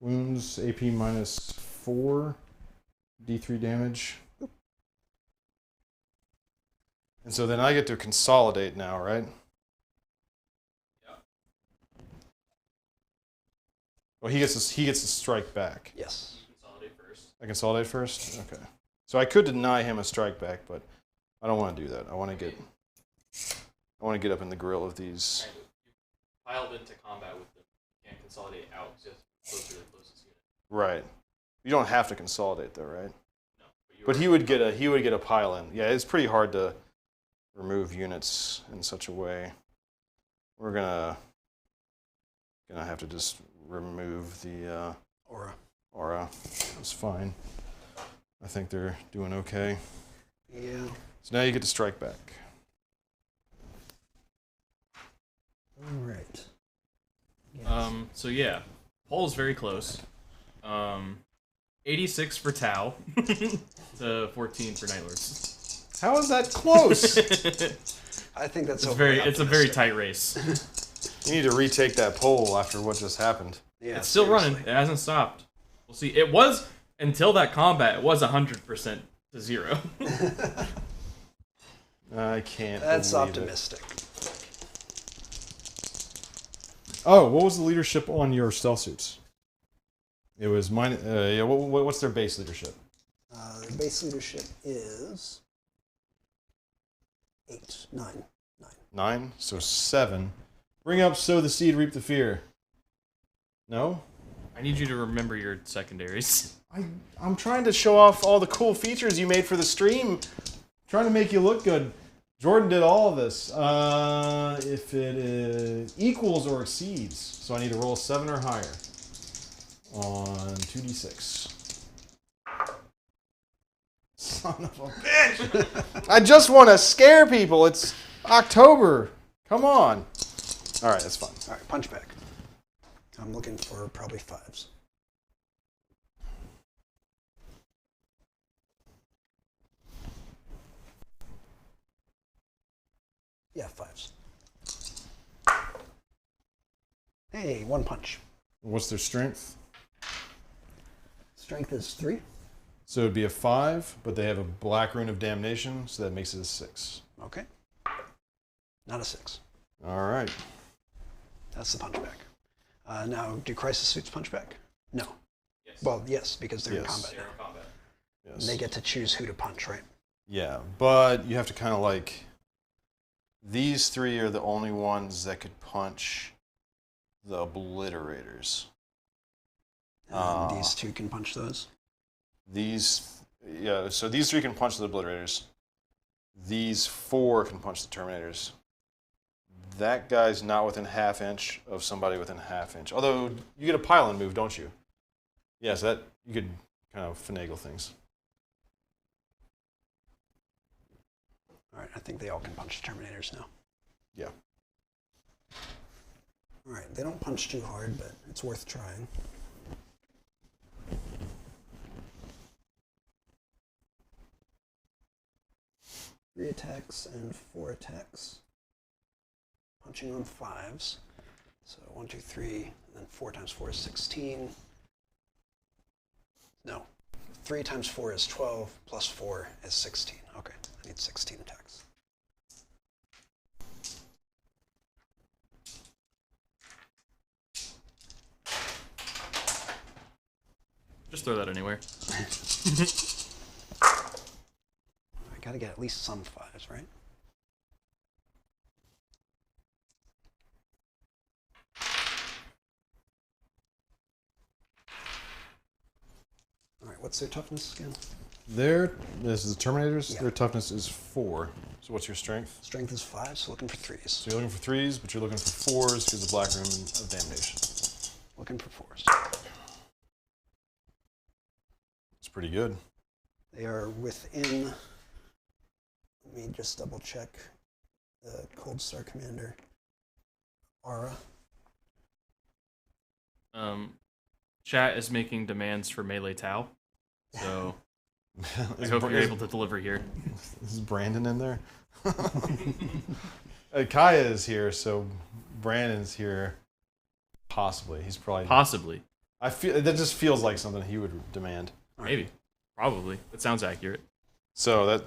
S1: Wounds, AP minus 4. D3 damage. And so then I get to consolidate now, right?
S3: Yeah.
S1: Well, he gets to strike back.
S2: Yes.
S3: Consolidate first.
S1: I consolidate first? Okay. So I could deny him a strike back, but I don't want to do that. I want to get up in the grill of these.
S3: Kind of. You piled into combat with them. You can't consolidate out because close to the closest unit.
S1: Right. You don't have to consolidate though, right?
S3: No.
S1: But he would get a pile in. Yeah, it's pretty hard to remove units in such a way. We're gonna have to just remove the aura. That's fine. I think they're doing okay.
S2: Yeah.
S1: So now you get to strike back.
S2: All right.
S3: So yeah, Pole's very close. 86 for Tau to 14 for Nightlords.
S1: How is that close?
S2: I think that's
S3: It's a very tight race.
S1: You need to retake that poll after what just happened.
S2: Yeah,
S3: It's still running. It hasn't stopped. We'll see. It was until that combat. It was 100% to 0.
S1: I can't.
S2: That's
S1: believe
S2: optimistic.
S1: It. Oh, what was the leadership on your stealth suits? It was mine. Yeah. What's their base leadership?
S2: The base leadership is 8, 9.
S1: 9. So 7. Bring up, sow the seed, reap the fear. No.
S3: I need you to remember your secondaries.
S1: I'm trying to show off all the cool features you made for the stream. Trying to make you look good. Jordan did all of this. If it equals or exceeds, so I need to roll 7 or higher on 2d6. Son of a bitch! I just want to scare people. It's October. Come on. All right, that's fine.
S2: All right, punch back. I'm looking for probably 5s. Yeah, 5s. Hey, 1 punch.
S1: What's their strength?
S2: Strength is 3.
S1: So it'd be a 5, but they have a black rune of damnation, so that makes it a 6.
S2: Okay. Not a 6.
S1: All right.
S2: That's the punch back. Now, do crisis suits punch back? No.
S3: Yes.
S2: Well, yes, because they're in
S1: Yes.
S2: combat
S3: They're
S2: now.
S3: in combat.
S1: Yes.
S2: And they get to choose who to punch, right?
S1: Yeah, but you have to kind of like... These 3 are the only ones that could punch the obliterators.
S2: And these 2 can punch those.
S1: So these 3 can punch the obliterators. These 4 can punch the terminators. That guy's not within ½ inch of somebody within ½ inch. Although you get a pile-in move, don't you? Yeah, so that you could kind of finagle things.
S2: All right, I think they all can punch the Terminators now.
S1: Yeah.
S2: All right, they don't punch too hard, but it's worth trying. Three attacks and 4 attacks. Punching on 5s. So 1, 2, 3, and then 4 times 4 is 16. No, 3 times 4 is 12, plus 4 is 16. Okay, I need 16 attacks.
S3: Just throw that anywhere.
S2: I gotta get at least some 5s, right? All right, what's their toughness again?
S1: This is the Terminators.
S2: Yeah.
S1: Their toughness is 4. So what's your strength?
S2: Strength is 5, so looking for 3s.
S1: So you're looking for 3s, but you're looking for 4s because the Black Rune of Damnation.
S2: Looking for 4s.
S1: It's pretty good.
S2: They are within, let me just double check, the Cold Star Commander aura.
S3: Chat is making demands for melee Tau, so I
S1: Is
S3: hope
S1: Bra-
S3: you're
S1: is-
S3: able to deliver here.
S1: Is Brandon in there? Kaya is here, so Brandon's here, possibly. He's probably...
S3: Possibly.
S1: I feel that just feels like something he would demand.
S3: Maybe. Probably. That sounds accurate.
S1: So that...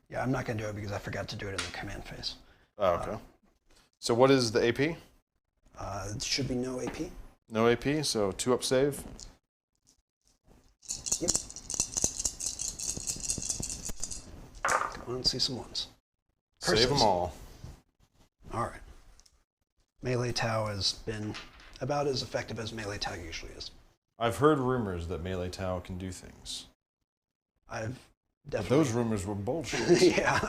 S2: Yeah, I'm not going to do it because I forgot to do it in the command phase.
S1: Oh, okay. So what is the AP?
S2: It should be no AP.
S1: No AP, so 2-up save.
S2: Yep. Come on, see some ones.
S1: Save them all.
S2: All right. Melee Tau has been about as effective as Melee Tau usually is.
S1: I've heard rumors that Melee Tau can do things.
S2: I've
S1: But
S2: definitely...
S1: those rumors were bullshit.
S2: yeah.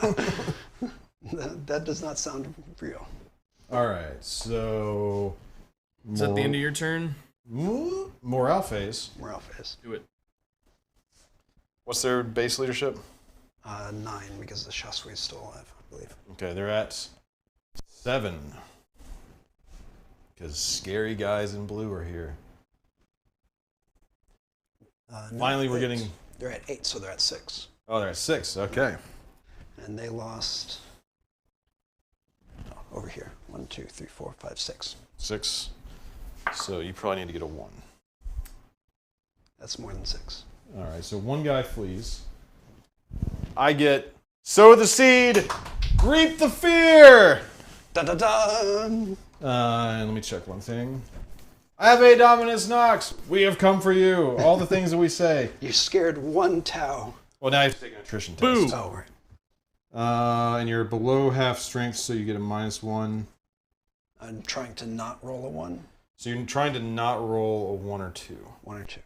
S2: that does not sound real.
S1: All right, so...
S3: Is that the end of your turn?
S1: Morale phase.
S2: Morale phase.
S3: Do it.
S1: What's their base leadership?
S2: 9, because the Shasui is still alive, I believe.
S1: Okay, they're at 7. Because scary guys in blue are here.
S2: No,
S1: Finally, we're
S2: 8.
S1: getting...
S2: They're at 8, so they're at 6.
S1: Oh, they're at 6. Okay.
S2: And they lost... oh, over here. 1, 2, 3, 4, 5, 6.
S1: 6. So you probably need to get a 1.
S2: That's more than 6.
S1: All right, so one guy flees. I get sow the seed, reap the fear.
S2: Da-da-da!
S1: And let me check one thing. I have a Dominus Nox. We have come for you. All the things that we say.
S2: You scared 1 Tau.
S1: Well, now you have to take an attrition test.
S3: Boom.
S2: Oh, right.
S1: And you're below half strength, so you get a -1.
S2: I'm trying to not roll a 1.
S1: So you're trying to not roll a 1 or 2.
S2: 1 or 2.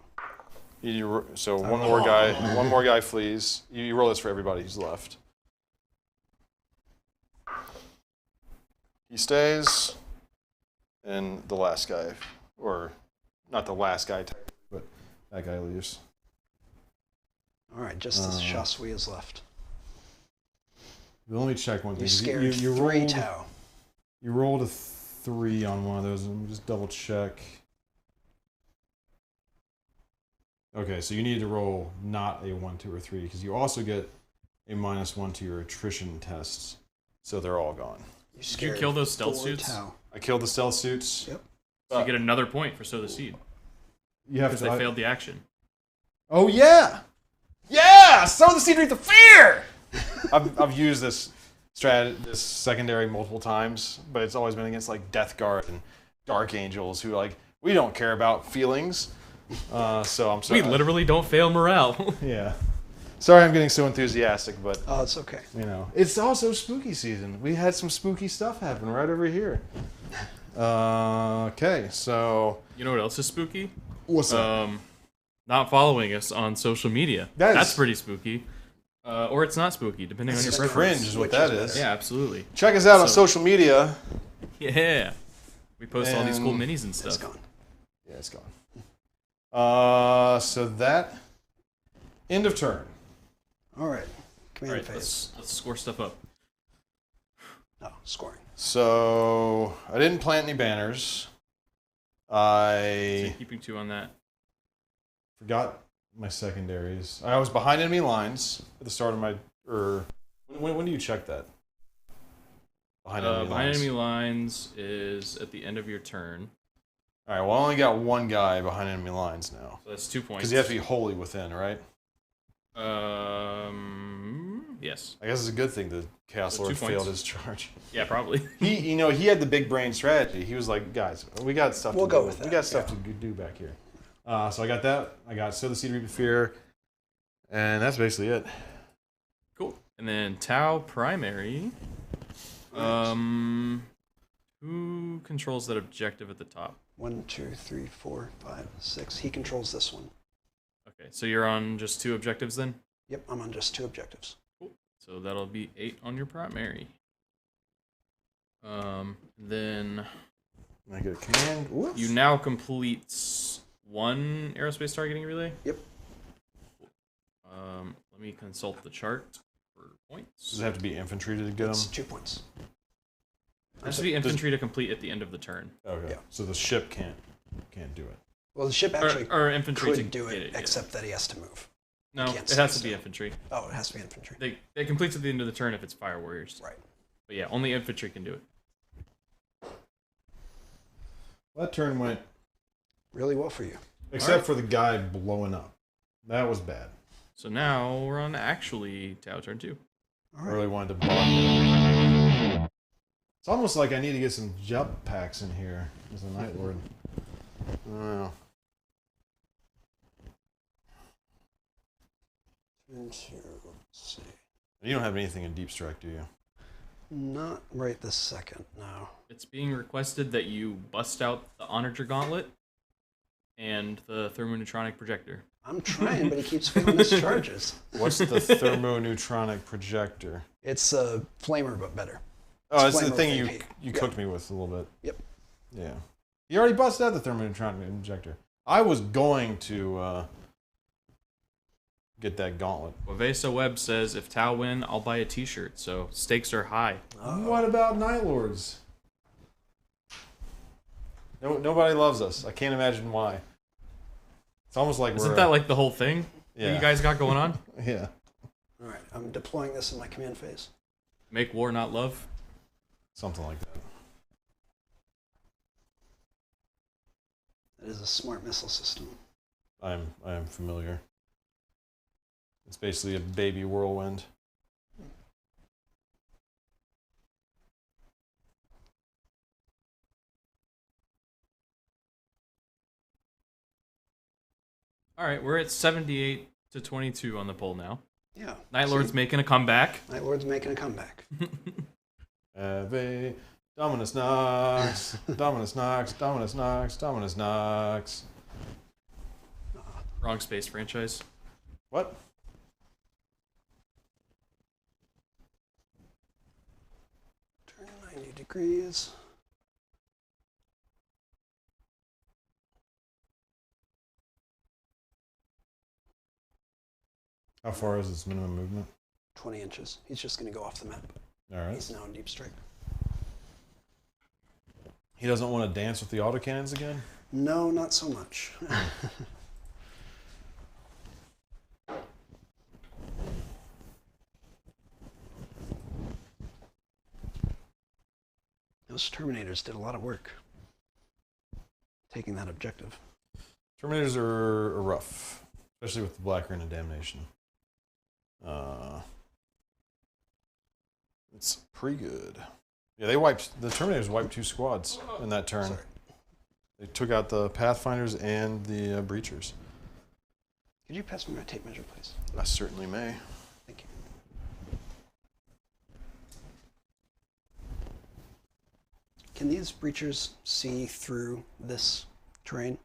S1: So one more guy flees. You roll this for everybody who's left. He stays, and the last guy, or not the last guy, but that guy leaves.
S2: All right, just the Shasui is left.
S1: Let me check one thing.
S2: You scared 3
S1: rolled,
S2: Tau.
S1: You rolled a 3 on one of those. Let me just double check. Okay, so you need to roll not a 1, 2, or 3, because you also get a -1 to your attrition tests. So they're all gone.
S3: Did you kill those stealth
S2: 4
S3: suits?
S2: Tau.
S1: I killed the stealth suits.
S2: Yep.
S3: So you get another point for sow the seed.
S1: You have
S3: Because they failed the action.
S1: Oh yeah, yeah! Sow the seed, reap the fear. I've used this secondary multiple times, but it's always been against like Death Guard and Dark Angels, who like we don't care about feelings. So I'm sorry.
S3: We literally don't fail morale.
S1: Yeah. Sorry, I'm getting so enthusiastic, but
S2: Oh, it's okay.
S1: you know, it's also spooky season. We had some spooky stuff happen right over here. Okay, so
S3: You know what else is spooky?
S1: what's up?
S3: Not following us on social media. That's pretty spooky. Or it's not spooky, depending on your
S1: It's
S3: preference.
S1: cringe is what
S2: Which
S1: that
S2: is
S1: is.
S3: Yeah, absolutely.
S1: Check us out on
S3: So-
S1: social media.
S3: Yeah. We post all these cool
S1: And
S3: minis and
S2: It's
S3: stuff.
S2: gone.
S1: Yeah, it's gone. So that end of turn.
S2: All right. Command
S3: Alright,
S2: phase.
S3: let's score stuff up.
S2: Oh, scoring.
S1: So I didn't plant any banners.
S3: So
S1: I
S3: keeping 2 on that.
S1: forgot my secondaries. I was behind enemy lines at the start of my. When do you check that? Behind
S3: Enemy lines is at the end of your turn.
S1: All right. Well, I only got one guy behind enemy lines now.
S3: So that's 2 points.
S1: Because you have to be wholly within, right?
S3: Yes.
S1: I guess it's a good thing the Chaos
S3: So
S1: Lord
S3: 2 points.
S1: failed his charge.
S3: Yeah, probably.
S1: He had the big brain strategy. He was like, guys, we got stuff.
S2: We'll
S1: to
S2: go
S1: do.
S2: with that,
S1: We got stuff
S2: yeah.
S1: to do back here. So I got that. I got Sow the Seed, Reap the Fear, and that's basically it.
S3: Cool. And then Tau primary. Who controls that objective at the top?
S2: 1, 2, 3, 4, 5, 6. He controls this one.
S3: Okay, so you're on just 2 objectives then?
S2: Yep, I'm on just 2 objectives.
S3: Cool. So that'll be 8 on your primary. Then
S1: I get a command. Whoops.
S3: you now complete 1 aerospace targeting relay.
S2: Yep.
S3: Let me consult the chart for points.
S1: Does it have to be infantry to get
S2: It's
S1: them?
S2: 2 points.
S3: It has to be infantry to complete at the end of the turn.
S1: Okay.
S2: Yeah.
S1: So the ship can't do it.
S2: Well, the ship actually
S3: Or infantry to
S2: could do
S3: get
S2: it,
S3: yeah.
S2: except that he has to move.
S3: No,
S2: can't
S3: it has
S2: stay
S3: to be
S2: still.
S3: infantry.
S2: Oh, it has to be infantry.
S3: They complete at the end of the turn if it's fire warriors.
S2: Right.
S3: But yeah, only infantry can do it.
S1: That turn went
S2: Really well for you.
S1: except for the guy blowing up. That was bad.
S3: So now we're on actually Tau turn 2.
S2: All
S1: I
S2: right.
S1: really wanted to block. It's almost like I need to get some jump packs in here as a Night Lord. I don't know.
S2: Turn 2. Let's see.
S1: You don't have anything in Deep Strike, do you?
S2: Not right this second, no.
S3: It's being requested that you bust out the Onager Gauntlet and the Thermoneutronic Projector.
S2: I'm trying, but he keeps failing his charges.
S1: What's the thermoneutronic projector?
S2: It's a flamer, but better.
S1: Oh,
S2: It's
S1: it's the
S2: flamer
S1: thing
S2: with AP.
S1: you
S2: Yeah.
S1: cooked me with a little bit.
S2: Yep.
S1: Yeah. You already busted out the thermoneutronic projector. I was going to get that gauntlet.
S3: Wavesa Webb says, if Tau win, I'll buy a t-shirt, so stakes are high.
S1: What about Night Lords? No, nobody loves us. I can't imagine why. It's almost like
S3: Isn't
S1: we're...
S3: that like the whole thing that
S1: Yeah.
S3: you guys got going on?
S1: Yeah.
S2: All right, I'm deploying this in my command phase.
S3: Make war, not love?
S1: Something like that.
S2: That is a smart missile system.
S1: I am familiar. It's basically a baby whirlwind.
S3: All right, we're at 78 to 22 on the poll now.
S2: Yeah.
S3: Night
S2: see?
S3: Lord's making a comeback.
S2: Night Lord's making a comeback.
S1: Ave Dominus Nox, Dominus Nox, Dominus Nox, Dominus Nox.
S3: Wrong space franchise.
S1: What?
S2: Turn 90 degrees.
S1: How far is its minimum movement?
S2: 20 inches. He's just going to go off the map.
S1: All right.
S2: He's now in deep strike.
S1: He doesn't want to dance with the autocannons again?
S2: No, not so much. Those Terminators did a lot of work taking that objective.
S1: Terminators are rough, especially with the Black Ring of Damnation. It's pretty good. Yeah, the Terminators wiped 2 squads in that turn.
S2: Sorry.
S1: They took out the Pathfinders and the Breachers.
S2: Could you pass me my tape measure, please?
S1: I certainly may.
S2: Thank you. Can these breachers see through this terrain?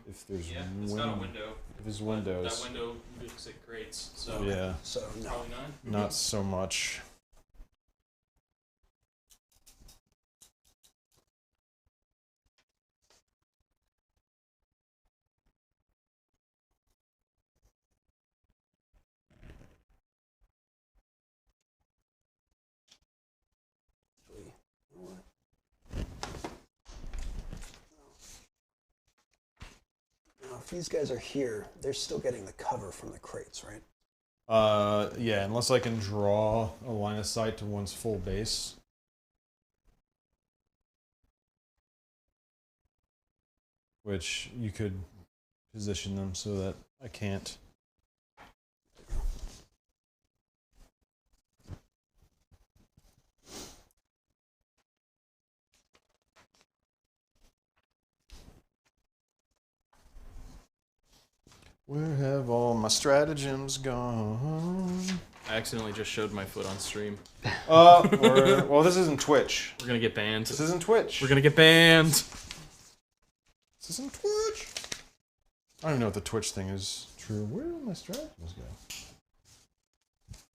S1: If there's
S3: Yeah, it's got a
S1: win-
S3: window.
S1: if there's
S3: That
S1: windows,
S3: window looks at crates, so
S1: yeah,
S2: So, no.
S3: probably not.
S1: not so much.
S2: You know what? Now, if these guys are here, they're still getting the cover from the crates, right?
S1: Yeah, unless I can draw a line of sight to one's full base. Which you could position them so that I can't. Where have all my stratagems gone?
S3: I accidentally just showed my foot on stream.
S1: Well, this isn't Twitch.
S3: We're gonna get banned.
S1: This isn't Twitch.
S3: We're gonna get banned.
S1: This isn't Twitch. I don't even know if the Twitch thing is true. Where did my stratagems go?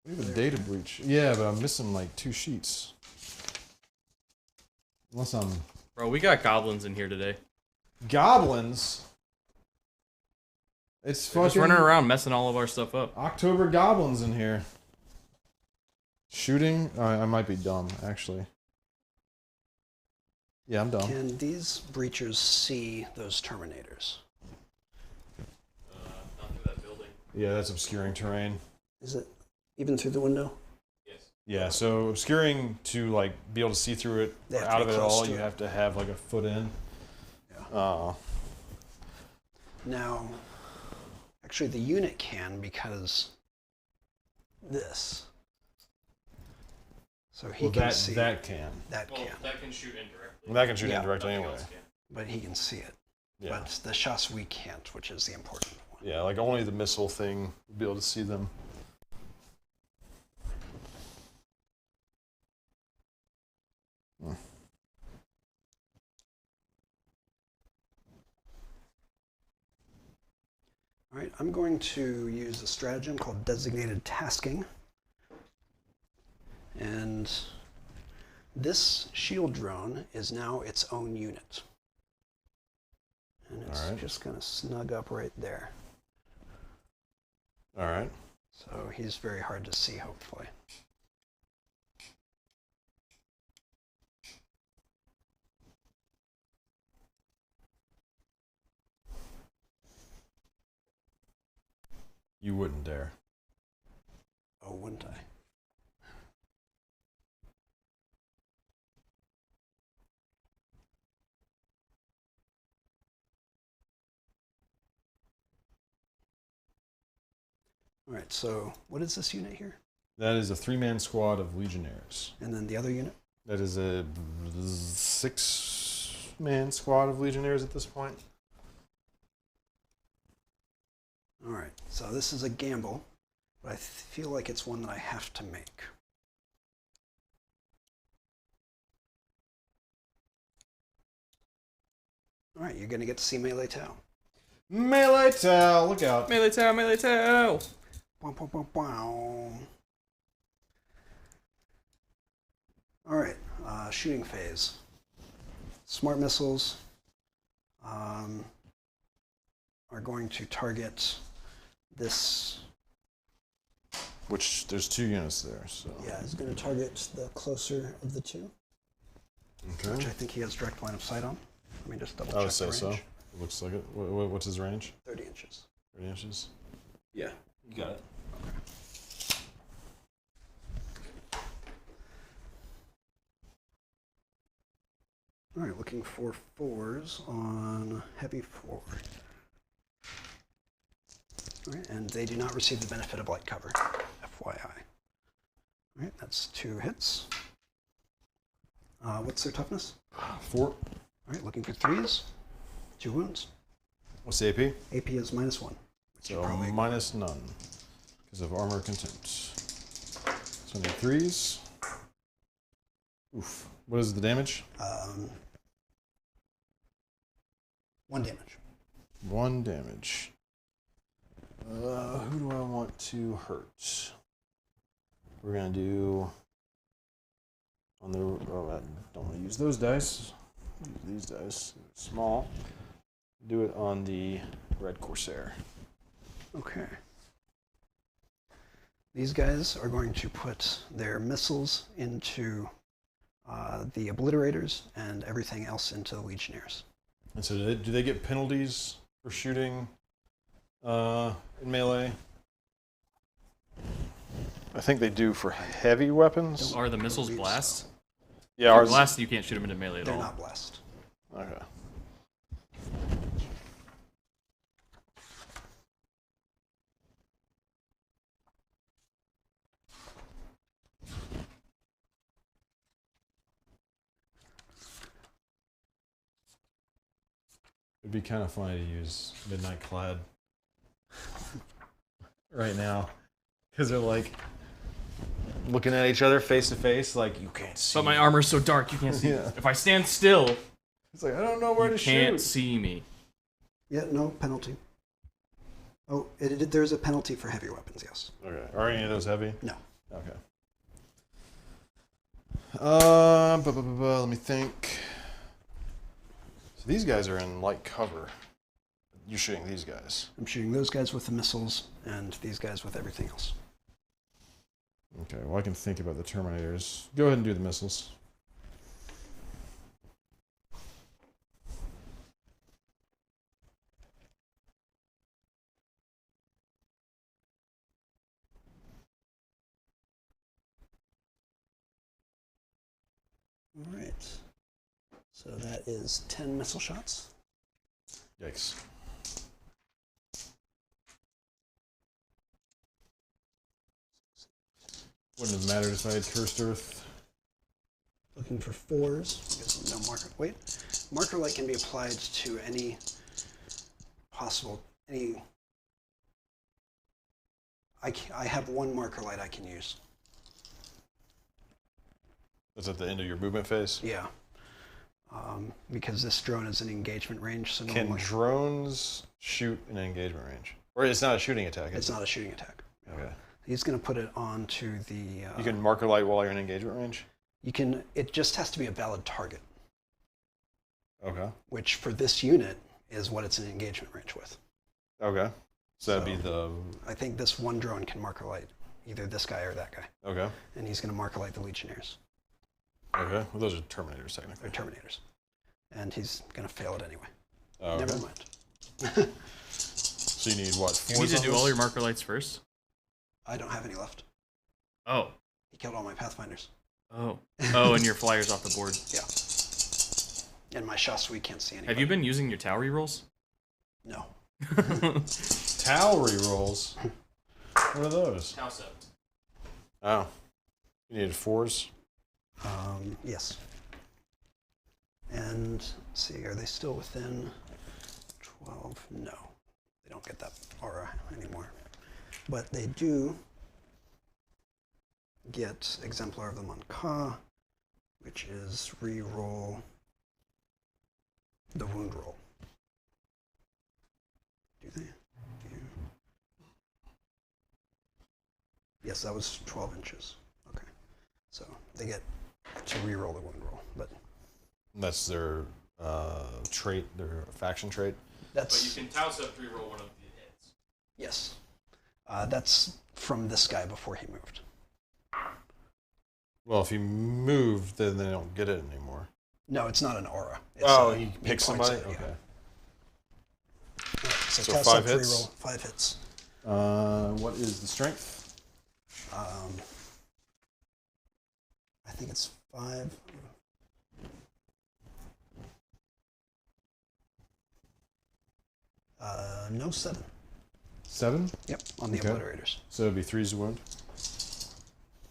S1: We have a data breach. Yeah, but I'm missing like 2 sheets. Unless I'm...
S3: Bro, we got goblins in here today.
S1: Goblins? It's
S3: They're just
S1: fucking...
S3: running around messing all of our stuff up.
S1: October goblins in here. Shooting? I might be dumb, actually. Yeah, I'm dumb.
S2: Can these breachers see those Terminators?
S3: Not through that building.
S1: Yeah, that's obscuring terrain.
S2: Is it even through the window?
S3: Yes.
S1: Yeah, so obscuring to like be able to see through it
S2: They have to
S1: out
S2: be
S1: of it
S2: close
S1: all,
S2: to
S1: you
S2: it.
S1: have to have like a foot in.
S2: Yeah. Now, actually, the unit can because this. So he
S1: Well,
S2: can see
S1: that can.
S2: that
S3: Well,
S2: can,
S3: that can shoot indirectly.
S1: That can shoot
S2: Yeah.
S1: indirect
S3: Nothing
S1: anyway.
S3: else can.
S2: but he can see it.
S1: Yeah.
S2: But the shots we can't, which is the important one.
S1: Yeah, like only the missile thing will be able to see them.
S2: All right, I'm going to use a stratagem called designated tasking. And this shield drone is now its own unit. And it's
S1: All right.
S2: just going to snug up right there.
S1: All right.
S2: So he's very hard to see, hopefully.
S1: You wouldn't dare.
S2: Oh, wouldn't I? All right, so what is this unit here?
S1: That is a 3-man squad of Legionnaires.
S2: And then the other unit?
S1: That is a 6-man squad of Legionnaires at this point.
S2: All right, so this is a gamble, but I feel like it's one that I have to make. All right, you're going to get to see Melee Tau.
S1: Melee Tau, look out.
S3: Melee Tau, Melee Tau!
S2: Wow, wow, wow, wow. All right, shooting phase. Smart missiles are going to target this.
S1: Which, there's 2 units there, so.
S2: Yeah, it's going to target the closer of the two, which I
S1: Okay.
S2: think he has direct line of sight on. Let me just double
S1: I
S2: check
S1: would
S2: the
S1: say
S2: range.
S1: so. It looks like it. What's his range?
S2: 30 inches.
S1: 30 inches?
S2: Yeah.
S1: You got it.
S2: All right, looking for 4s on heavy forward. All right, and they do not receive the benefit of light cover, FYI. All right, that's 2 hits. What's their toughness?
S1: 4.
S2: All right, looking for 3s. 2 wounds.
S1: What's the AP?
S2: AP is -1. Which you
S1: So
S2: probably
S1: minus none because of armor contempt. So I need 3s. Oof. What is the damage?
S2: 1 damage.
S1: 1 damage. Who do I want to hurt? We're gonna do on the. Oh, I don't want to use those dice. Use these dice. Small. Do it on the Red Corsair.
S2: Okay. These guys are going to put their missiles into the obliterators and everything else into the legionnaires.
S1: And so, do they get penalties for shooting in melee? I think they do for heavy weapons.
S3: Are the missiles
S2: believe
S3: blast?
S2: so.
S1: Yeah,
S3: If
S1: ours.
S3: they're blast, you can't shoot them into melee at
S2: They're
S3: all.
S2: not blessed.
S1: Okay. It'd be kind of funny to use Midnight Clad right now, because they're like looking at each other face to face, like you can't see.
S3: But my armor's so dark you can't see.
S1: Yeah.
S3: If I stand still,
S1: It's like I don't know where
S3: you
S1: to
S3: can't
S1: shoot.
S3: see me.
S2: Yeah, no penalty. Oh, there's a penalty for heavy weapons, yes.
S1: Okay. Are any of those heavy?
S2: No.
S1: Okay. Let me think. So these guys are in light cover. You're shooting these guys.
S2: I'm shooting those guys with the missiles and these guys with everything else.
S1: Okay, well I can think about the Terminators. Go ahead and do the missiles.
S2: All right. So that is 10 missile shots.
S1: Yikes. Wouldn't have mattered if I had Cursed Earth.
S2: Looking for 4s because no marker. Wait, marker light can be applied to any possible I have 1 marker light I can use.
S1: That's at the end of your movement phase?
S2: Yeah. Because this drone is in engagement range, so
S1: Can drones shoot in engagement range? Or it's not a shooting attack,
S2: it's not a shooting attack.
S1: Okay.
S2: He's going to put it onto the...
S1: you can marker light while you're in engagement range?
S2: You can... It just has to be a valid target.
S1: Okay.
S2: Which, for this unit, is what it's in engagement range with.
S1: Okay. So that'd be the...
S2: I think this one drone can marker light either this guy or that guy.
S1: Okay.
S2: And he's going to marker light the Legionnaires.
S1: Okay. Well, those are Terminators, technically.
S2: They're Terminators. And he's going to fail it anyway.
S1: Oh, okay.
S2: Never mind.
S1: So you need what?
S3: You need to do all your marker lights first?
S2: I don't have any left.
S3: Oh.
S2: He killed all my Pathfinders.
S3: Oh. Oh, and your flyer's off the board.
S2: Yeah. And my Shasui can't see anybody.
S3: Have you been using your Tau rerolls?
S2: No.
S1: Tau rerolls? What are those?
S3: Tau sept.
S1: Oh. You needed 4s?
S2: Yes. And let's see, are they still within 12? No. They don't get that aura anymore. But they do get Exemplar of the Monka, which is re-roll the wound roll. Do they? Yes, that was 12 inches. Okay. So they get to re-roll the wound roll, but
S1: That's their trait, their faction trait?
S3: But you can Tau sept reroll one of the hits.
S2: Yes. That's from this guy before he moved.
S1: Well, if he moved, then they don't get it anymore.
S2: No, it's not an aura. It's
S1: He picks
S2: points
S1: somebody?
S2: it, yeah.
S1: Okay.
S2: Right, so
S1: So
S2: cast
S1: 5
S2: up,
S1: hits?
S2: reroll, 5 hits.
S1: What is the strength?
S2: I think it's 5. No, 7.
S1: 7?
S2: Yep, on the
S1: Okay.
S2: obliterators.
S1: So it'd be 3's a wound.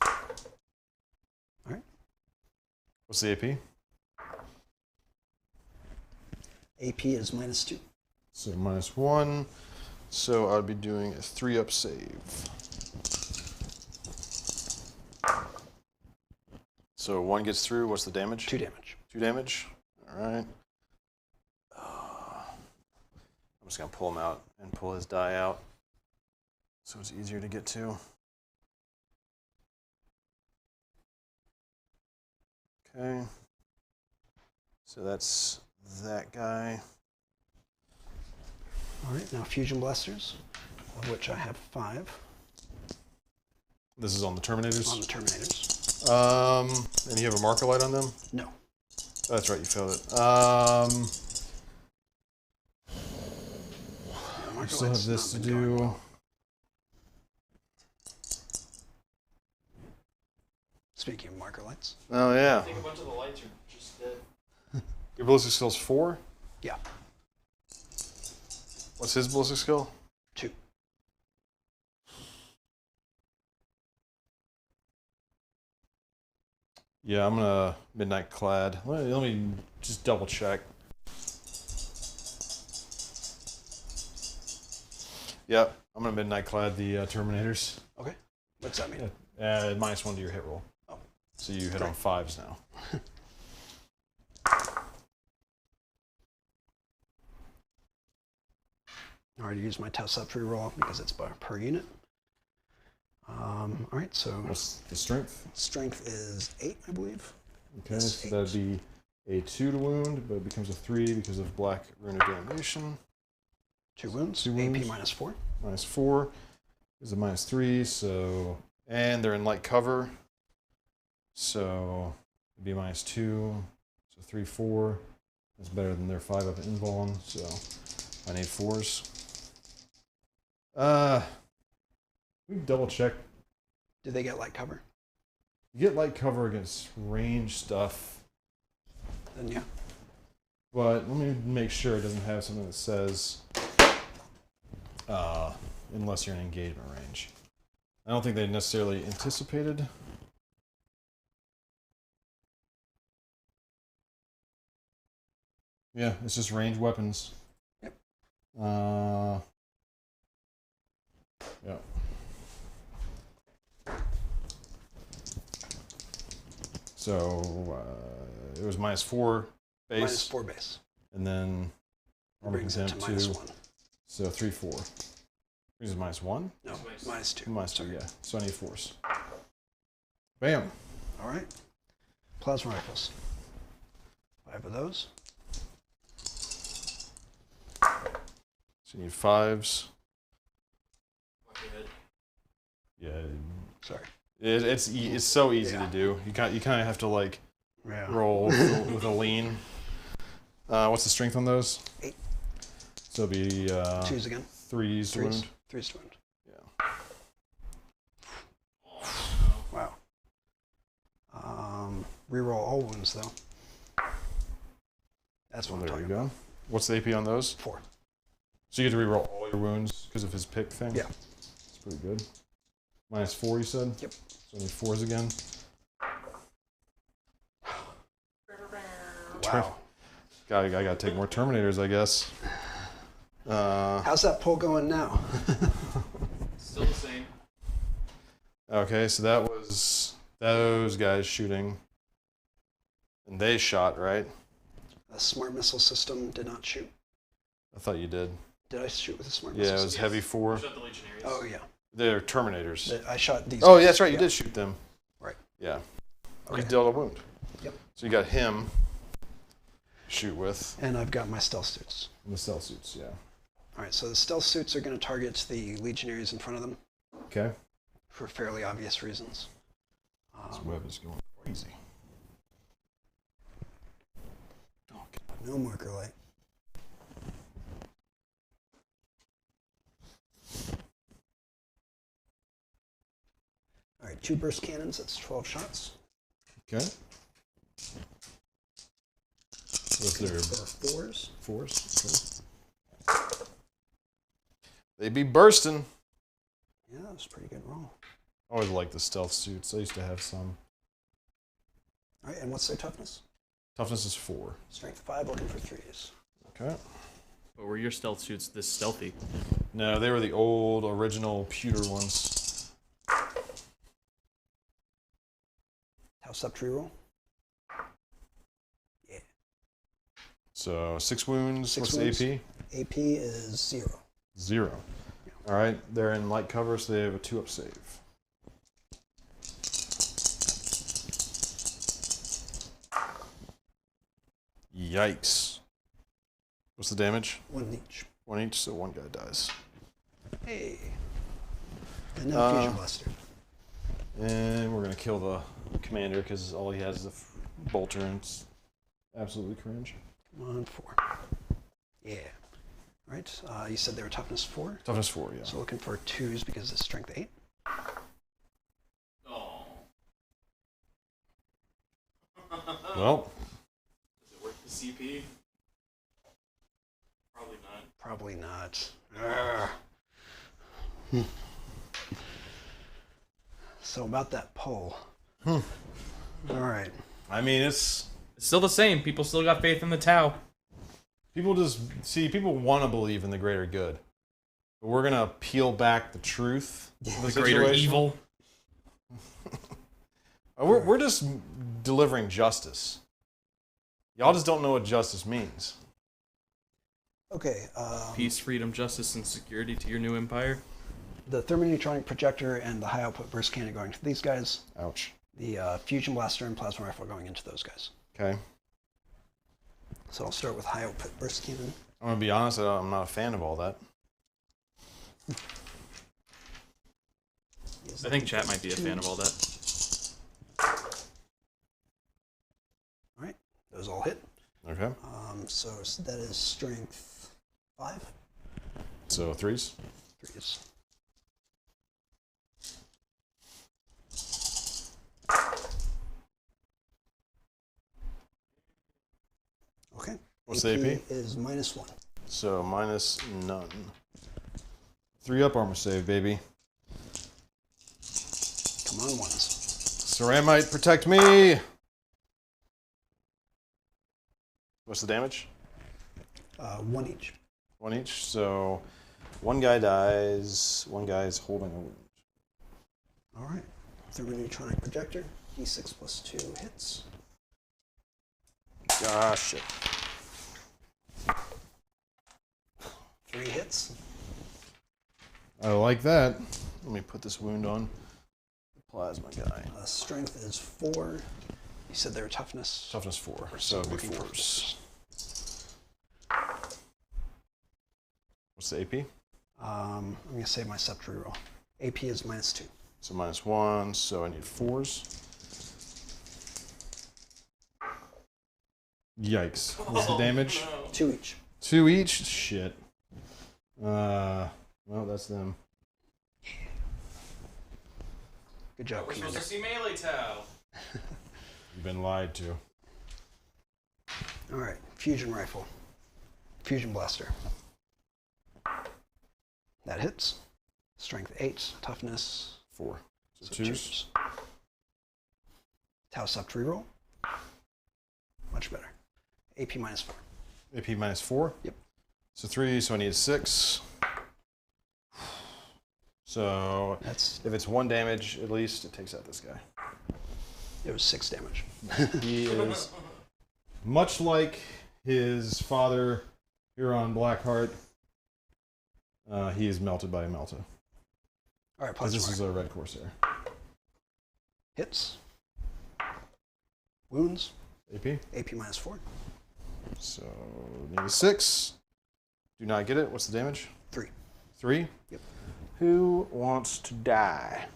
S2: All right.
S1: What's the AP?
S2: AP is -2.
S1: So -1. So I'd be doing a 3-up save. So 1 gets through. What's the damage?
S2: 2 damage.
S1: 2 damage. All right. I'm just going to pull him out and pull his die out so it's easier to get to. Okay. So that's that guy.
S2: All right, now fusion blasters, of which I have 5
S1: This is on the Terminators?
S2: on the Terminators.
S1: And you have a marker light on them?
S2: No.
S1: That's right, you failed it. I still have this to do.
S2: Speaking of marker lights.
S1: Oh, yeah.
S3: I think a bunch of the lights are just dead.
S1: Your ballistic skill's 4?
S2: Yeah.
S1: What's his ballistic skill?
S2: 2.
S1: Yeah, I'm gonna Midnight Clad. Let me just double check. Yep, I'm gonna Midnight Clad the Terminators.
S2: Okay. What's that mean?
S1: -1 to your hit roll.
S2: Oh.
S1: So you hit
S2: Great.
S1: on 5s now.
S2: I already used my test up reroll because it's per unit. All right, so
S1: What's the strength?
S2: strength is 8, I believe.
S1: Okay,
S2: It's
S1: so
S2: 8.
S1: that'd be a 2 to wound, but it becomes a 3 because of Black Rune of Damnation.
S2: 2 wounds.
S1: 2
S2: AP
S1: wounds.
S2: -4.
S1: -4 is a -3, so... And they're in light cover, so it'd be -2, so 3, 4. That's better than their 5-up invuln, so I need 4s. We double check.
S2: Did they get light cover?
S1: You get light cover against range stuff.
S2: Then yeah.
S1: But let me make sure it doesn't have something that says unless you're in engagement range. I don't think they necessarily anticipated. Yeah, it's just ranged weapons.
S2: Yep.
S1: Yeah. So it was -4 base.
S2: -4 base.
S1: And then armor
S2: Brings it to
S1: contempt 2.
S2: -1.
S1: So 3-4. This is -1?
S2: No, -2.
S1: -2, yeah. So I need force. Bam.
S2: All right. Plasma rifles. 5 of those.
S1: So you need 5s. Yeah.
S2: Sorry.
S1: It's so easy
S2: Yeah.
S1: to do. You kind of have to like
S2: Yeah.
S1: roll with a lean. What's the strength on those?
S2: 8.
S1: So it'll be
S2: 2s again.
S1: 3s to wound.
S2: 3s to wound.
S1: Yeah.
S2: Wow. Reroll all wounds though. That's what I'm
S1: There
S2: talking
S1: you go.
S2: about.
S1: What's the AP on those?
S2: 4.
S1: So you get to reroll all your wounds because of his pick thing?
S2: Yeah.
S1: That's pretty good. -4, you said?
S2: Yep.
S1: So I need 4s again.
S2: Wow.
S1: I gotta take more Terminators, I guess.
S2: How's that poll going now?
S3: Still the same.
S1: Okay, so that was those guys shooting. And they shot, right?
S2: A smart missile system did not shoot.
S1: I thought you did.
S2: Did I shoot with a smart
S1: Yeah,
S2: missile
S1: it was
S2: system?
S1: heavy 4.
S3: Shut the Legionaries.
S2: Oh yeah.
S1: They're Terminators.
S2: I shot these.
S1: Oh,
S2: guys.
S1: yeah, that's right. You
S2: Yeah.
S1: did shoot them.
S2: Right.
S1: Yeah.
S2: Okay.
S1: You dealt a wound.
S2: Yep.
S1: So you got him to shoot with.
S2: And I've got my stealth suits.
S1: And the stealth suits, yeah.
S2: All right, so the stealth suits are going to target the legionaries in front of them
S1: Okay.
S2: for fairly obvious reasons.
S1: This web is going crazy. Oh, God.
S2: No marker light. All right, 2 burst cannons. That's 12 shots.
S1: Okay. What's their
S2: For 4s.
S1: force? Okay. They be bursting.
S2: Yeah, that was a pretty good roll.
S1: I always liked the stealth suits. I used to have some.
S2: All right, and what's their toughness?
S1: Toughness is 4.
S2: Strength 5, looking for 3s.
S1: Okay.
S3: But were your stealth suits this stealthy?
S1: No, they were the old, original pewter ones.
S2: House up tree roll. Yeah.
S1: So 6 wounds.
S2: 6
S1: What's
S2: wounds.
S1: the AP?
S2: AP is 0.
S1: 0. All right, they're in light cover, so they have a 2-up save. Yikes. What's the damage?
S2: 1 each.
S1: 1 each, so 1 guy dies.
S2: Hey. And then fusion blaster.
S1: And we're going to kill the commander because all he has is a bolter and it's absolutely cringe.
S2: Come on, 4. Yeah. All right, you said they were toughness 4.
S1: Toughness 4, yeah.
S2: So looking for 2s because it's strength 8.
S3: Oh.
S1: Well,
S3: Does it work the CP? Probably not.
S2: Probably not. Arrgh. So about that poll. All right.
S1: I mean, it's...
S3: It's still the same. People still got faith in the Tau.
S1: People just... See, people want to believe in the greater good. But we're going to peel back the truth of
S3: The greater
S1: situation.
S3: evil.
S1: We're just delivering justice. Y'all just don't know what justice means.
S2: Okay.
S3: Peace, freedom, justice, and security to your new empire.
S2: The thermoneutronic projector and the high output burst cannon going to these guys.
S1: Ouch.
S2: The fusion blaster and plasma rifle going into those guys.
S1: Okay.
S2: So I'll start with high output burst cannon.
S1: I'm going to be honest, I'm not a fan of all that.
S3: I think chat might be a fan of all that.
S2: All right. Those all hit.
S1: Okay.
S2: So that is strength 5.
S1: So 3s.
S2: 3s.
S1: What's the AP?
S2: Is -1.
S1: So minus none. 3 up armor save, baby.
S2: Come on, ones.
S1: Ceramite, protect me! What's the damage?
S2: 1 each.
S1: 1 each, so 1 guy dies, 1 guy's holding a wound.
S2: All right. Thermonutronic projector. D6 plus 2 hits.
S1: Ah, shit.
S2: 3 hits.
S1: I like that. Let me put this wound on the plasma guy.
S2: Strength is 4. You said they were toughness.
S1: Toughness 4, so it'd be
S2: Looking for
S1: 4s. What's the AP?
S2: I'm going to save my scepter reroll. AP is -2.
S1: So -1, so I need 4s. Yikes. What's the damage?
S3: No.
S2: 2 each.
S1: 2 each? Shit. Well, that's them.
S2: Good job,
S3: We're supposed
S2: Commander.
S3: to see melee Tau.
S1: You've been lied to.
S2: All right. Fusion rifle. Fusion blaster. That hits. Strength 8. Toughness.
S1: 4. So
S2: So
S1: 2s.
S2: twos. Tau scepter reroll. Much better. AP -4.
S1: AP -4?
S2: Yep.
S1: So 3, so I need 6. So
S2: That's
S1: if it's 1 damage, at least, it takes out this guy.
S2: it was 6 damage.
S1: He is much like his father here on Blackheart. He is melted by a Melta.
S2: All right,
S1: Because this
S2: plasma
S1: is a red Corsair.
S2: hits. Wounds.
S1: AP?
S2: AP -4.
S1: So need a 6. Do not get it. What's the damage?
S2: 3.
S1: 3?
S2: Yep.
S1: Who wants to die?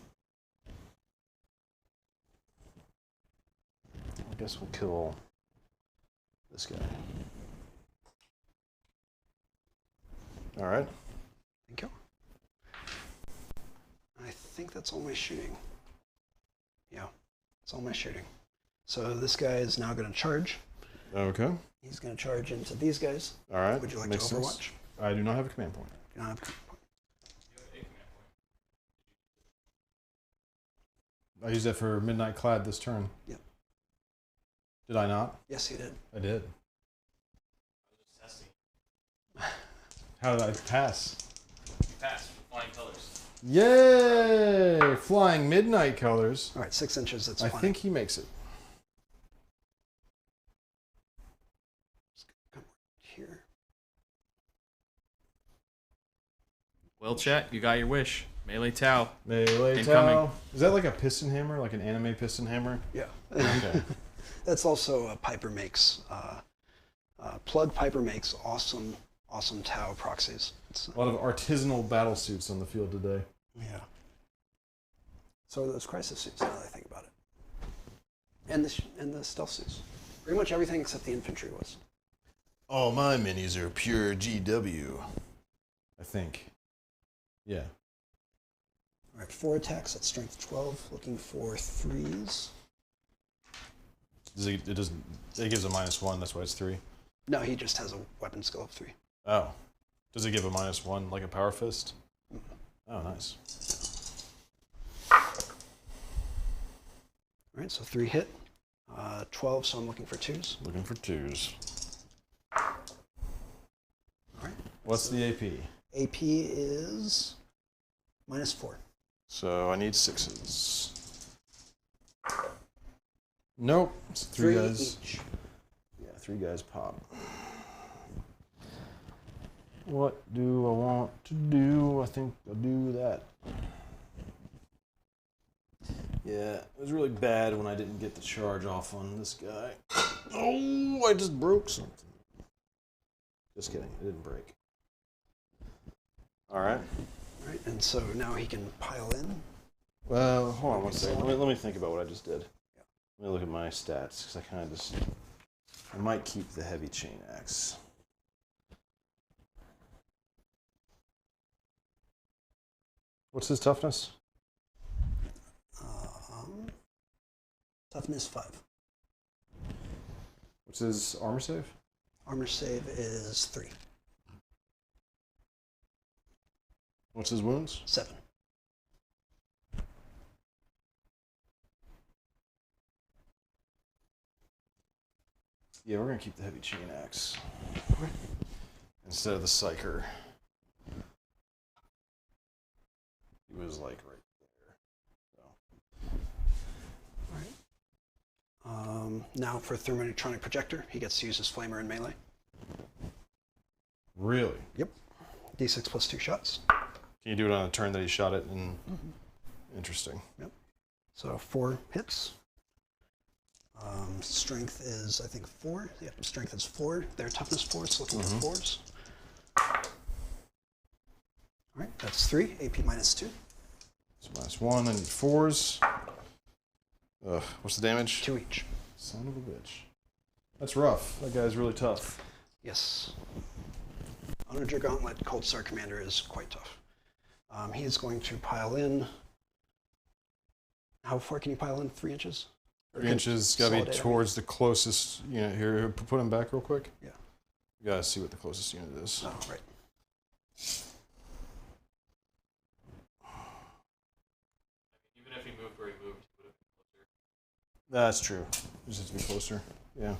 S1: I guess we'll kill this guy. All right.
S2: Thank you. I think that's all my shooting. Yeah, that's all my shooting. So this guy is now going to charge.
S1: Okay.
S2: He's going to charge into these guys.
S1: All right.
S2: Would you like
S1: Makes
S2: to
S1: sense.
S2: Overwatch?
S1: I do not have a command point.
S2: You don't have command point.
S1: I used that for Midnight Clad this turn.
S2: Yep.
S1: Did I not?
S2: Yes, you did.
S1: I did. How did I pass?
S3: Pass. Flying colors.
S1: Yay! Flying Midnight Colors.
S2: All right, 6 inches. That's
S1: I
S2: fine.
S1: think he makes it.
S2: Come here.
S3: Well, chat, you got your wish. Melee Tau.
S1: Melee
S3: Incoming.
S1: Tau. Is that like a piston hammer? Like an anime piston hammer?
S2: Yeah.
S1: Okay.
S2: That's also Piper makes. Plug Piper makes awesome Tau proxies. It's,
S1: A lot of artisanal battle suits on the field today.
S2: yeah. So are those crisis suits, now that I think about it. And the stealth suits. Pretty much everything except the infantry was.
S1: All my minis are pure GW. I think. Yeah.
S2: All right, 4 attacks at strength 12, looking for 3s.
S1: It doesn't. It gives a -1. That's why it's 3.
S2: No, he just has a weapon skill of 3.
S1: Oh. Does it give a -1 like a power fist? Oh, nice.
S2: All right, so 3 hit. 12, so I'm looking for 2s.
S1: Looking for 2s.
S2: All right.
S1: What's the AP?
S2: AP is -4.
S1: So I need 6s. Nope. It's 3 guys.
S2: each.
S1: Yeah, 3 guys pop. What do I want to do? I think I'll do that. Yeah, it was really bad when I didn't get the charge off on this guy. Oh, I just broke something. Just kidding, it didn't break. All right.
S2: All right, and so now he can pile in.
S1: Well, hold on one second. Let me think about what I just did. Let me look at my stats, because I kind of just... I might keep the heavy chain axe. What's his toughness?
S2: Toughness 5.
S1: What's his armor save?
S2: Armor save is 3.
S1: What's his wounds?
S2: 7.
S1: Yeah, we're gonna keep the heavy chain axe instead of the psyker. He was like right there. So.
S2: Alright. Now for thermoelectronic projector, he gets to use his flamer in melee.
S1: Really?
S2: Yep. D6 plus 2 shots.
S1: Can you do it on a turn that he shot it? And interesting.
S2: Yep. So 4 hits. Strength is, I think, 4. Yep, strength is 4. Their toughness 4, so looking for 4s. Alright, that's 3. AP minus 2.
S1: So -1. I need 4s. Ugh, what's the damage?
S2: 2 each.
S1: Son of a bitch. That's rough. That guy's really tough.
S2: Yes. Onager Gauntlet Cold Star Commander is quite tough. He's going to pile in. How far can you pile in? 3 inches?
S1: 3 inches, gotta be towards the closest unit here. Put him back real quick.
S2: Yeah.
S1: You gotta see what the closest unit is.
S2: Oh, right.
S3: Even if he moved where he moved, he would have been closer.
S1: That's true. Just have to be closer. Yeah.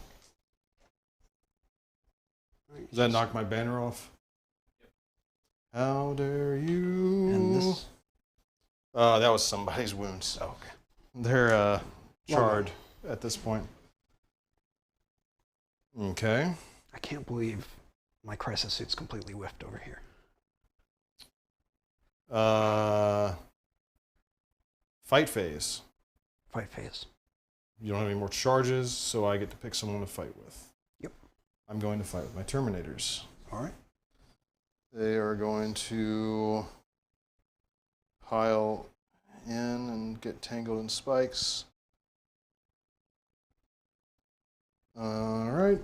S2: Right.
S1: Does that knock my banner off? Yep. How dare you?
S2: And this.
S1: That was somebody's wounds.
S2: Oh, okay.
S1: They're charred at this point. Okay.
S2: I can't believe my crisis suit's completely whiffed over here.
S1: Fight phase.
S2: Fight phase.
S1: You don't have any more charges, so I get to pick someone to fight with.
S2: Yep.
S1: I'm going to fight with my Terminators.
S2: All right.
S1: They are going to pile in and get tangled in spikes. All right.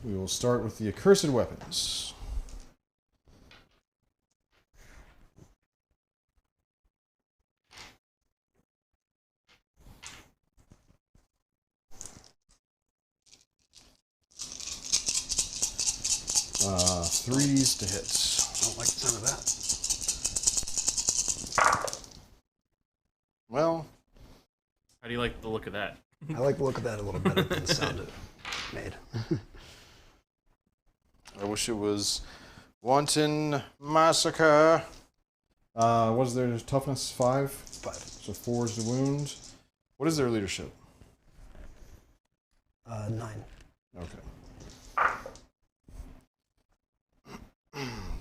S1: We will start with the accursed weapons. Threes to hit.
S2: I don't like the sound of that.
S1: Well,
S3: How do you like the look of that?
S2: I like the look of that a little better than the sound it made.
S1: I wish it was Wanton Massacre. What is their toughness? 5?
S2: 5.
S1: So 4 is the wound. What is their leadership?
S2: 9.
S1: Okay.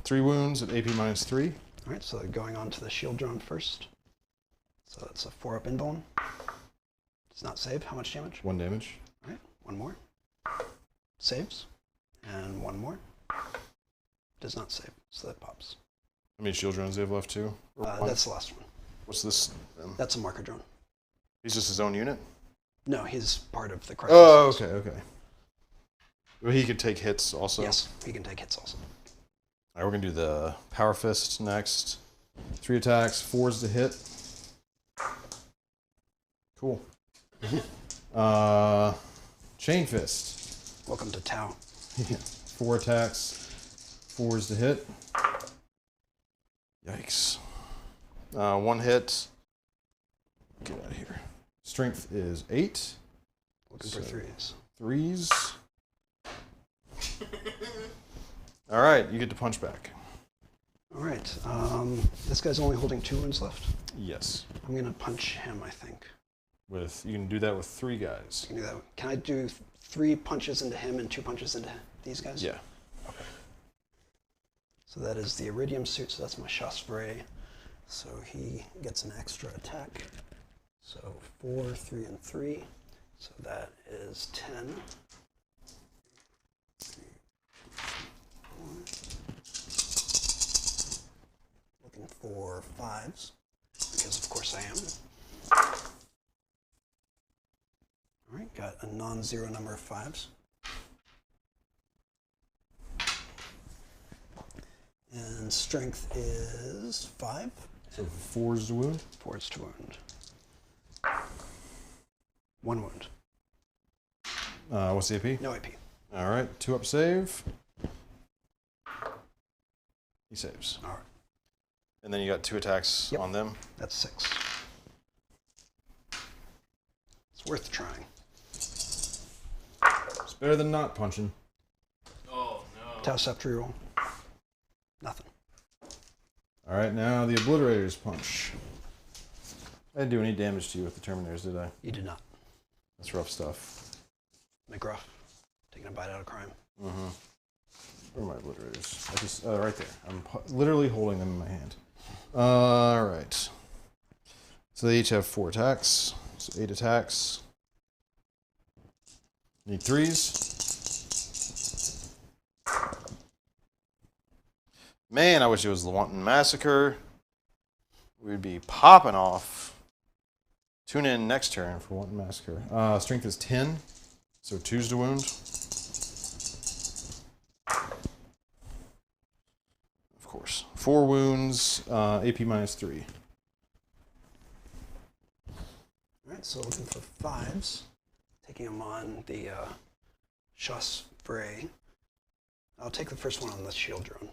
S1: 3 wounds at AP minus 3.
S2: All right, so going on to the shield drone first. So that's a 4-up invuln. Does not save. How much damage?
S1: 1 damage.
S2: All right, 1 more. Saves. And 1 more. Does not save, so that pops.
S1: How many shield drones do they have left too? Or one?
S2: That's the last one.
S1: What's this?
S2: That's a marker drone.
S1: He's just his own unit?
S2: No, he's part of the crisis.
S1: Oh, okay, okay. Well, he could take hits also?
S2: Yes, he can take hits also.
S1: All right, we're going to do the Power Fist next. 3 attacks, 4s to hit. Cool. Chain Fist.
S2: Welcome to Tau.
S1: 4 attacks, 4s to hit. Yikes. 1 hit. Get out of here. Strength is 8.
S2: Looking for 3s.
S1: 3s. All right, you get to punch back.
S2: All right, this guy's only holding 2 wounds left.
S1: Yes.
S2: I'm gonna punch him, I think.
S1: You can do that with 3 guys.
S2: Can do that. Can I do 3 punches into him and 2 punches into these guys?
S1: Yeah.
S2: Okay. So that is the Iridium suit, so that's my Chassepre. So he gets an extra attack. So 4, 3, and 3. So that is 10. 3, 4. Looking for 5s, because of course I am. All right, got a non-zero number of 5s. And strength is 5.
S1: So 4s to wound?
S2: 4 is to wound. 1 wound.
S1: What's the AP?
S2: No AP.
S1: All right, 2 up save. He saves.
S2: All right.
S1: And then you got 2 attacks
S2: Yep.
S1: on them.
S2: That's 6. It's worth trying.
S1: It's better than not punching.
S3: Oh no.
S2: Toss up to reroll. Nothing.
S1: All right, now the Obliterator's punch. I didn't do any damage to you with the Terminators, did I?
S2: You did not.
S1: That's rough stuff.
S2: McGruff. Taking a bite out of crime.
S1: Mm-hmm. Where are my Obliterators? I just, right there. I'm literally holding them in my hand. All right. So they each have 4 attacks. So 8 attacks. Need 3s. Man, I wish it was the Wanton Massacre. We'd be popping off. Tune in next turn for Wanton Massacre. Strength is 10, so 2's to wound. Of course. 4 wounds, AP minus 3.
S2: Alright, so looking for 5s. Taking them on the Chasse Bray. I'll take the first one on the shield drone.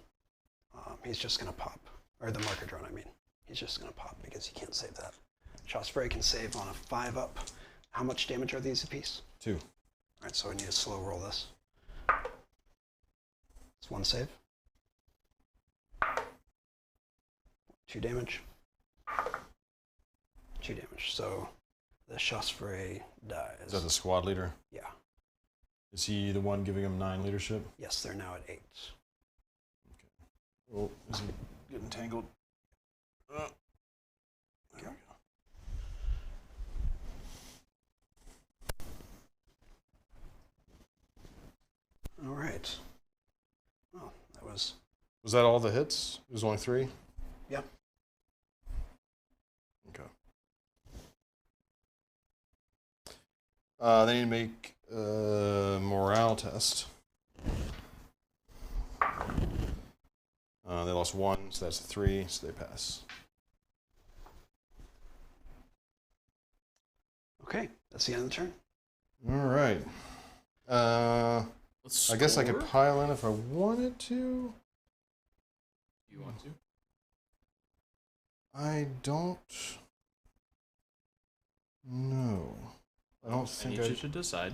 S2: He's just going to pop. Or the marker drone, I mean. He's just going to pop because he can't save that. Chasse Bray can save on a 5 up. How much damage are these apiece?
S1: 2.
S2: Alright, so I need to slow roll this. It's 1 save. 2 damage. 2 damage. So the Chasse Bray dies.
S1: Is that the squad leader?
S2: Yeah.
S1: Is he the one giving him 9 leadership?
S2: Yes, they're now at 8.
S1: Oh, is he getting tangled? There we go.
S2: All right. Well, that was...
S1: Was that all the hits? It was only 3?
S2: Yeah.
S1: Okay. They need to make a morale test. They lost 1, so that's a 3, so they pass.
S2: Okay, that's the end of the turn.
S1: All right.
S3: Let's
S1: I guess I could
S3: score.
S1: pile in if I wanted to.
S3: You want to?
S1: I don't know. I don't
S3: I
S1: think
S3: need you to decide.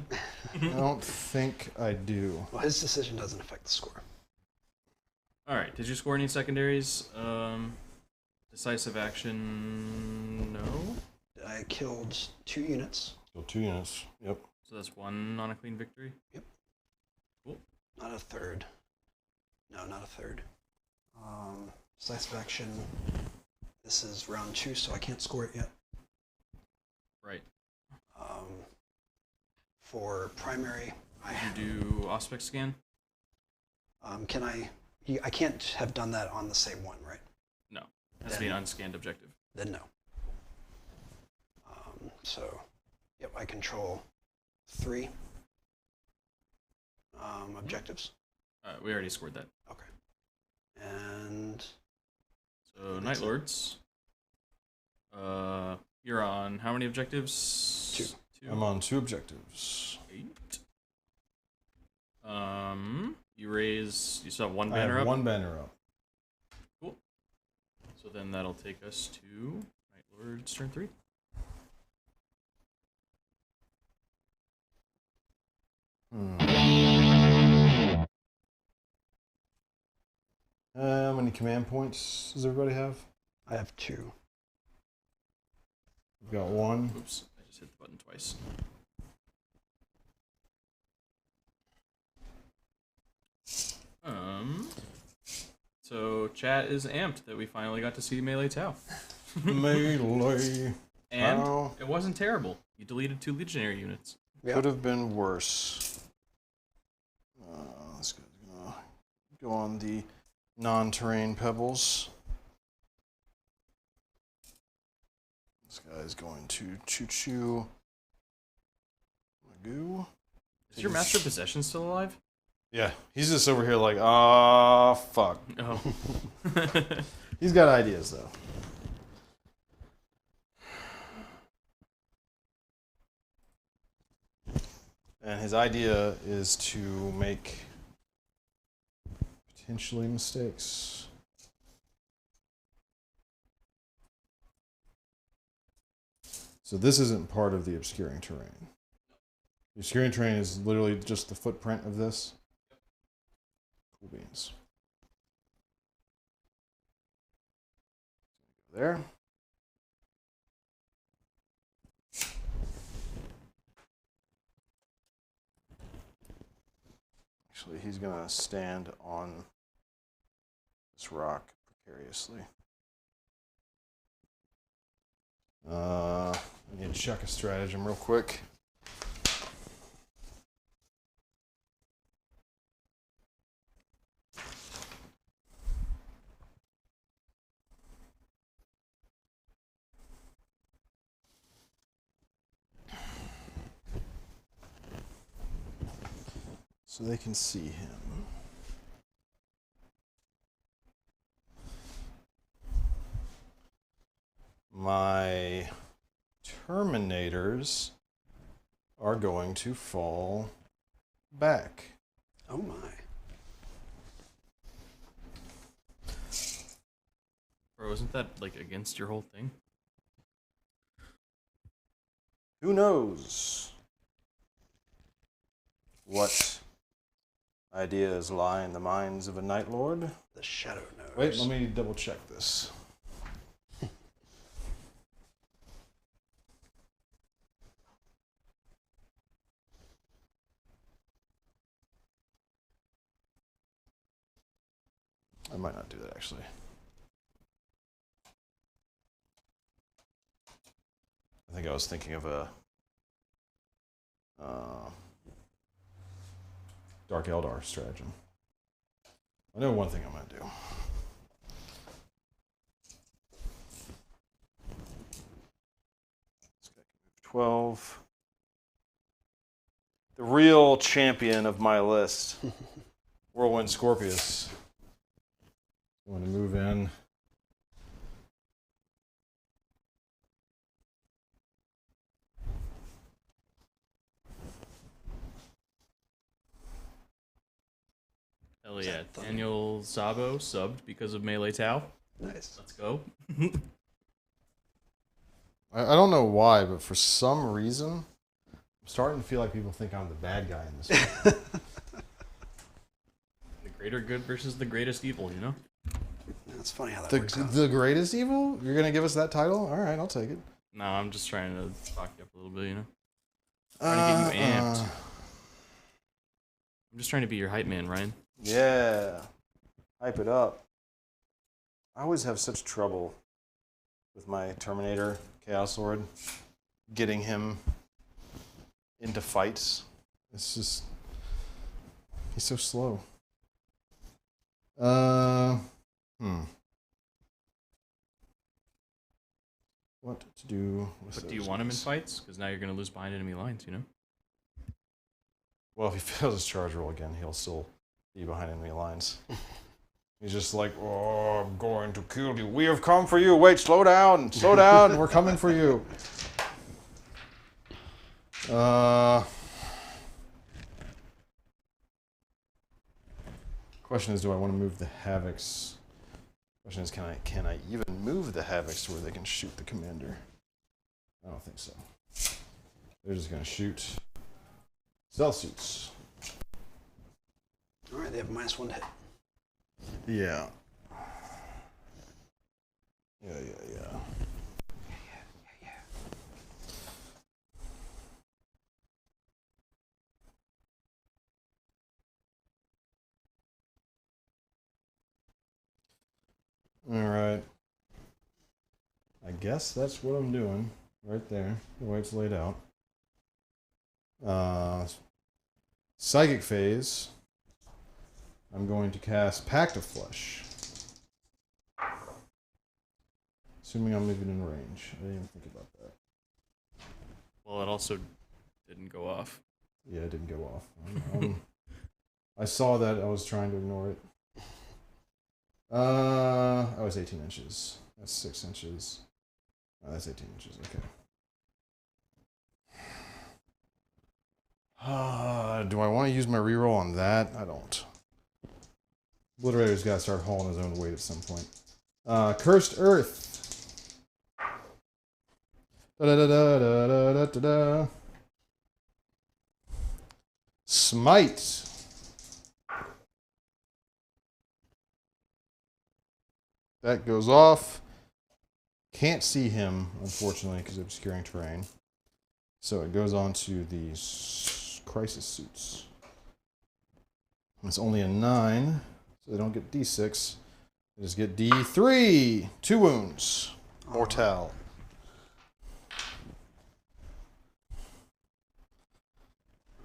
S1: I don't think I do.
S2: Well, his decision doesn't affect the score.
S3: All right. Did you score any secondaries? Decisive action. No.
S2: I killed 2 units.
S1: So 2 units. Yep.
S3: So that's 1 on a clean victory.
S2: Yep.
S3: Cool.
S2: Not a third. No, not a third. Decisive action. This is round 2, so I can't score it yet.
S3: Right.
S2: For primary, I
S3: Did you do Auspex scan?
S2: can I? I can't have done that on the same one, right?
S3: No. It has to be an unscanned objective.
S2: Then no. So, yep, I control 3 objectives.
S3: We already scored that.
S2: Okay. And
S3: So Night Lords. You're on how many objectives?
S2: 2.
S3: 2.
S1: I'm on 2 objectives.
S3: 8. You raise. You still have 1
S1: I
S3: banner
S1: have
S3: up.
S1: 1 banner up.
S3: Cool. So then that'll take us to Night Lord's turn 3.
S1: How many command points does everybody have?
S2: I have 2.
S1: We've got 1.
S3: Oops, I just hit the button twice. So chat is amped that we finally got to see Melee Tau.
S1: Melee.
S3: And
S1: Wow.
S3: it wasn't terrible. You deleted 2 Legionary units.
S2: Yep.
S1: Could have been worse. This guy's gonna go on the non-terrain pebbles. This guy's going to choo-choo. Magoo.
S3: Is your Master of Possession still alive?
S1: Yeah, he's just over here like, ah, fuck.
S3: Oh.
S1: He's got ideas though. And his idea is to make potentially mistakes. So this isn't part of the obscuring terrain. The obscuring terrain is literally just the footprint of this. Cool beans. There. Actually, he's going to stand on this rock precariously. I need to check a stratagem real quick. So they can see him. My Terminators are going to fall back.
S2: Oh my.
S3: Bro, isn't that like against your whole thing?
S1: Who knows what ideas lie in the minds of a Night Lord?
S2: The Shadow knows.
S1: Wait, let me double check this. I might not do that actually. I think I was thinking of a Dark Eldar stratagem. I know one thing I'm going to do. This guy can move 12. The real champion of my list, Whirlwind Scorpius. I want to move in.
S3: Hell yeah. Daniel Zabo subbed because of Melee Tau.
S2: Nice.
S3: Let's go.
S1: I don't know why, but for some reason, I'm starting to feel like people think I'm the bad guy in this one.
S3: The greater good versus the greatest evil, you know?
S2: That's funny how that works out.
S1: The greatest evil? You're going to give us that title? All right, I'll take it.
S3: No, I'm just trying to talk you up a little bit, you know? Trying to get you amped. I'm just trying to be your hype man, Ryan.
S1: Yeah. Hype it up. I always have such trouble with my Terminator Chaos Lord getting him into fights. It's just... he's so slow. What to do with
S3: But do you want him in fights? Because now you're going to lose behind enemy lines, you know?
S1: Well, if he fails his charge roll again, he'll still be behind enemy lines. He's just like, oh, I'm going to kill you. We have come for you. Wait, slow down. Slow down. We're coming for you. Question is, do I want to move the Havocs? Question is, can I even move the Havocs to where they can shoot the commander? I don't think so. They're just going to shoot stealth suits.
S2: All right, they have a -1 to hit.
S1: Yeah. Yeah. All right. I guess that's what I'm doing right there, the way it's laid out. Psychic phase. I'm going to cast Pact of Flesh. Assuming I'm even in range. I didn't even think about that.
S3: Well, it also didn't go off.
S1: Yeah, it didn't go off. I saw that. I was trying to ignore it. Oh, it's 18 inches. That's 6 inches. Oh, that's 18 inches. Okay. Do I want to use my reroll on that? I don't. Obliterator's got to start hauling his own weight at some point. Cursed Earth. Da-da-da-da-da-da-da-da. Smite. That goes off. Can't see him, unfortunately, because of obscuring terrain. So it goes on to the crisis suits. It's only a 9, so they don't get D6. They just get D3. 2 wounds. Mortal.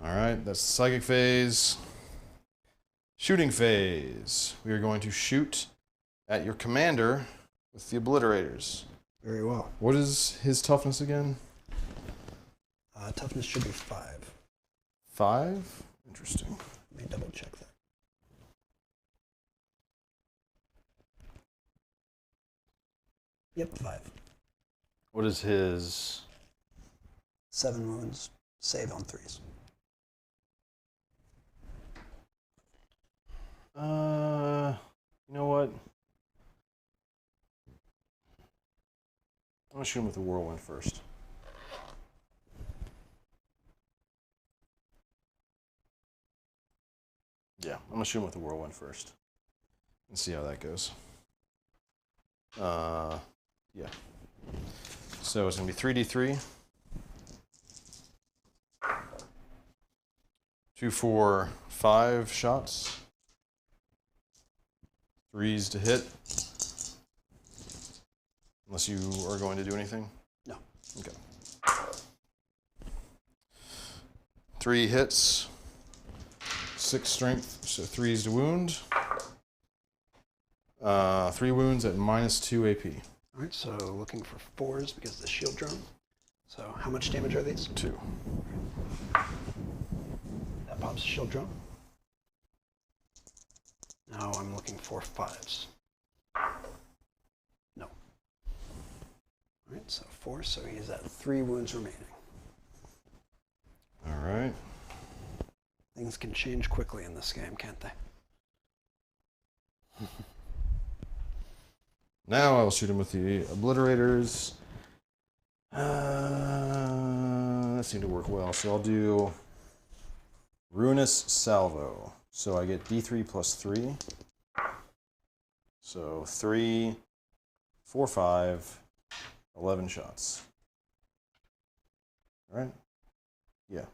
S1: Alright, that's the psychic phase. Shooting phase. We are going to shoot at your commander with the obliterators.
S2: Very well.
S1: What is his toughness again?
S2: Toughness should be 5.
S1: 5? Interesting.
S2: Let me double check that. Yep, 5.
S1: What is his...
S2: 7 wounds. Save on 3s.
S1: You know what? I'm going to shoot him with the whirlwind first. Yeah, I'm going to shoot him with the whirlwind first. And see how that goes. Yeah. So it's going to be 3d3. 2, 4, 5 shots. 3s to hit. Unless you are going to do anything?
S2: No.
S1: Okay. 3 hits. 6 strength, so 3s to wound. 3 wounds at -2 AP.
S2: All right, so looking for 4s because of the shield drone. So how much damage are these?
S1: 2.
S2: That pops the shield drone. Now I'm looking for 5s. No. All right, so 4, so he's at 3 wounds remaining.
S1: All right.
S2: Things can change quickly in this game, can't they?
S1: Now I'll shoot him with the obliterators. That seemed to work well. So I'll do Ruinous Salvo. So I get D3 plus 3. So 3, 4, 5, 11 shots. All right? Yeah.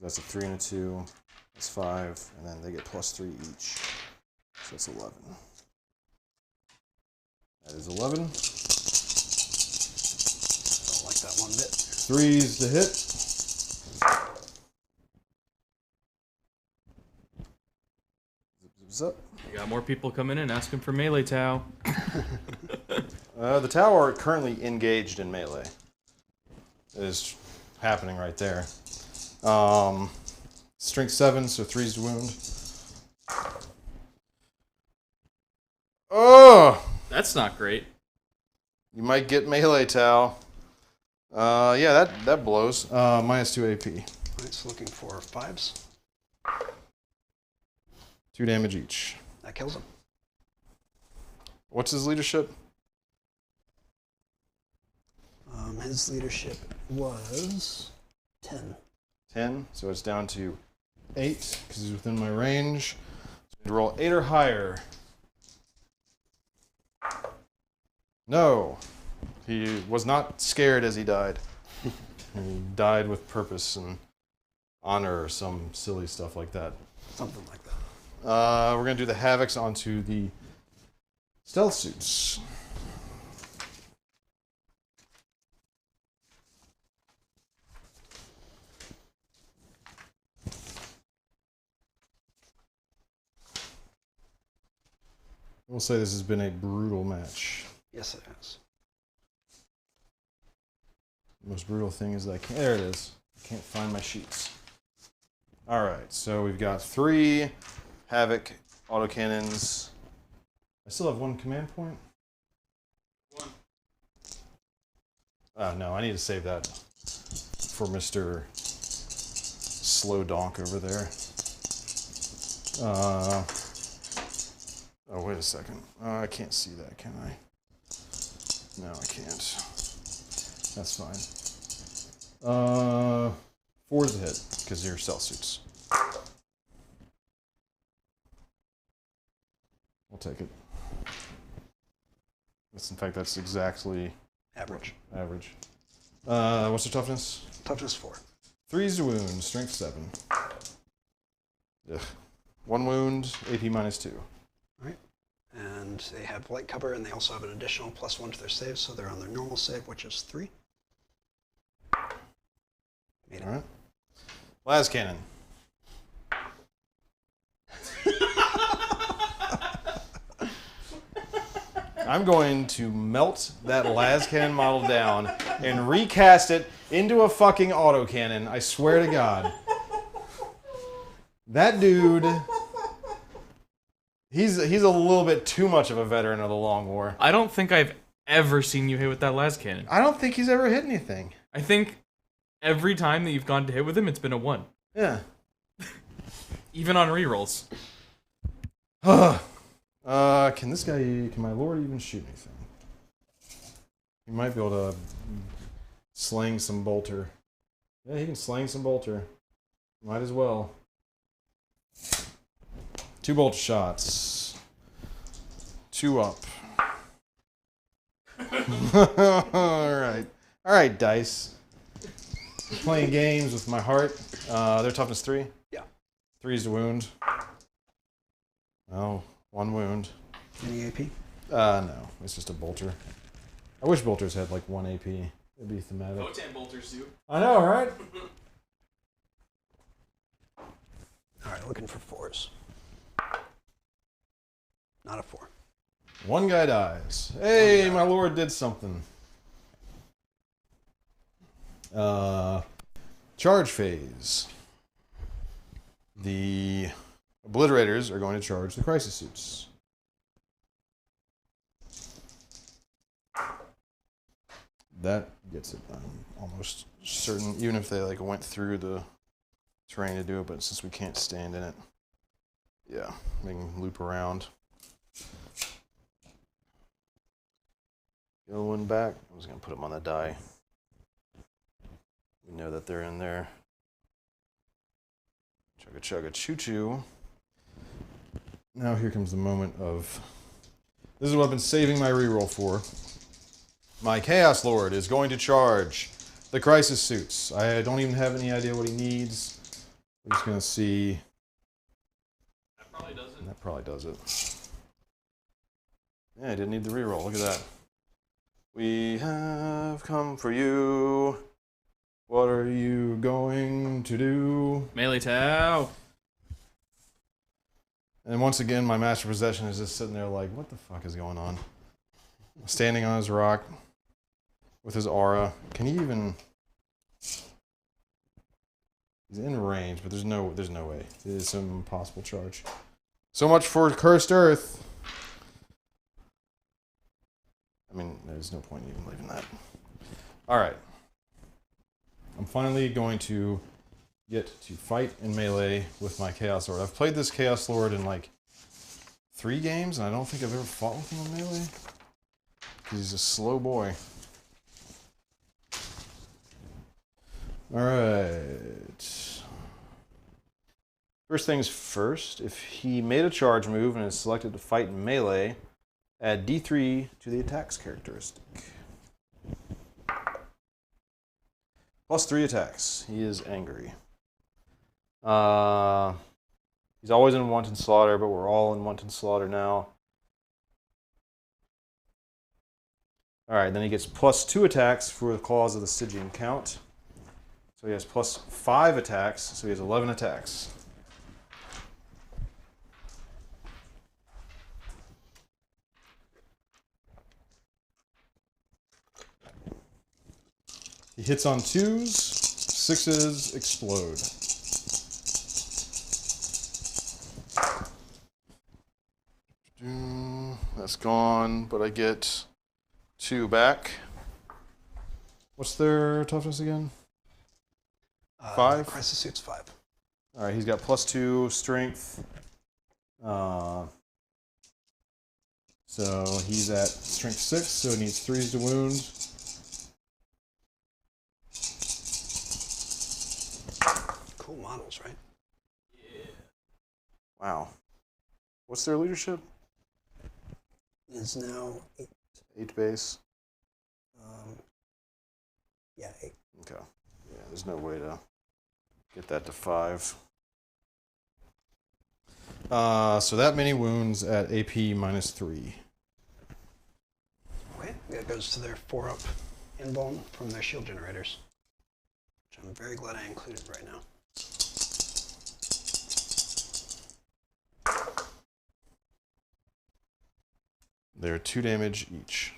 S1: That's a 3 and a 2. That's 5. And then they get plus 3 each. So that's 11. That is 11.
S2: Don't like that one bit.
S1: 3s to hit. Zip, zip, zip.
S3: You got more people coming in asking for melee Tau.
S1: The Tau are currently engaged in melee. It is happening right there. Strength 7, so 3s to wound. Oh!
S3: That's not great.
S1: You might get melee Tau. Yeah, that blows. -2 AP.
S2: All right, so looking for 5s.
S1: 2 damage each.
S2: That kills him.
S1: What's his leadership?
S2: His leadership was 10.
S1: 10, so it's down to 8 because he's within my range. So I need to roll 8 or higher. No, he was not scared as he died. He died with purpose and honor or some silly stuff like that.
S2: Something like that.
S1: We're going to do the Havocs onto the stealth suits. We'll say this has been a brutal match.
S2: Yes, it has.
S1: The most brutal thing is that I can't. There it is. I can't find my sheets. All right, so we've got 3 Havoc autocannons. I still have 1 command point.
S3: 1.
S1: No, I need to save that for Mr. slow donk over there. Oh, wait a second. I can't see that, can I? No, I can't. That's fine. 4 is a hit, because they're cell suits. I'll take it. In fact, that's exactly
S2: Average.
S1: average. What's the toughness?
S2: Toughness 4.
S1: 3's a wound, strength 7. Ugh. 1 wound, AP -2.
S2: Alright. And they have light cover, and they also have an additional +1 to their save, so they're on their normal save, which is 3. Made it.
S1: Alright. Las cannon. I'm going to melt that las cannon model down and recast it into a fucking autocannon. I swear to God. That dude, he's a little bit too much of a veteran of the Long War.
S3: I don't think I've ever seen you hit with that las cannon.
S1: I don't think he's ever hit anything.
S3: I think every time that you've gone to hit with him, it's been a 1.
S1: Yeah.
S3: Even on rerolls.
S1: Can my lord even shoot anything? He might be able to sling some bolter. Yeah, he can sling some bolter. Might as well. 2 bolt shots. 2 up. Alright, dice. I'm playing games with my heart. Their toughness 3?
S2: Yeah.
S1: 3's the wound. Oh, 1 wound.
S2: Any AP?
S1: No. It's just a bolter. I wish bolters had like 1 AP. It'd be thematic.
S3: Potan bolters do.
S1: I know, right?
S2: Alright, looking for 4s. Not a 4.
S1: 1 guy dies. Hey, my lord did something. Charge phase. The obliterators are going to charge the crisis suits. That gets it. I'm almost certain, even if they like went through the terrain to do it, but since we can't stand in it, yeah, they can loop around. Get one back. I was gonna put them on the die. We know that they're in there. Chugga chugga choo choo. Now here comes the moment of. This is what I've been saving my reroll for. My Chaos Lord is going to charge the crisis suits. I don't even have any idea what he needs. We're just gonna see.
S3: That probably does it.
S1: That probably does it. Yeah, I didn't need the reroll. Look at that. We have come for you. What are you going to do?
S3: Melee Tau.
S1: And once again, my master possession is just sitting there like, what the fuck is going on? Standing on his rock with his aura. Can he even... He's in range, but there's no way. It is some impossible charge. So much for Cursed Earth. I mean, there's no point in even leaving that. Alright. I'm finally going to get to fight in melee with my Chaos Lord. I've played this Chaos Lord in like 3 games, and I don't think I've ever fought with him in melee. Because he's a slow boy. Alright. First things first, if he made a charge move and is selected to fight in melee, add D3 to the attacks characteristic. +3 attacks. He is angry. He's always in wanton slaughter, but we're all in wanton slaughter now. Alright, then he gets +2 attacks for the claws of the Stygian count. So he has +5 attacks, so he has 11 attacks. He hits on 2s, 6s explode. That's gone, but I get 2 back. What's their toughness again? 5?
S2: Crisis suit's 5.
S1: All right, he's got +2 strength. So he's at strength 6, so he needs 3s to wound.
S2: Cool models, right?
S1: Wow. What's their leadership?
S2: Is now 8.
S1: 8 base.
S2: Yeah, 8.
S1: Okay. Yeah, there's no way to get that to 5. So that many wounds at AP -3.
S2: Okay, that goes to their 4-up invuln from their shield generators, which I'm very glad I included right now.
S1: They're 2 damage each.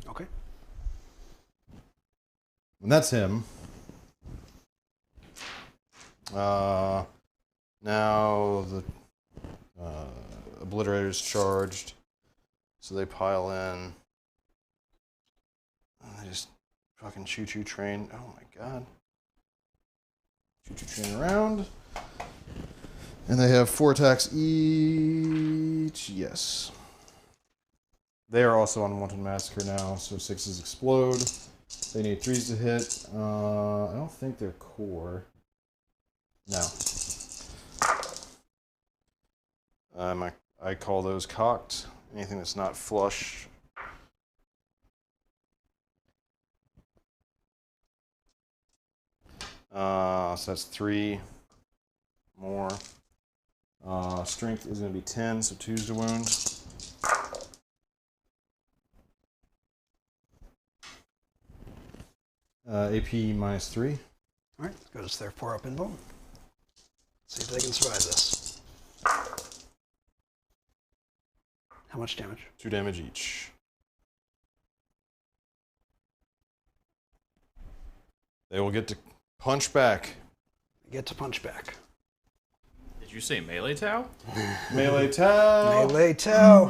S2: Okay.
S1: And that's him. Now the Obliterator's charged, so they pile in. And they just fucking choo-choo train. Oh my god. Choo-choo train around. And they have 4 attacks each. Yes. They are also on Wanton Massacre now, so 6s explode. They need 3s to hit. I don't think they're core. No. I call those cocked. Anything that's not flush. So that's 3 more. Strength is going to be 10, so 2s to wound. AP -3.
S2: All right, goes to their 4-up invuln. See if they can survive this. How much damage?
S1: 2 damage each. They will get to punch back.
S2: They get to punch back.
S3: Did you say melee Tau?
S1: Melee Tau.
S2: Melee Tau.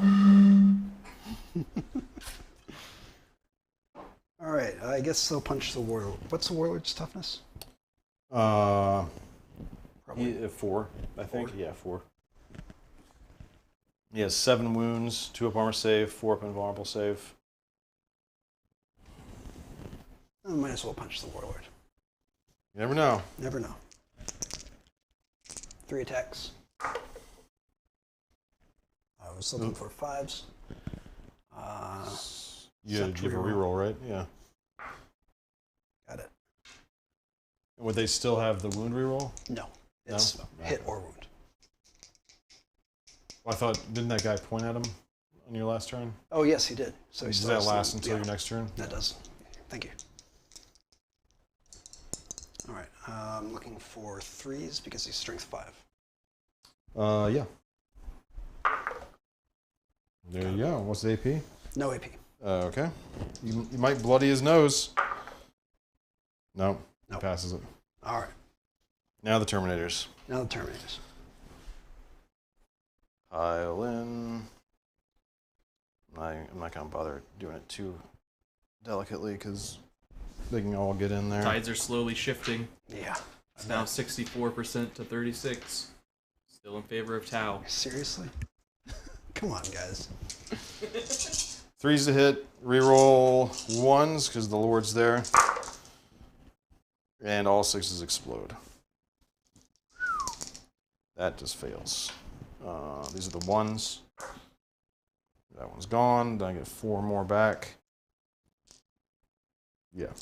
S2: All right, I guess they'll punch the warlord. What's the warlord's toughness? Probably
S1: 4, I think.
S2: 4?
S1: Yeah, 4. He has 7 wounds, 2 up armor save, 4 up invulnerable save.
S2: I might as well punch the warlord.
S1: You never know.
S2: Never know. 3 attacks. I was looking for 5s.
S1: You had to give a reroll, right? Yeah.
S2: Got it.
S1: And would they still have the wound reroll?
S2: No, it's
S1: No?
S2: hit or wound.
S1: Well, I thought, didn't that guy point at him on your last turn?
S2: Oh yes, he did. So he
S1: Does
S2: still
S1: that
S2: has
S1: last
S2: the-
S1: until
S2: yeah,
S1: your next turn?
S2: That does. Thank you. All right, I'm looking for 3s because he's strength 5.
S1: Yeah. There you go. What's the AP?
S2: No AP.
S1: Okay. You might bloody his nose. No.
S2: Nope.
S1: Passes it.
S2: All right,
S1: Now the Terminators.
S2: now the Terminators.
S1: Pile in. I'm not going to bother doing it too delicately because they can all get in there.
S3: Tides are slowly shifting.
S2: Yeah.
S3: It's now 64% to 36. Still in favor of Tau.
S2: Seriously? Come on, guys.
S1: 3s to hit. Reroll 1s because the Lord's there. And all 6s explode. That just fails. These are the 1s. That one's gone. Then I get 4 more back. Yeah.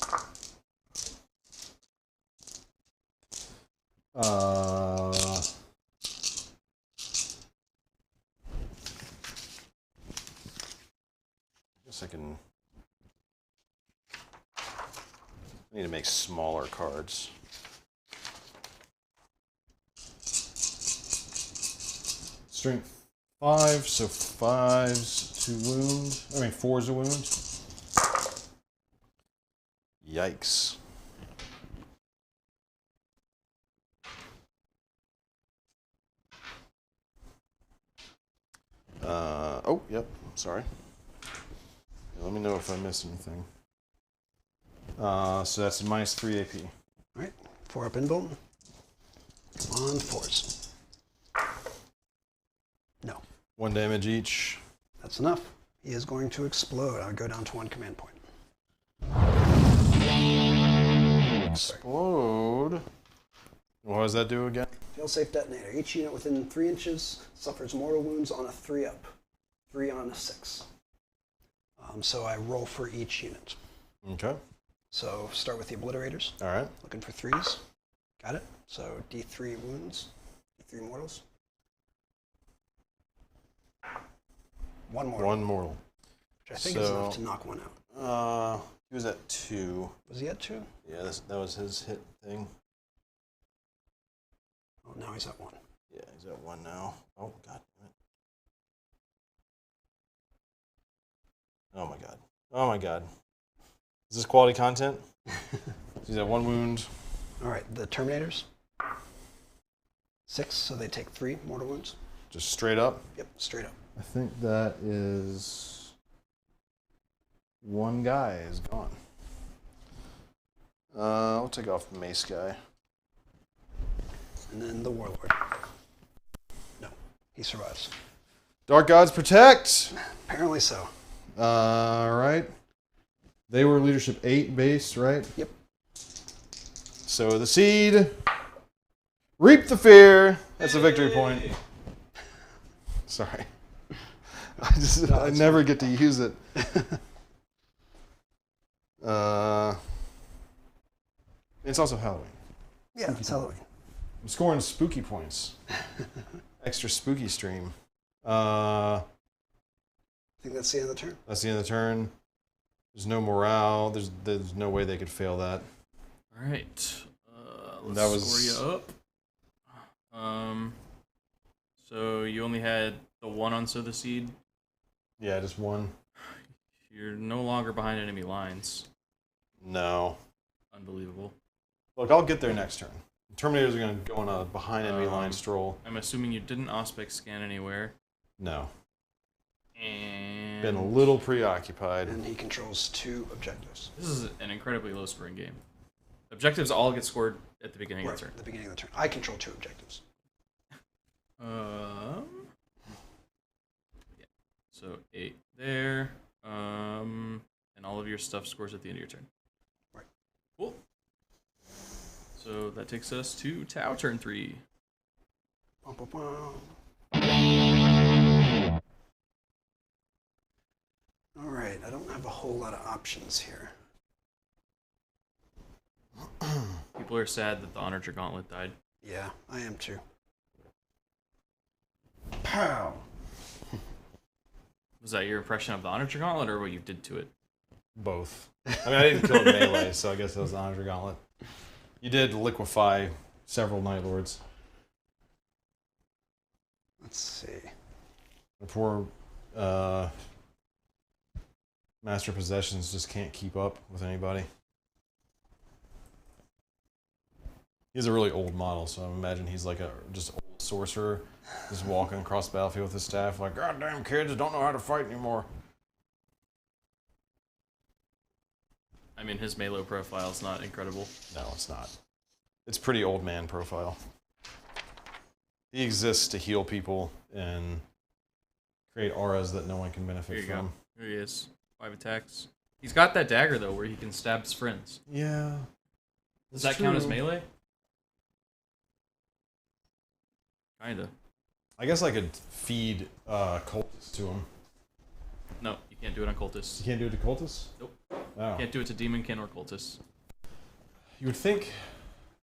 S1: Guess I can. I need to make smaller cards. Strength 5, so 5s to wound. I mean 4s to wound. Yikes. Oh, yep. Sorry. Let me know if I missed anything. So that's -3 AP.
S2: All right, 4 up inbuilt. On 4s. No,
S1: 1 damage each.
S2: that's enough. He is going to explode. I'll go down to 1 command point.
S1: Explode. What does that do again?
S2: Failsafe detonator. Each unit within 3 inches suffers mortal wounds on a 3-up. 3 on a 6. So I roll for each unit.
S1: Okay.
S2: So start with the obliterators.
S1: All right.
S2: Looking for 3s. Got it. So D3 wounds. D3 mortals. 1 mortal.
S1: 1 mortal.
S2: Which I think is enough to knock 1 out.
S1: He was at 2.
S2: Was he at 2?
S1: Yeah, that was his hit thing.
S2: Oh, now he's at 1.
S1: Yeah, he's at 1 now. Oh, God damn it. Oh, my God. Oh, my God. Is this quality content? He's at 1 wound.
S2: All right, the Terminators. 6, so they take 3 mortal wounds.
S1: Just straight up.
S2: Yep, straight up.
S1: I think that is 1 guy is gone. I'll take off the mace guy.
S2: And then the Warlord. No, he survives.
S1: Dark Gods protect!
S2: Apparently so.
S1: Right. They were leadership 8 base, right?
S2: Yep.
S1: So the seed. Reap the fear. That's a victory point. Sorry. I never get to use it. It's also Halloween.
S2: Yeah, it's Halloween.
S1: I'm scoring spooky points. Extra spooky stream.
S2: I think that's the end of the turn.
S1: That's the end of the turn. There's no morale. There's no way they could fail that.
S3: All right. Let's
S1: That was-
S3: score you up. So you only had the 1 on Sow the Seed.
S1: Yeah, just 1.
S3: You're no longer behind enemy lines.
S1: No.
S3: Unbelievable.
S1: Look, I'll get there next turn. Terminators are going to go on a behind enemy line stroll.
S3: I'm assuming you didn't Auspex scan anywhere.
S1: No.
S3: And
S1: Been a little preoccupied.
S2: And he controls 2 objectives.
S3: this is an incredibly low scoring game. Objectives all get scored at the beginning
S2: Right,
S3: of the turn.
S2: at the beginning of the turn. I control 2 objectives.
S3: Yeah. So 8 there. And all of your stuff scores at the end of your turn.
S2: Right.
S3: Cool. So that takes us to Tau turn 3.
S2: Bum, bum, bum. All right, I don't have a whole lot of options here.
S3: People are sad that the Onager Gauntlet died.
S2: Yeah, I am too.
S1: Pow!
S3: Was that your impression of the Onager Gauntlet or what you did to it?
S1: Both. I mean, I didn't kill it melee, so I guess that was the Onager Gauntlet. You did liquefy several Night Lords.
S2: Let's see.
S1: The poor Master Possessions just can't keep up with anybody. He's a really old model, so I imagine he's like a just old sorcerer, just walking across the battlefield with his staff, like, "Goddamn kids don't know how to fight anymore."
S3: I mean, his Melo profile is not incredible.
S1: No, it's not. It's pretty old man profile. He exists to heal people and create auras that no one can
S3: Here
S1: benefit
S3: you
S1: from.
S3: go. Here he is. 5 attacks. He's got that dagger, though, where he can stab his friends.
S1: Yeah.
S3: Does
S1: that's
S3: that count as
S1: true.
S3: melee? Kinda.
S1: I guess I could feed cultists to him.
S3: No, you can't do it on cultists.
S1: You can't do it to cultists?
S3: Nope.
S1: Oh.
S3: Can't do it to demonkin or cultists.
S1: You would think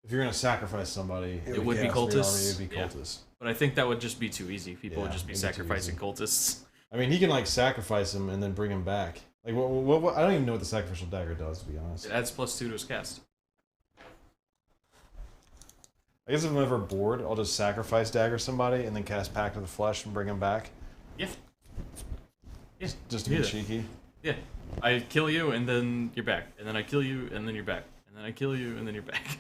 S1: if you're going to sacrifice somebody,
S2: It
S3: would be
S1: chaos of the
S3: cultists.
S1: army, it would be
S3: Yeah.
S1: cultists.
S3: But I think that would just be too easy. People would
S1: Yeah,
S3: just be
S1: it'd be too
S3: sacrificing
S1: easy.
S3: cultists.
S1: I mean, he can like sacrifice him and then bring him back. Like, what? I don't even know what the sacrificial dagger does, to be honest.
S3: It adds +2 to his cast.
S1: I guess if I'm ever bored, I'll just sacrifice dagger somebody and then cast Pact of the Flesh and bring him back.
S3: Yeah. Yeah.
S1: Just to
S3: do
S1: be
S3: that.
S1: cheeky.
S3: Yeah. I kill you, and then you're back. And then I kill you, and then you're back. And then I kill you, and then you're back.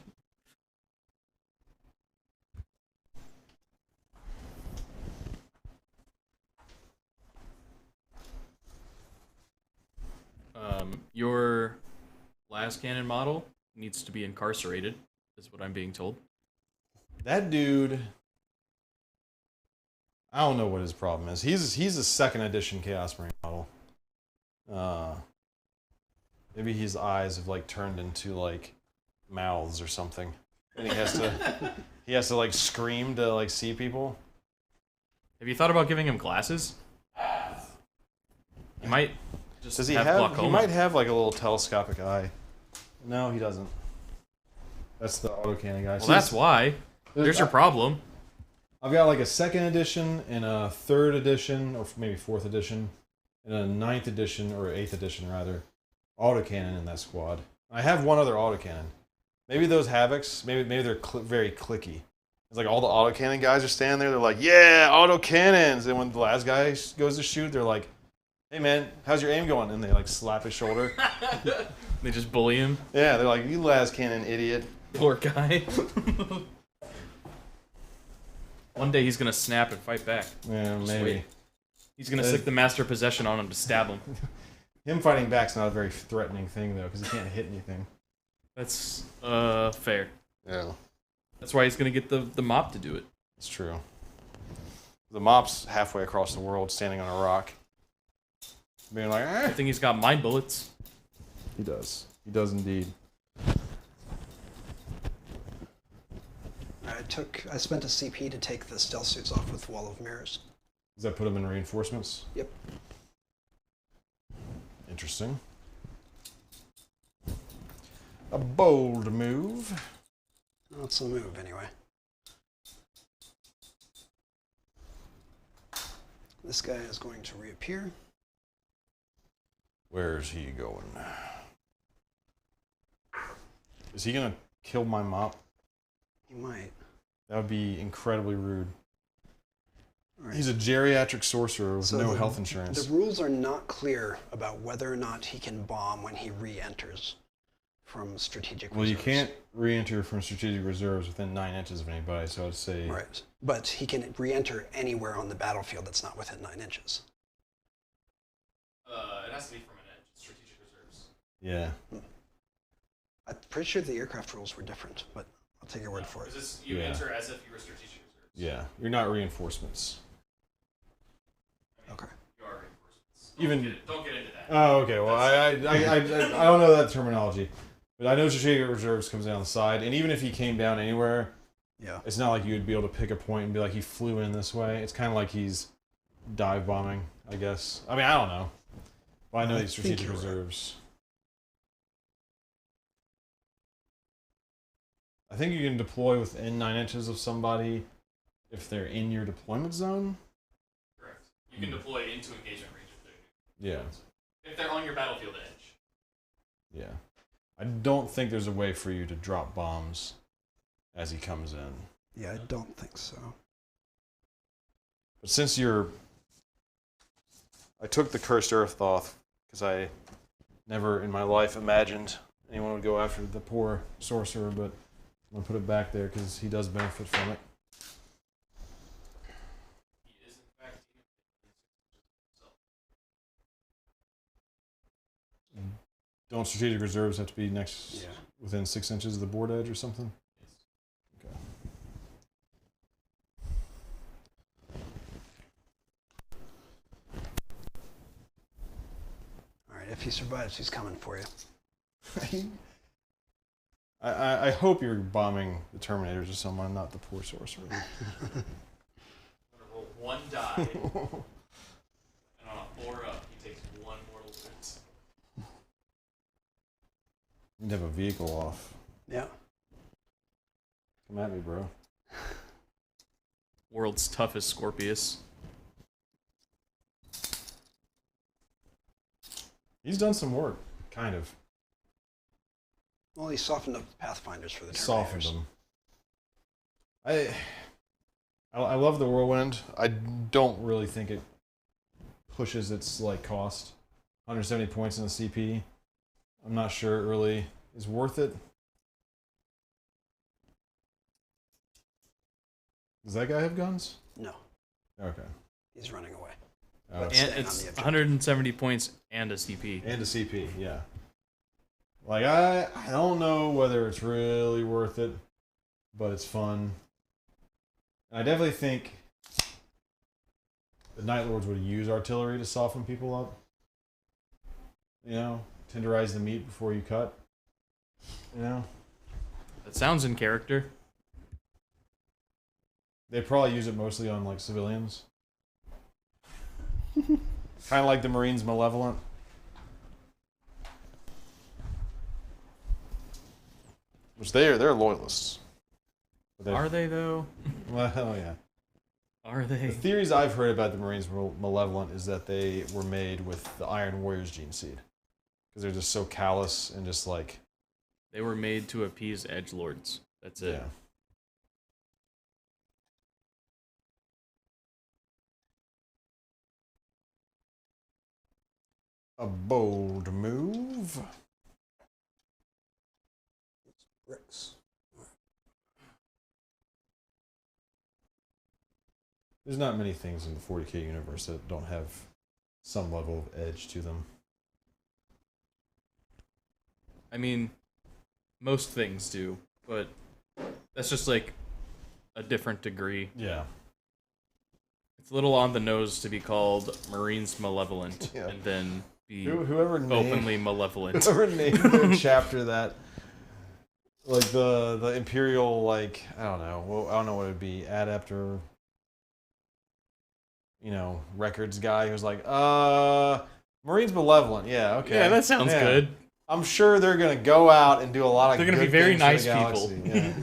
S3: Your last cannon model needs to be incarcerated, is what I'm being told.
S1: That dude, I don't know what his problem is. He's a second edition Chaos Marine model. Maybe his eyes have like turned into like mouths or something, and he has to like scream to like see people.
S3: Have you thought about giving him glasses? He might just
S1: Does he
S3: have
S1: have?
S3: glaucoma.
S1: He might have like a little telescopic eye. No, he doesn't. That's the autocannon guy.
S3: Well, that's why. There's your problem.
S1: I've got like a second edition and a third edition, or maybe fourth edition, and a ninth edition or eighth edition rather, autocannon in that squad. I have one other autocannon. Maybe those Havocs, maybe they're very clicky. It's like all the autocannon guys are standing there. They're like, "Yeah, autocannons!" And when the last guy goes to shoot, they're like, "Hey man, how's your aim going?" And they like slap his shoulder.
S3: They just bully him.
S1: Yeah, they're like, "You last cannon idiot."
S3: Poor guy. One day he's gonna snap and fight back.
S1: Yeah,
S3: Just
S1: maybe.
S3: wait. He's gonna stick the master possession on him to stab him.
S1: Him fighting back's not a very threatening thing though, because he can't hit anything.
S3: That's fair.
S1: Yeah,
S3: That's why he's gonna get the mop to do it.
S1: it's true. The mop's halfway across the world, standing on a rock, being like,
S3: I think he's got mind bullets.
S1: He does. He does indeed.
S2: I spent a CP to take the stealth suits off with Wall of Mirrors.
S1: Does that put him in reinforcements?
S2: Yep.
S1: Interesting. A bold move.
S2: That's the move, anyway. This guy is going to reappear.
S1: Where's he going? Is he gonna kill my mop?
S2: He might.
S1: That would be incredibly rude.
S2: All right.
S1: He's a geriatric sorcerer with
S2: So
S1: no
S2: the-
S1: health insurance.
S2: The rules are not clear about whether or not he can bomb when he re-enters from strategic
S1: Well, you
S2: reserves.
S1: can't re-enter from strategic reserves within 9 inches of anybody, so I'd say...
S2: Right. But he can re-enter anywhere on the battlefield that's not within 9 inches.
S3: It has to be from an edge. Strategic reserves.
S1: Yeah.
S2: I'm pretty sure the aircraft rules were different, but I'll take your word for it.
S3: You
S1: Yeah.
S3: enter as if you were strategic reserves.
S1: Yeah. You're not reinforcements.
S2: Okay.
S3: You are reinforcements.
S1: Even-
S3: Don't get into that.
S1: Oh, okay. Well, I don't know that terminology. But I know strategic reserves comes down the side, and even if he came down anywhere,
S2: Yeah.
S1: it's not like you would be able to pick a point and be like, he flew in this way. It's kind of like he's dive bombing, I guess. I mean, I don't know. But I know
S2: I
S1: these
S2: think
S1: strategic
S2: you're right.
S1: reserves. I think you can deploy within 9 inches of somebody if they're in your deployment zone.
S3: Correct. You can deploy into engagement range
S1: Yeah.
S3: if they're on your battlefield edge.
S1: Yeah. I don't think there's a way for you to drop bombs as he comes in.
S2: Yeah, I don't think so.
S1: But since you're... I took the Cursed Earth off because I never in my life imagined anyone would go after the poor sorcerer, but I'm going to put it back there because he does benefit from it.
S3: He is in fact
S1: Don't strategic reserves have to be next
S2: Yeah.
S1: within 6 inches of the board edge or something? Okay.
S2: All right, if he survives, he's coming for you.
S1: I hope you're bombing the Terminators or someone, not the poor sorcerer.
S3: I'm gonna roll one die, and on a 4 up, he takes 1 mortal wound.
S1: You'd have a vehicle off.
S2: Yeah.
S1: Come at me, bro.
S3: World's toughest Scorpius.
S1: He's done some work, kind of.
S2: Well, he softened up the Pathfinders for the Terminators.
S1: Softened them. I love the Whirlwind. I don't really think it pushes its like cost. 170 points in the CP. I'm not sure it really is worth it. Does that guy have guns?
S2: No,
S1: Okay.
S2: he's running away.
S1: Oh,
S2: But
S3: And
S2: staying on
S3: it's
S2: the objective.
S3: 170 points and a CP.
S1: and a CP, yeah. Like, I don't know whether it's really worth it, but it's fun. And I definitely think the Night Lords would use artillery to soften people up. You know, tenderize the meat before you cut. You know?
S3: That sounds in character.
S1: They probably use it mostly on, like, civilians. Kind of like the Marines Malevolent. Which they're loyalists. But
S3: Are they, though?
S1: Well, yeah.
S3: Are
S1: The
S3: they?
S1: theories I've heard about the Marines Malevolent is that they were made with the Iron Warriors gene seed. Because they're just so callous and just like...
S3: They were made to appease edgelords. That's it.
S1: Yeah. A bold move.
S2: Bricks.
S1: There's not many things in the 40k universe that don't have some level of edge to them.
S3: I mean, most things do, but that's just like a different degree.
S1: Yeah.
S3: It's a little on the nose to be called Marines Malevolent
S1: Yeah.
S3: and then be
S1: Whoever
S3: openly malevolent.
S1: Whoever named their chapter that, like the Imperial, like, I don't know. Well, I don't know what it would be. Adept or, you know, records guy who's like, Marines Malevolent. Yeah, okay.
S3: Yeah, that sounds
S1: Yeah.
S3: good.
S1: I'm sure they're going to go out and do a lot of
S3: They're gonna
S1: good
S3: be very
S1: things for
S3: nice
S1: the galaxy.
S3: people.
S1: Yeah.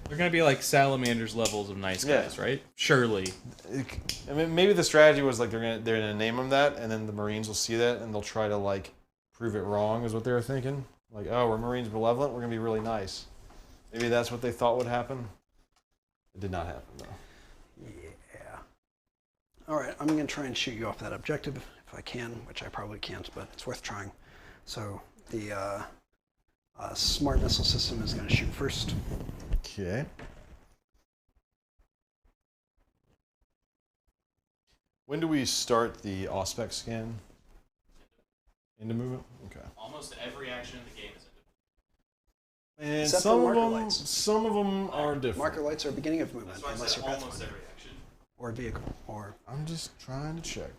S3: They're gonna be like salamanders levels of nice
S1: Yeah.
S3: guys, right? Surely.
S1: I mean, maybe the strategy was like they're gonna name them that, and then the Marines will see that and they'll try to like prove it wrong. Is what they were thinking. Like, oh, we're Marines Malevolent. We're gonna be really nice. Maybe that's what they thought would happen. It did not happen though.
S2: Yeah. All right, I'm going to try and shoot you off that objective if I can, which I probably can't, but it's worth trying. So the smart missile system is going to shoot first.
S1: Okay. When do we start the Auspex scan? Into movement? Okay.
S3: Almost every action in the game is
S1: And
S2: Except
S1: some
S2: for
S1: of
S2: marker
S1: them,
S2: lights.
S1: some of them are different.
S2: Marker lights are beginning of movement,
S3: That's why I
S2: unless
S3: said
S2: you're
S3: almost
S2: pathfinder
S3: every action.
S2: or vehicle or.
S1: I'm just trying to check.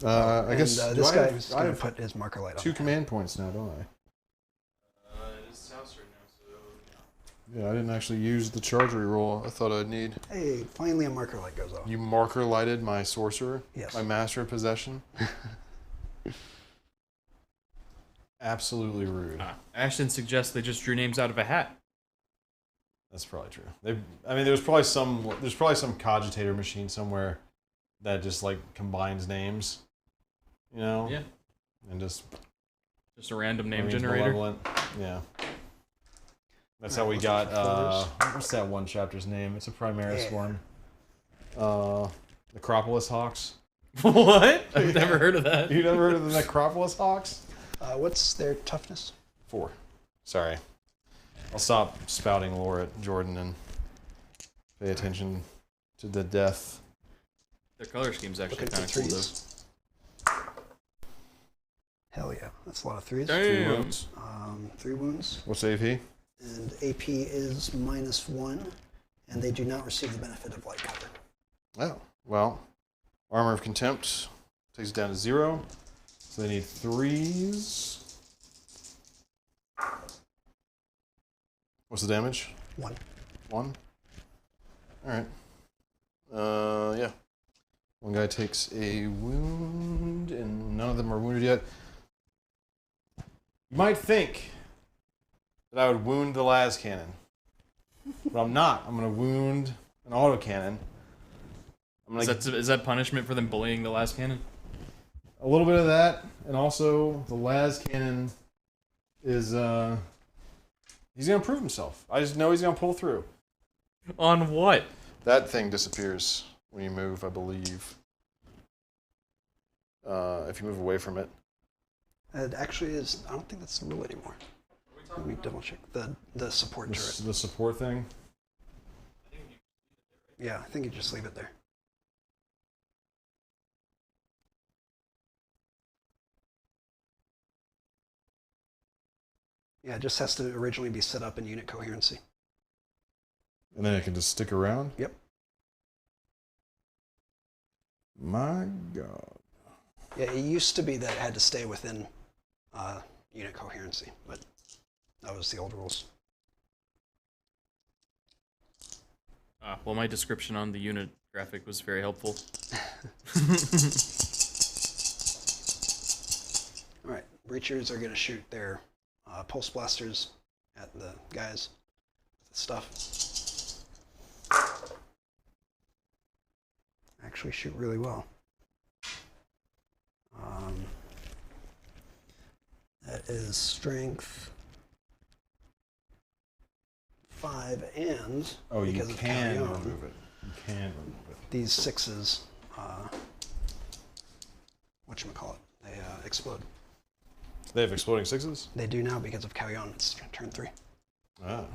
S1: I guess
S2: this
S1: do
S2: guy
S1: I
S2: is
S1: I
S2: going to
S1: have
S2: put his marker light on.
S1: 2 command points now, don't I?
S3: It is house right now, so
S1: Yeah, I didn't actually use the charge reroll I thought I'd need.
S2: Hey, finally a marker light goes off.
S1: You marker lighted my sorcerer?
S2: Yes.
S1: My master of possession? Absolutely rude.
S3: Ashton suggests they just drew names out of a hat.
S1: That's probably true. I mean, there's probably some cogitator machine somewhere that just like combines names, you know?
S3: Yeah.
S1: And just
S3: Just a random name
S1: Marines
S3: generator.
S1: Malevolent. Yeah. That's how we
S2: Alright,
S1: got,
S2: what's the
S1: what's that one chapter's name? It's a Primaris
S2: Yeah.
S1: one. Necropolis Hawks.
S3: What? I've never heard of that.
S1: You never heard of the Necropolis Hawks?
S2: What's their toughness?
S1: 4. Sorry. I'll stop spouting lore at Jordan and pay attention to the death.
S3: Their color scheme's actually
S2: Looking for
S3: kind of cool,
S2: threes. Hell yeah, that's a lot of threes.
S3: though.
S1: 3
S3: Damn.
S1: wounds.
S2: 3 wounds.
S1: What's AP?
S2: And AP is -1, and they do not receive the benefit of light cover.
S1: Oh, well. Armor of Contempt takes it down to 0. So they need 3s. What's the damage?
S2: 1.
S1: 1? Alright. Yeah. One guy takes a wound, and none of them are wounded yet. You might think that I would wound the las cannon, but I'm not. I'm going to wound an autocannon. I'm gonna
S3: Is that punishment for them bullying the last cannon?
S1: a little bit of that, and also the las cannon is he's going to prove himself. I just know he's going to pull through.
S3: On what?
S1: That thing disappears when you move, I believe. if you move away from it.
S2: It actually is. I don't think that's the rule anymore. Let me double check the support turret.
S1: The support thing.
S2: Yeah, I think you just leave it there. Yeah, it just has to originally be set up in unit coherency.
S1: And then it can just stick around?
S2: Yep.
S1: My God.
S2: Yeah, it used to be that it had to stay within unit coherency, but that was the old rules.
S3: Well, my description on the unit graphic was very helpful.
S2: All right, breachers are going to shoot their pulse blasters at the guys with the stuff. Actually shoot really well. That is strength 5 and
S1: Oh, you
S2: because of
S1: can
S2: carry on,
S1: remove it. You can remove it.
S2: these 6s, whatchamacallit, they explode.
S1: They have exploding 6s?
S2: They do now because of Callion. It's turn 3.
S1: Ah.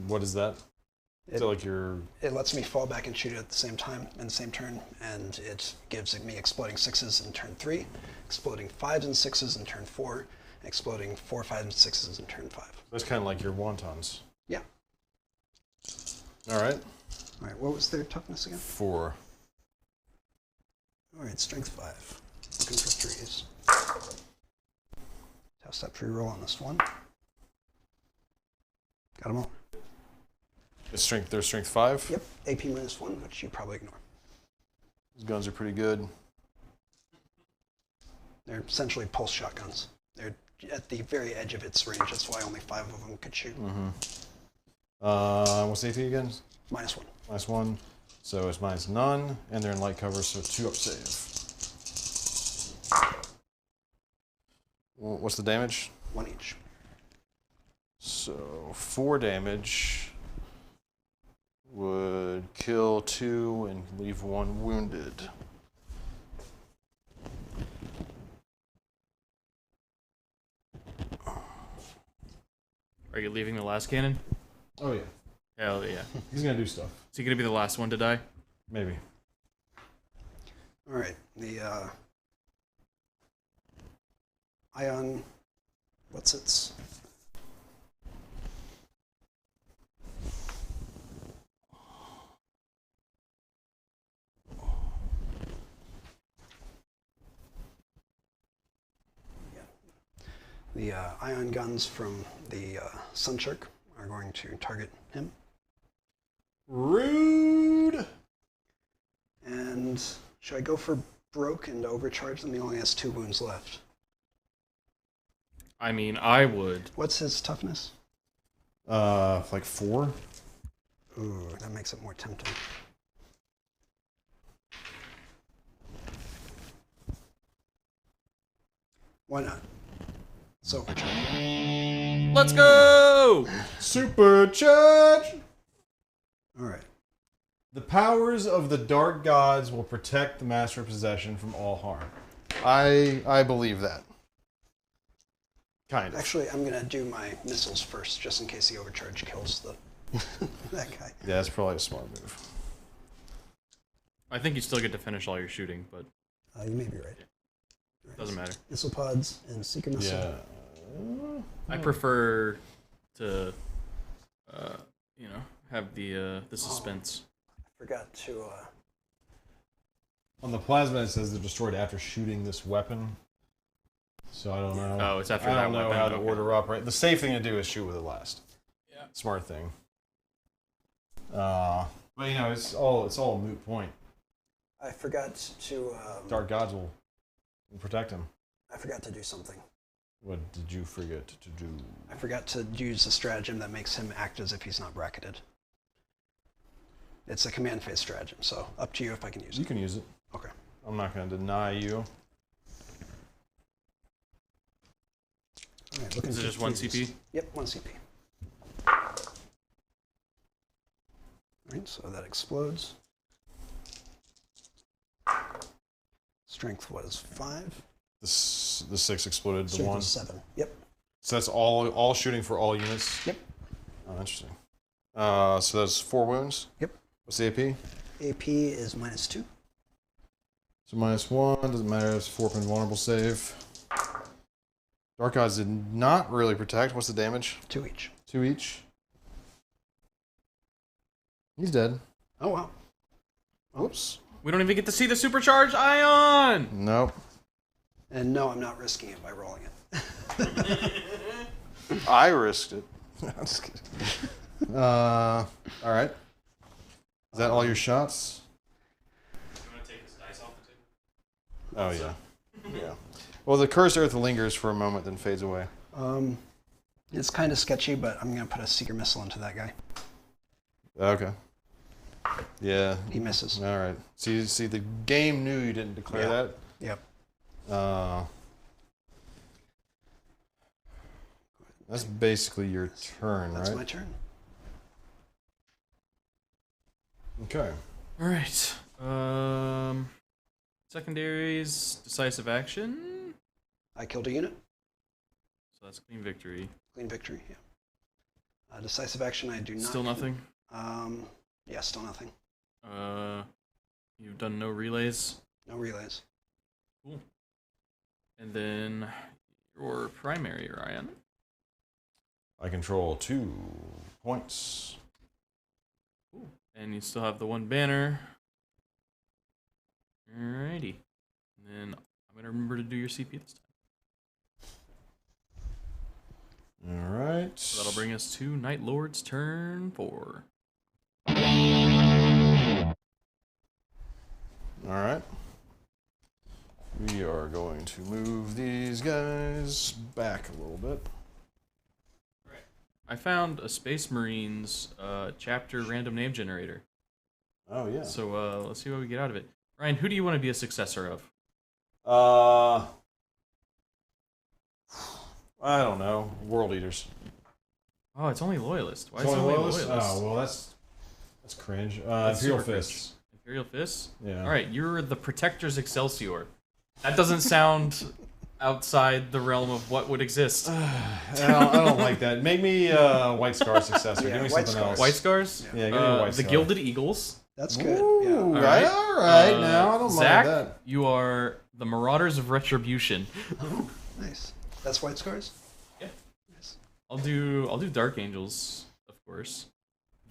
S1: What is that? Is it like your...
S2: It lets me fall back and shoot it at the same time in the same turn, and it gives me exploding 6s in turn 3, exploding 5s and 6s in turn 4, exploding 4, 5, and 6s in turn 5.
S1: That's kind of like your wontons.
S2: Yeah.
S1: All right.
S2: All right, what was their toughness again?
S1: 4.
S2: All right, strength 5. Looking for 3s. Test that free roll on this one. Got them all.
S1: They're strength 5?
S2: Yep, AP -1, which you probably ignore.
S1: These guns are pretty good.
S2: They're essentially pulse shotguns. They're at the very edge of its range. That's why only 5 of them could shoot.
S1: Mm-hmm. What's the AP again?
S2: -1.
S1: -1. So it's minus none, and they're in light cover, so 2 up save. What's the damage?
S2: 1 each.
S1: So 4 damage would kill 2 and leave 1 wounded.
S3: Are you leaving the last cannon?
S1: Oh yeah.
S3: Hell yeah.
S1: He's gonna do stuff.
S3: Is he gonna be the last one to die?
S1: Maybe.
S2: All right, the ion, what's its? The ion guns from the Sunshark are going to target him.
S1: Rude!
S2: And should I go for broke and overcharge them? He only has 2 wounds left.
S3: I mean, I would.
S2: What's his toughness?
S1: Like 4?
S2: Ooh, that makes it more tempting. Why not? So overcharge.
S3: Let's go!
S1: Supercharge!
S2: All right.
S1: The powers of the dark gods will protect the master of possession from all harm. I believe that. Kind of.
S2: Actually, I'm gonna do my missiles first, just in case the overcharge kills the that guy.
S1: Yeah, that's probably a smart move.
S3: I think you still get to finish all your shooting, but
S2: You may be right.
S3: doesn't matter.
S2: Missile pods and seeker missile.
S1: Yeah.
S3: I prefer to, have the suspense.
S2: I forgot to.
S1: On the plasma, it says they're destroyed after shooting this weapon. So I don't know.
S3: Oh, it's after
S1: I
S3: that
S1: don't know
S3: weapon.
S1: how the
S3: Okay.
S1: order operates. The safe thing to do is shoot with it last.
S3: Yeah.
S1: Smart thing. But it's all a moot point.
S2: I forgot to.
S1: Dark gods will protect him.
S2: I forgot to do something.
S1: What did you forget to do?
S2: I forgot to use a stratagem that makes him act as if he's not bracketed. It's a command phase stratagem, so up to you if I can use
S1: You
S2: it.
S1: can use it.
S2: Okay.
S1: I'm not going to deny you.
S2: All right, looking
S3: Is it
S2: for
S3: just 1
S2: threes.
S3: CP?
S2: Yep, 1 CP. All right, so that explodes. Strength was 5.
S1: The 6 exploded. The
S2: Strength
S1: 1.
S2: was 7. Yep.
S1: So that's all shooting for all units?
S2: Yep.
S1: Oh, interesting. So that's 4 wounds?
S2: Yep.
S1: What's the AP?
S2: AP is -2.
S1: So -1, doesn't matter, it's 4-pin vulnerable save. Dark Odds did not really protect. What's the damage?
S2: 2 each.
S1: 2 each. He's dead.
S2: Oh, wow.
S1: Whoops.
S3: We don't even get to see the supercharged ion!
S1: Nope.
S2: And no, I'm not risking it by rolling it.
S1: I risked it. I'm just kidding. Alright. Is that all your shots?
S3: You want to take this dice off the table?
S1: Oh, yeah. Yeah. Well, the cursed earth lingers for a moment, then fades away.
S2: It's kind of sketchy, but I'm going to put a seeker missile into that guy.
S1: Okay. Yeah.
S2: He misses.
S1: All right. See, the game knew you didn't declare that.
S2: Yep.
S1: That's basically your turn,
S2: That's
S1: right?
S2: my turn.
S1: Okay.
S3: All right. Secondaries, decisive action.
S2: I killed a unit.
S3: So that's clean victory.
S2: Clean victory, yeah. Decisive action, I do not.
S3: Still nothing.
S2: Yeah, still nothing.
S3: You've done no relays.
S2: No relays.
S3: Cool. And then your primary, Ryan.
S1: I control 2 points.
S3: Cool. And you still have the 1 banner. Alrighty. And then I'm gonna remember to do your CP this time.
S1: All right.
S3: So that'll bring us to Night Lord's turn 4.
S1: All right. We are going to move these guys back a little bit.
S3: I found a Space Marines chapter random name generator.
S1: Oh, yeah.
S3: So let's see what we get out of it. Ryan, who do you want to be a successor of?
S1: I don't know. World Eaters.
S3: Oh, it's only Loyalist. Why
S1: It's
S3: is it only
S1: Loyalist?
S3: Loyalist?
S1: Oh, well, that's cringe.
S3: That's
S1: Imperial
S3: super cringe.
S1: Fists.
S3: Imperial Fists?
S1: Yeah.
S3: Alright, you're the Protector's Excelsior. That doesn't sound outside the realm of what would exist.
S1: I don't like that. Make me White Scar successor.
S2: Yeah,
S1: Give me
S2: White
S1: something
S2: Scars.
S1: else.
S3: White Scars?
S1: Yeah, give me a White
S3: The
S1: Scar.
S3: Gilded Eagles.
S2: That's good.
S1: Ooh,
S2: Yeah.
S1: all
S3: right.
S1: right. Now I don't
S3: Zach,
S1: mind that.
S3: you are the Marauders of Retribution.
S2: Oh, nice. That's White Scars?
S3: Yeah.
S2: Nice.
S3: I'll do Dark Angels, of course.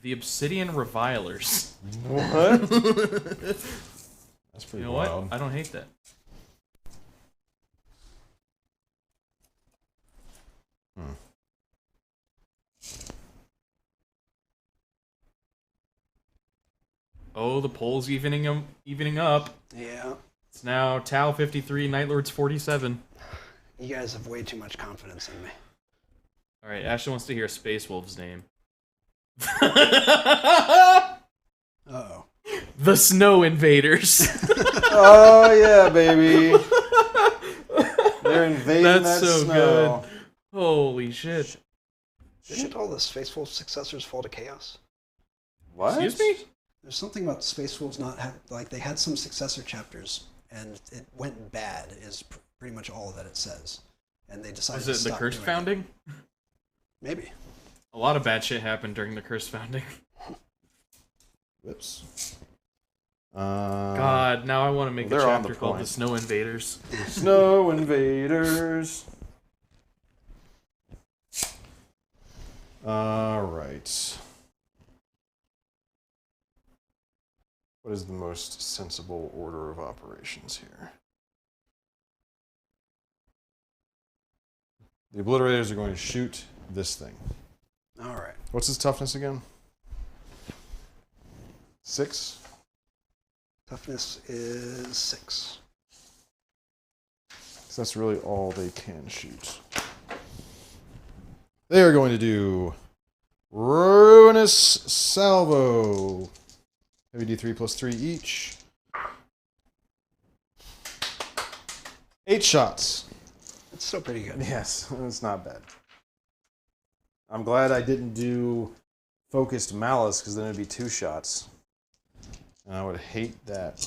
S3: The Obsidian Revilers.
S1: What? That's pretty
S3: You know
S1: wild.
S3: what? I don't hate that. Oh, the poll's evening up.
S2: Yeah.
S3: It's now Tau 53, Night Lords 47.
S2: You guys have way too much confidence in me.
S3: All right, Ashley wants to hear Space Wolf's name.
S2: Uh-oh.
S3: The Snow Invaders.
S1: Oh yeah, baby. They're invading
S3: That's
S1: that
S3: so
S1: snow.
S3: good. Holy shit.
S2: Didn't all the Space Wolf successors fall to chaos?
S1: What?
S3: Excuse me?
S2: There's something about Space Wolves not have, like, they had some successor chapters, and it went bad, is pretty much all that it says. And they decided
S3: Was
S2: to
S3: it the
S2: stop
S3: Cursed
S2: doing
S3: Founding?
S2: it. Maybe.
S3: A lot of bad shit happened during the Cursed Founding.
S1: Whoops.
S3: God, now I want to make a
S1: they're on the
S3: chapter called The
S1: point.
S3: Snow Invaders.
S1: Snow invaders. All right. What is the most sensible order of operations here? The obliterators are going to shoot this thing.
S2: All right.
S1: What's his toughness again? 6?
S2: Toughness is 6.
S1: So that's really all they can shoot. They are going to do Ruinous Salvo. Heavy D3 plus 3 each. 8 shots.
S2: It's still pretty good.
S1: Yes, it's not bad. I'm glad I didn't do Focused Malice, because then it'd be 2 shots. And I would hate that.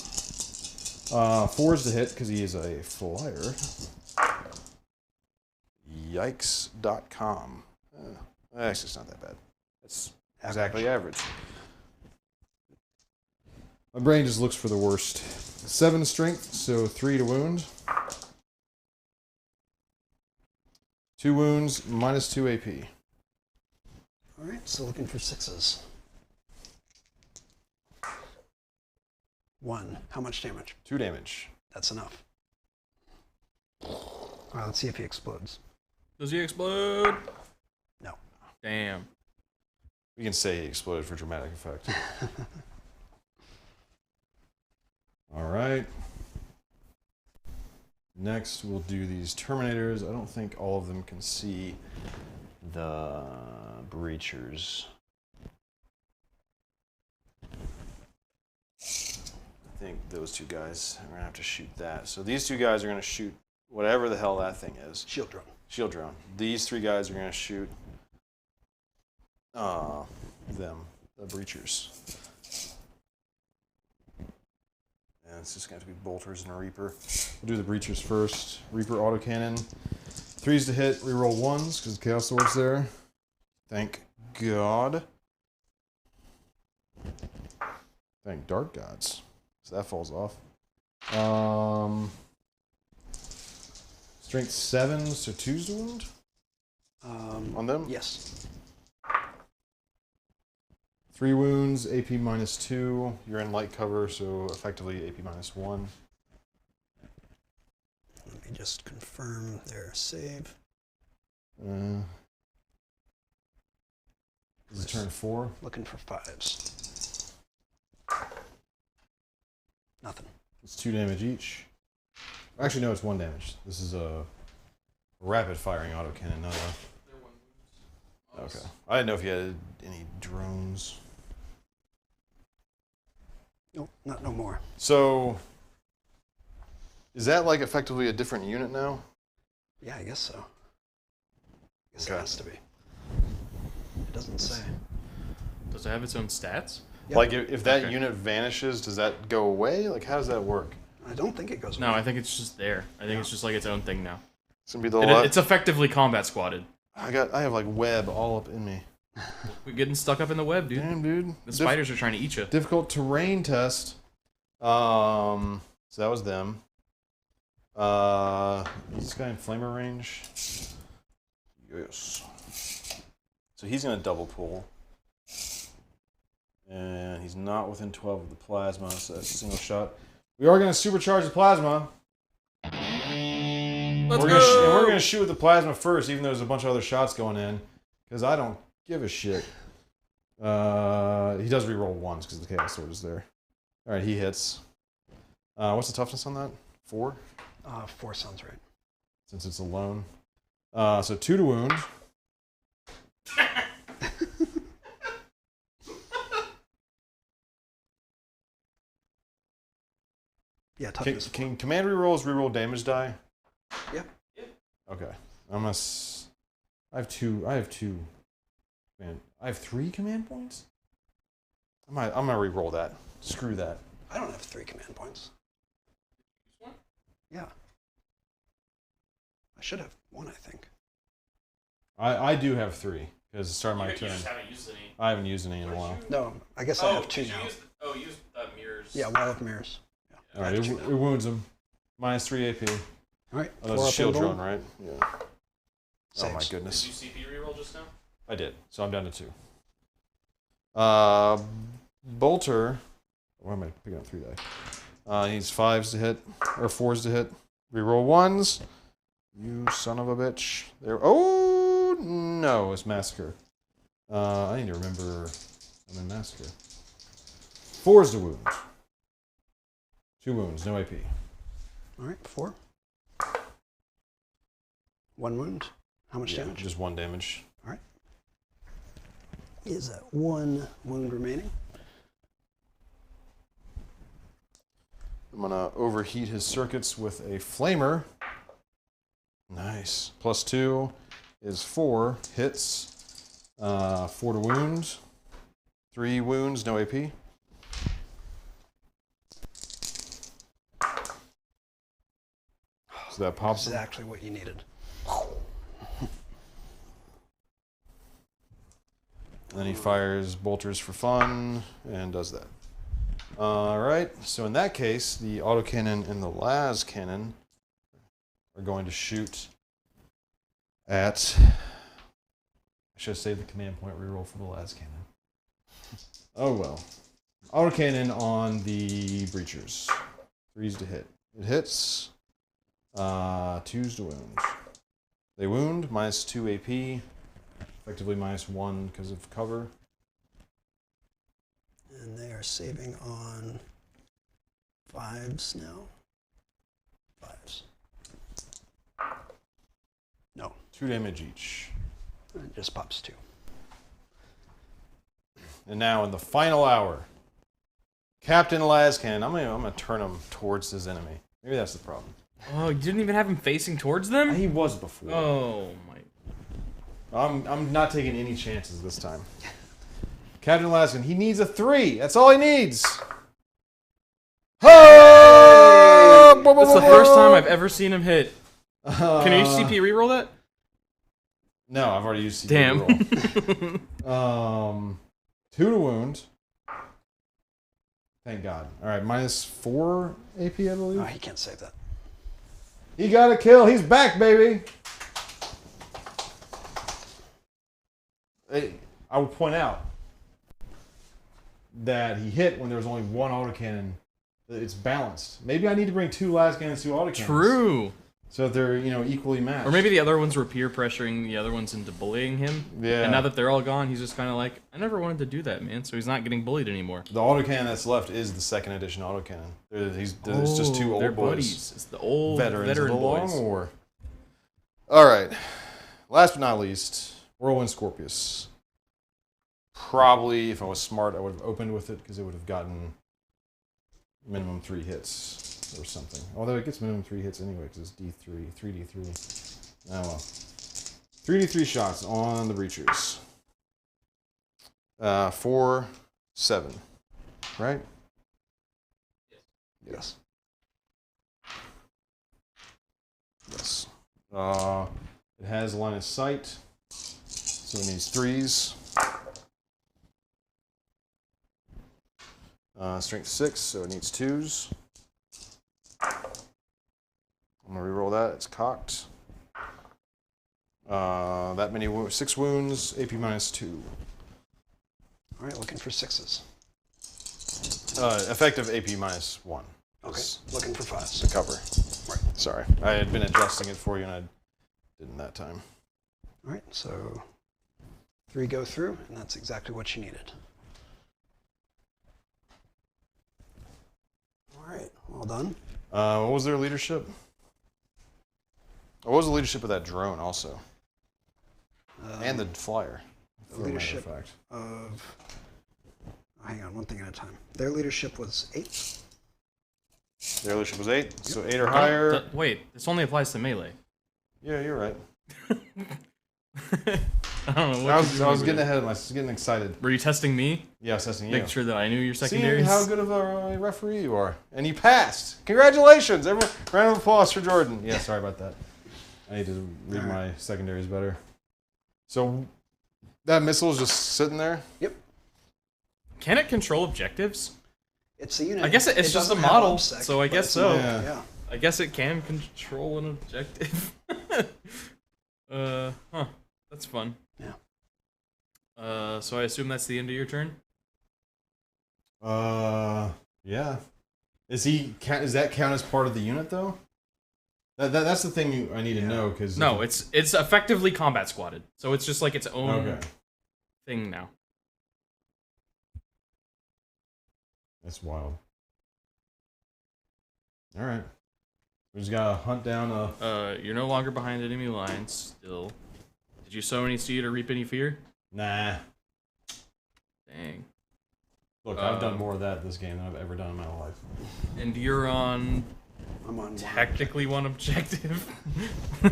S1: 4 is to hit because he is a flyer. Yikes.com. Actually, it's not that bad. It's exactly average. My brain just looks for the worst. 7 strength, so 3 to wound. 2 wounds, minus 2 AP.
S2: All right, so looking for 6s. 1. How much damage?
S1: 2 damage.
S2: That's enough. All right, let's see if he explodes.
S3: Does he explode?
S2: No.
S3: Damn.
S1: We can say he exploded for dramatic effect. All right. Next, we'll do these Terminators. I don't think all of them can see the Breachers. I think those 2 guys are going to have to shoot that. So these 2 guys are going to shoot whatever the hell that thing is.
S2: Shield drone.
S1: Shield drone. These 3 guys are going to shoot them, the Breachers. And it's just going to have to be Bolters and a Reaper. We'll do the Breachers first. Reaper autocannon. 3s to hit, reroll 1s because the Chaos Sword's there. Thank God. Thank Dark Gods. So that falls off. Strength 7, so 2s to wound? On them?
S2: Yes.
S1: 3 wounds, AP minus 2. You're in light cover, so effectively AP minus 1.
S2: Let me just confirm their save.
S1: Is it turn 4?
S2: Looking for 5s. Nothing.
S1: It's 2 damage each. Actually, no, it's 1 damage. This is a rapid firing autocannon, not a... Okay. I didn't know if you had any drones.
S2: Nope, not no more.
S1: So, is that like effectively a different unit now?
S2: Yeah, I guess so. I guess
S1: Okay.
S2: it has to be. It doesn't say.
S3: Does it have its own stats?
S2: Yep.
S1: Like, if that
S3: Okay.
S1: unit vanishes, does that go away? Like, how does that work?
S2: I don't think it goes
S3: No,
S2: away.
S3: I think it's just there. I think it's just like its own thing now.
S1: It's gonna be the
S3: It's effectively combat squatted.
S1: I have like web all up in me.
S3: We're getting stuck up in the web, dude.
S1: Damn, dude.
S3: The spiders are trying to eat you.
S1: Difficult terrain test. So that was them. Is this guy in flamer range? Yes. So he's gonna double pull. And he's not within 12 of the plasma, so that's a single shot. We are gonna supercharge the plasma.
S3: Let's
S1: And
S3: go!
S1: we're gonna shoot with the plasma first, even though there's a bunch of other shots going in, because I don't give a shit. He does reroll 1s because the Chaos Sword is there. All right, he hits. What's the toughness on that? 4?
S2: 4 sounds right.
S1: Since it's alone. So 2 to wound.
S2: Yeah, toughness.
S1: Can command rerolls reroll damage die?
S2: Yep.
S1: Okay. I have 2. Man, I have 3 command points. I'm gonna reroll that. Screw that.
S2: I don't have 3 command points. Yeah. I should have 1, I think.
S1: I do have 3 because it started my
S3: You
S1: turn.
S3: just haven't used any.
S1: I haven't used any in a while.
S2: No, I guess I have 2
S3: did you
S2: now.
S3: use mirrors.
S2: Yeah, Wall of Mirrors. Yeah.
S1: All right,
S2: I have
S1: it
S2: 2 now.
S1: wounds him. Minus 3 AP.
S2: All right.
S1: Oh, that's
S2: 4
S1: a
S2: up
S1: shield
S2: and
S1: drone,
S2: boom.
S1: right? Yeah. Oh my
S2: Saves.
S1: goodness.
S3: Did you CP reroll just now?
S1: I did. So I'm down to 2. Bolter. Why am I picking up 3 die? He's 5s to hit, or 4s to hit. Reroll 1s. You son of a bitch. There. Oh no, it's Massacre. I need to remember I'm in Massacre. 4s to wound. 2 wounds, no AP.
S2: All right, 4. 1 wound. How much
S1: Yeah,
S2: damage?
S1: just 1 damage.
S2: All right. Is that 1 wound remaining?
S1: I'm gonna overheat his circuits with a flamer. Nice. Plus 2 is 4 hits. 4 to wound. 3 wounds, no AP. So that pops him.
S2: Exactly what you needed.
S1: And then he fires bolters for fun and does that. Alright, so in that case, the autocannon and the las cannon are going to shoot at... I should have saved the command point reroll for the las cannon. Oh well. Autocannon on the breachers. 3s to hit. It hits. 2s to wound. They wound, -2 AP. Effectively -1 because of cover.
S2: And they are saving on 5s now. 5s. No,
S1: 2 damage each.
S2: it just pops 2.
S1: And now in the final hour, Captain Lascan, I'm gonna turn him towards his enemy. Maybe that's the problem.
S3: Oh, you didn't even have him facing towards them?
S1: He was before.
S3: Oh my.
S1: I'm not taking any chances this time. Captain Lascan, he needs a 3. That's all he needs.
S3: That's the first time I've ever seen him hit. Can you CP reroll that?
S1: No, I've already used CP
S3: Damn.
S1: roll. 2 to wound. Thank God. All right, -4 AP, I believe.
S2: Oh, he can't save that.
S1: He got a kill. He's back, baby. I would point out that he hit when there was only 1 autocannon. It's balanced. Maybe I need to bring 2 las cannons, 2 autocannons.
S3: True.
S1: So that they're, equally matched.
S3: Or maybe the other ones were peer pressuring the other ones into bullying him.
S1: Yeah.
S3: And now that they're all gone, he's just kind of like, I never wanted to do that, man. So he's not getting bullied anymore.
S1: The autocannon that's left is the 2nd edition autocannon. It's just 2
S3: they're
S1: old boys.
S3: buddies. It's the old
S1: Veterans
S3: veteran
S1: of the
S3: boys.
S1: Long War. All right. Last but not least, Whirlwind Scorpius. Probably, if I was smart, I would have opened with it because it would have gotten minimum 3 hits or something. Although it gets minimum 3 hits anyway because it's D3, 3D3. Oh well. 3D3 shots on the breachers. 4, 7. Right? Yes. Yes. It has line of sight, so it needs 3s. Strength 6, so it needs 2s. I'm gonna reroll that. It's cocked. That many 6 wounds. AP -2.
S2: All right, looking for 6s.
S1: Effective AP -1.
S2: Okay, looking for 5s.
S1: To cover.
S2: Right.
S1: Sorry, I had been adjusting it for you, and I didn't that time.
S2: All right, so 3 go through, and that's exactly what you needed. All right, well done.
S1: What was their leadership? What was the leadership of that drone also? And the flyer.
S2: The leadership of... hang on, one thing at a time. Their leadership was 8.
S1: Their leadership was 8, so 8 or higher.
S3: Wait, this only applies to melee.
S1: Yeah, you're right.
S3: I don't know what
S1: I was getting ahead of myself. I was getting excited.
S3: Were you testing me?
S1: Yeah, I was testing you.
S3: Making sure that I knew your
S1: Seeing
S3: secondaries?
S1: how good of a referee you are. And you passed. Congratulations. Everyone, round of applause for Jordan. Yeah, sorry about that. I need to read my secondaries better. So that missile is just sitting there?
S2: Yep.
S3: Can it control objectives?
S2: It's a unit.
S3: I guess it's just a
S2: doesn't have
S3: model,
S2: OBSEC,
S3: so I
S2: but
S3: guess
S2: it's
S3: so.
S2: a-
S1: Yeah.
S2: yeah.
S3: I guess it can control an objective. Huh. That's fun.
S2: Yeah.
S3: So I assume that's the end of your turn?
S1: Yeah. Does that count as part of the unit though? That's the thing I need to know because
S3: No, it's effectively combat squatted. So it's just like its own thing now.
S1: That's wild. All right. We just gotta hunt down a.
S3: You're no longer behind enemy lines. Still. Did you sow any seed or reap any fear?
S1: Nah.
S3: Dang.
S1: Look, I've done more of that this game than I've ever done in my life.
S3: And you're on.
S2: I'm on
S3: Technically one objective. So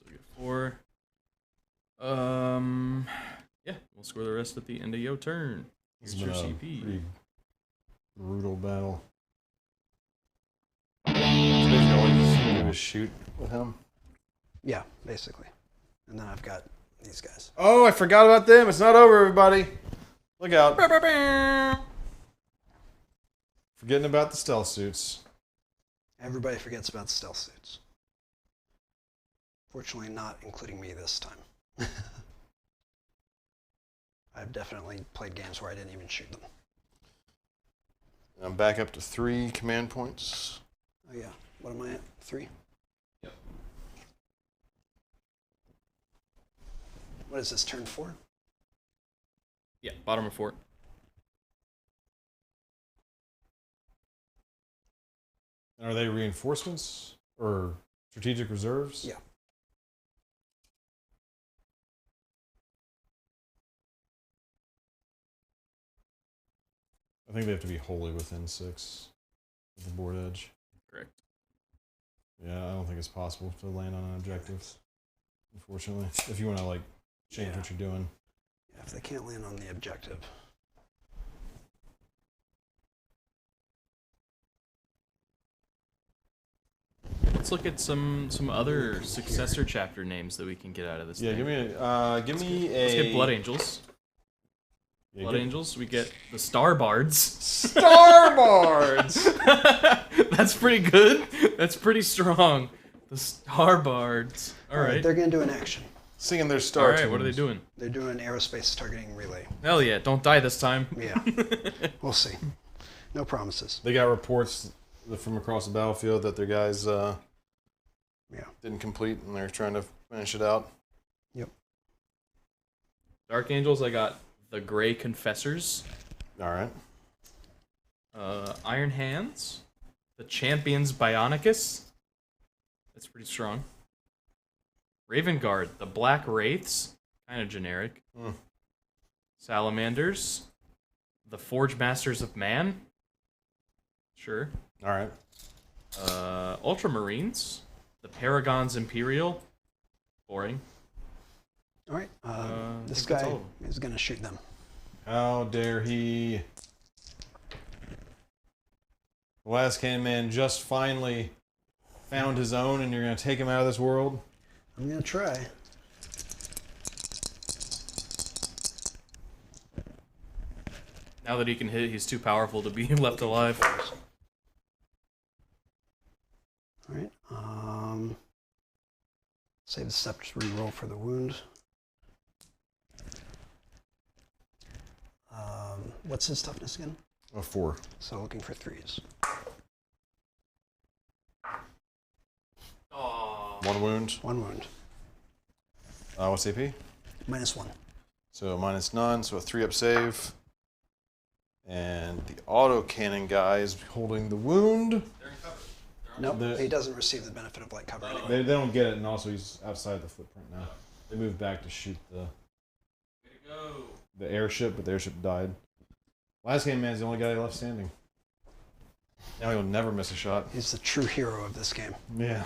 S3: we get 4. Yeah, we'll score the rest at the end of your turn.
S1: It's
S3: Here's your
S1: been a
S3: CP.
S1: pretty brutal battle. just shoot with him.
S2: Yeah, basically. And then I've got these guys.
S1: Oh, I forgot about them. It's not over, everybody. Look out. Forgetting about the stealth suits.
S2: Everybody forgets about stealth suits. Fortunately, not including me this time. I've definitely played games where I didn't even shoot them.
S1: I'm back up to 3 command points.
S2: Oh yeah. What am I at? 3?
S3: Yep.
S2: What is this, turn 4?
S3: Yeah, bottom of fort.
S1: Are they reinforcements or strategic reserves?
S2: Yeah.
S1: I think they have to be wholly within 6 of the board edge.
S3: Correct.
S1: Yeah, I don't think it's possible to land on an objective, unfortunately. If you want to, like, change what you're doing.
S2: Yeah, if they can't land on the objective.
S3: Let's look at some other successor chapter names that we can get out of this.
S1: Yeah,
S3: thing.
S1: give me a...
S3: Let's get Blood Angels.
S1: Yeah,
S3: Blood Angels. We get the Starbards.
S1: Starbards!
S3: That's pretty good. That's pretty strong. The Starbards. All right.
S2: They're going to do an action.
S1: Singing their star
S3: All right.
S1: tunes.
S3: What are they doing?
S2: They're doing aerospace targeting relay.
S3: Hell yeah! Don't die this time.
S2: Yeah. We'll see. No promises.
S1: They got reports from across the battlefield that their guys didn't complete, and they're trying to finish it out.
S2: Yep.
S3: Dark Angels. I got the Grey Confessors.
S1: All right.
S3: Iron Hands. The Champions Bionicus. That's pretty strong. Raven Guard. The Black Wraiths. Kind of generic. Salamanders. The Forge Masters of Man. Sure.
S1: All right.
S3: Ultramarines. The Paragons Imperial. Boring.
S2: All right. This
S3: think that's
S2: guy
S3: all of them.
S2: is going to shoot them.
S1: How dare he? The last Cannon Man just finally found his own, and you're going to take him out of this world?
S2: I'm going to try.
S3: Now that he can hit, he's too powerful to be left alive.
S2: All right. Save the steps, reroll for the wound. What's his toughness again?
S1: A 4.
S2: So looking for 3s.
S3: Oh.
S1: 1 wound.
S2: 1 wound.
S1: What's AP?
S2: -1.
S1: So minus none, so a 3-up save. And the autocannon guy is holding the wound.
S3: They're in cover.
S2: Nope, he doesn't receive the benefit of light cover anymore.
S1: They don't get it, and also he's outside the footprint now. They moved back to shoot
S3: Way to go.
S1: the airship, but the airship died. Last Game Man's the only guy left standing. Now he'll never miss a shot.
S2: He's the true hero of this game.
S1: Yeah.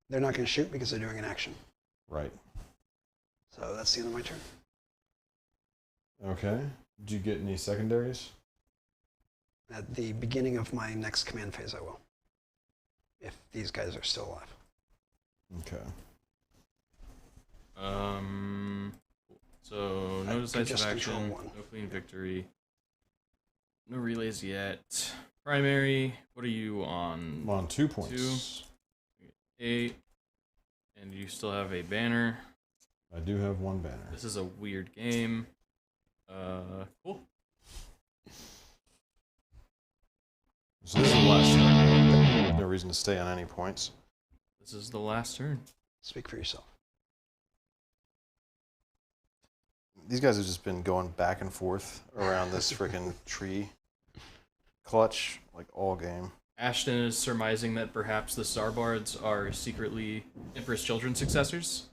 S2: They're not going to shoot because they're doing an action.
S1: Right.
S2: So that's the end of my turn.
S1: Okay. Did you get any secondaries?
S2: At the beginning of my next command phase, I will. If these guys are still alive.
S1: Okay.
S3: So
S2: I
S3: no
S2: could
S3: decisive
S2: just control
S3: action,
S2: one.
S3: no clean victory, no relays yet. Primary, what are you on?
S1: I'm on 2 points.
S3: 8, and you still have a banner.
S1: I do have 1 banner.
S3: This is a weird game. Cool.
S1: So this is the last turn. No reason to stay on any points.
S3: This is the last turn.
S2: Speak for yourself.
S1: These guys have just been going back and forth around this freaking tree clutch like all game.
S3: Ashton is surmising that perhaps the Starbards are secretly Empress Children's successors.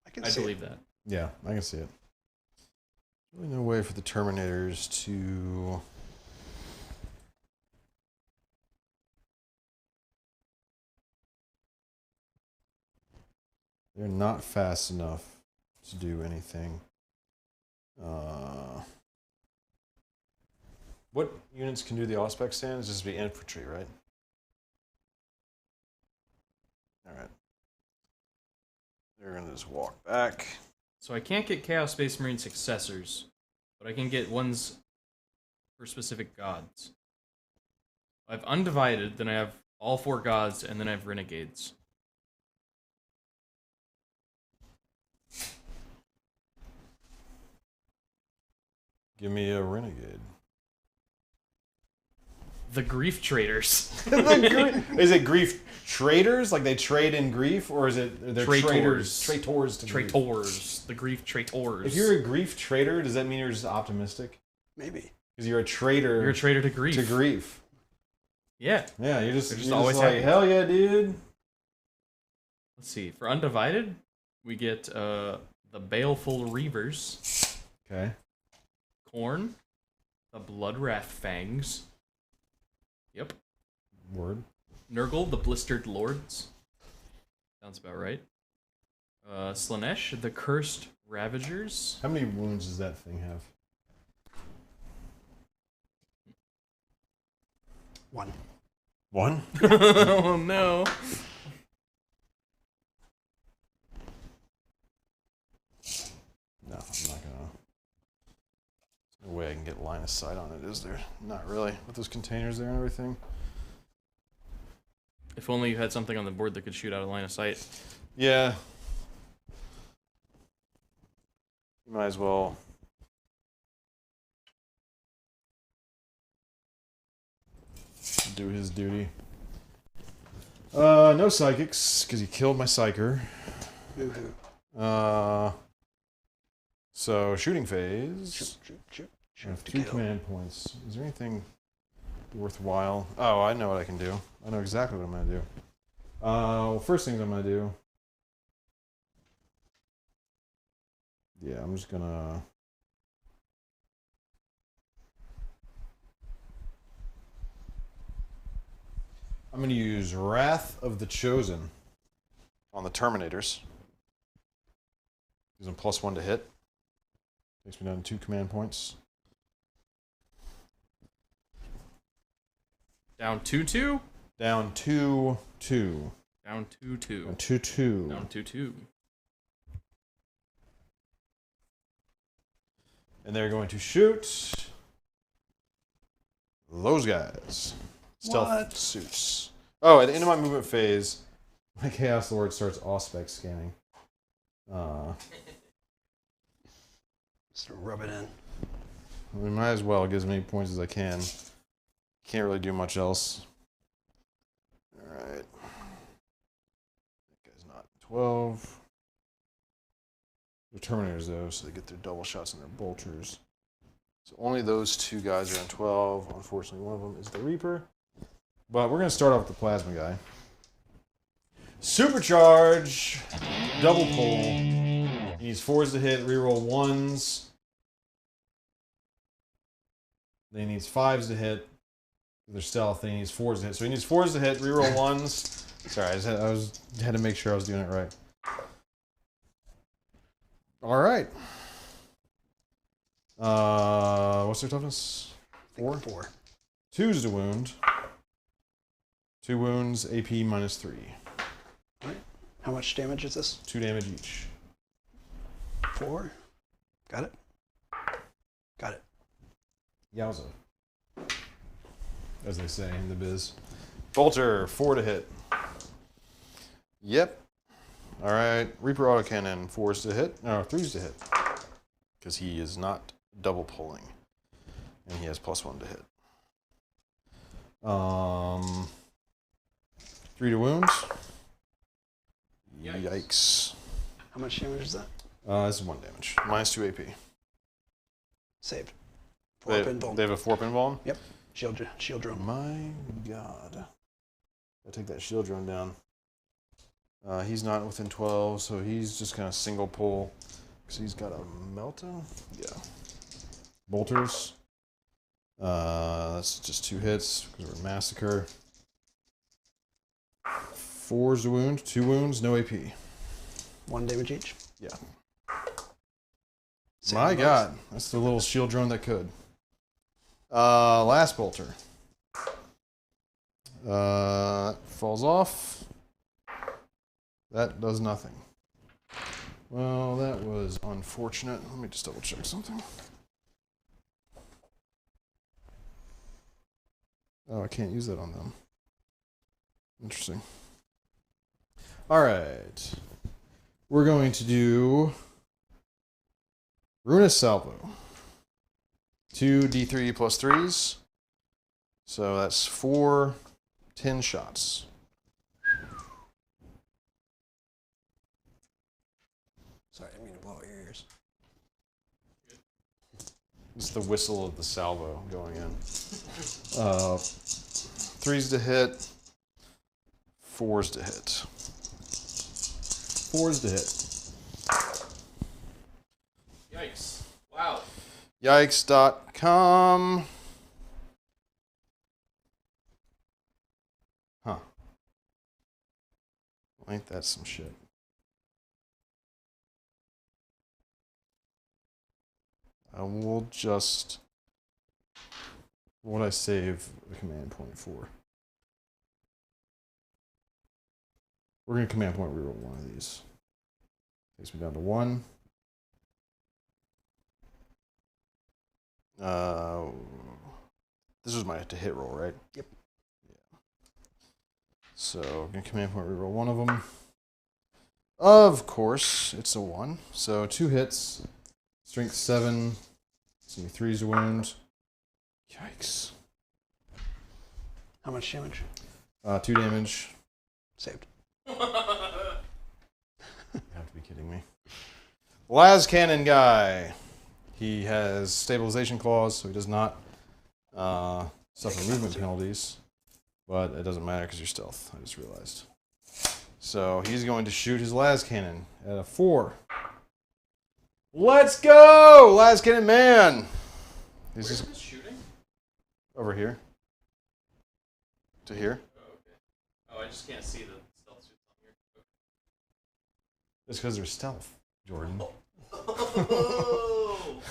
S3: I believe that.
S1: Yeah, I can see it. Really no way for the Terminators to... They're not fast enough to do anything. What units can do the Auspex stand? It's just be infantry, right? Alright. They're gonna just walk back.
S3: So I can't get Chaos Space Marine successors, but I can get ones for specific gods. I have Undivided, then I have all 4 gods, and then I have Renegades.
S1: Give me a renegade.
S3: The Grief Traders.
S1: Is it grief traders? Like they trade in grief, or is it they're
S3: Traitors.
S1: Traitors to grief?
S3: Traitors. The Grief Traitors.
S1: If you're a grief trader, does that mean you're just optimistic?
S2: Maybe.
S1: Because you're a trader.
S3: You're a traitor to grief.
S1: To grief.
S3: Yeah.
S1: Yeah, you're
S3: They're
S1: just
S3: always
S1: like,
S3: happy.
S1: hell yeah, dude.
S3: Let's see. For Undivided, we get the Baleful Reavers,
S1: Okay.
S3: Khorne, the Bloodwrath Fangs. Yep.
S1: Word.
S3: Nurgle, the Blistered Lords. Sounds about right. Slanesh, the Cursed Ravagers.
S1: How many wounds does that thing have?
S2: 1.
S1: 1?
S3: Oh no.
S1: No, I'm not gonna. There's no way I can get line of sight on it, is there? Not really. With those containers there and everything.
S3: If only you had something on the board that could shoot out a line of sight.
S1: Yeah. You might as well. Do his duty. No psychics, because he killed my psyker.
S2: Woohoo.
S1: So shooting phase.
S2: Shoot.
S1: I have
S2: to
S1: 2
S2: kill.
S1: command points. Is there anything worthwhile? Oh, I know what I can do. I know exactly what I'm going to do. Well, first things I'm going to do. Yeah, I'm just going to. I'm going to use Wrath of the Chosen on the Terminators. Gives them +1 to hit. Takes me down to 2 command points.
S3: Down 2-2?
S1: Down 2-2.
S3: Down 2-2.
S1: Down 2-2.
S3: Down 2-2.
S1: And they're going to shoot those guys. Stealth
S2: What?
S1: suits. Oh, at the end of my movement phase, my Chaos Lord starts Auspex scanning.
S2: Just rub it in.
S1: We might as well get as many points as I can. Can't really do much else. Alright. That guy's not 12. They're Terminators though, so they get their double shots and their bolters. So only those 2 guys are on 12. Unfortunately, one of them is the Reaper. But we're going to start off with the Plasma guy. Supercharge! Double pull. He needs 4s to hit, reroll 1s. Then he needs 5s to hit. They're stealth. Then he needs 4s to hit. So he needs 4s to hit, reroll 1s. Sorry, I had to make sure I was doing it right. Alright. What's their toughness? 4?
S2: 4.
S1: 2's to wound. 2 wounds, AP -3.
S2: Alright. How much damage is this?
S1: 2 damage each.
S2: 4. Got it? Got it.
S1: Yowza. As they say in the biz. Bolter, 4 to hit. Yep. Alright. Reaper autocannon, 4s to hit. No, 3s to hit. Because he is not double pulling. And he has +1 to hit. 3 to wounds. Yikes.
S2: How much damage is that?
S1: This is 1 damage. -2 AP.
S2: Saved. 4 pinball.
S1: They have a 4 pinball?
S2: Yep. Shield drone.
S1: My god. I take that shield drone down. He's not within 12, so he's just kind of single pull. Because he's got a Melta? Yeah. Bolters. That's just 2 hits because we're Massacre. 4's a wound, 2 wounds, no AP.
S2: 1 damage each.
S1: Yeah.
S2: Save
S1: My
S2: the
S1: god. That's the little shield drone that could. Last bolter. Falls off. That does nothing. Well, that was unfortunate. Let me just double check something. Oh, I can't use that on them. Interesting. All right. We're going to do Ruinous Salvo. 2 D3 plus 3s. So that's 4 10 shots.
S2: Sorry, I didn't mean to blow out your ears.
S1: It's the whistle of the salvo going in. 3s to hit. 4s to hit. 4s to hit.
S3: Yikes. Wow.
S1: Yikes.com. Huh. Ain't that some shit? I will just... What would I save the command point for? We're going to command point reroll one of these. Takes me down to 1. This was my to hit roll, right?
S2: Yep.
S1: Yeah. So I'm going to command point reroll one of them. Of course, it's a 1. So 2 hits. Strength 7. See, 3's a wound. Yikes.
S2: How much damage?
S1: 2 damage.
S2: Saved.
S1: You have to be kidding me. Las Cannon guy. He has stabilization clause, so he does not suffer movement penalties. But it doesn't matter because you're stealth, I just realized. So he's going to shoot his Las Cannon at a 4. Let's go! Las Cannon man! He's
S3: Where's
S1: just
S3: this shooting?
S1: over here. To here.
S3: Oh, okay. Oh, I just can't see the stealth suits on here. Okay.
S1: It's because they're stealth, Jordan.
S3: Oh.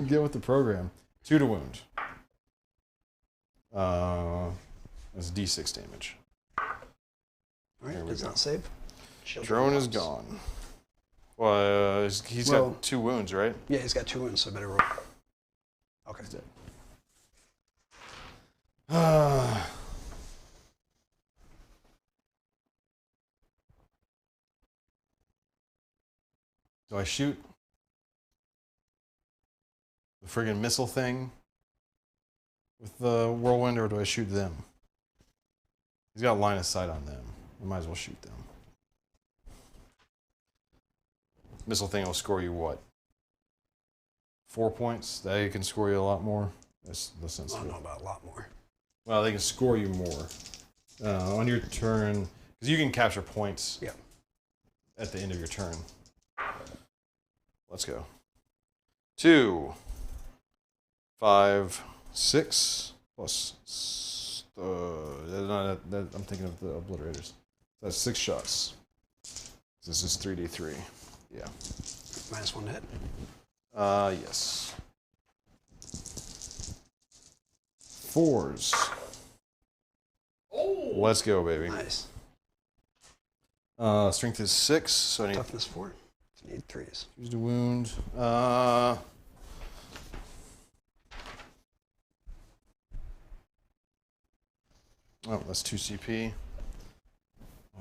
S1: Get with the program. 2 to wound. That's D6 damage.
S2: All
S1: There
S2: right,
S1: we
S2: does
S1: go.
S2: not save. Shield
S1: Drone is
S2: drops.
S1: gone. Well, he's
S2: Well-
S1: got 2 wounds, right?
S2: Yeah, he's got 2 wounds, so better roll. Okay.
S1: He's dead. Do I shoot the friggin' missile thing with the whirlwind, or do I shoot them? He's got a line of sight on them. I might as well shoot them. Missile thing will score you what? 4 points? They can score you a lot more. That's the sense.
S2: I don't know about a lot more.
S1: Well, they can score you more on your turn, because you can capture points.
S2: Yeah.
S1: At the end of your turn. Let's go. 2, 5, 6 plus. I'm thinking of the obliterators. That's 6 shots. This is 3d3. Yeah.
S2: -1 to hit.
S1: Yes. 4s.
S3: Oh.
S1: Let's go, baby.
S2: Nice.
S1: Strength is 6, so I need
S2: Toughness 4. So need 3s.
S1: use the wound. Oh, that's 2 CP.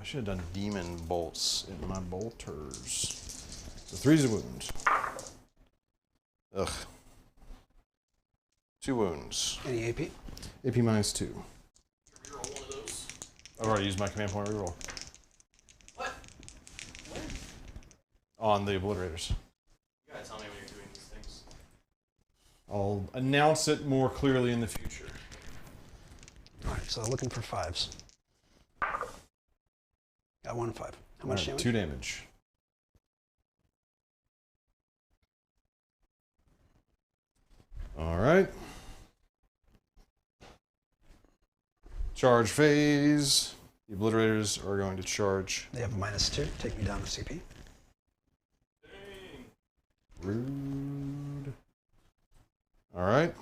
S1: I should have done demon bolts in my bolters. So 3's a wound. Ugh. 2 wounds.
S2: Any AP?
S1: AP -2.
S3: Reroll one of those.
S1: I've already used my command point reroll
S3: What? When?
S1: on the obliterators.
S3: You gotta tell me when you're doing these things.
S1: I'll announce it more clearly in the future.
S2: All right, so looking for 5s. Got 1 5. How much damage?
S1: 2 damage. All right. Charge phase. The obliterators are going to charge.
S2: They have a -2. Take me down to CP.
S3: Dang.
S1: Rude. All right.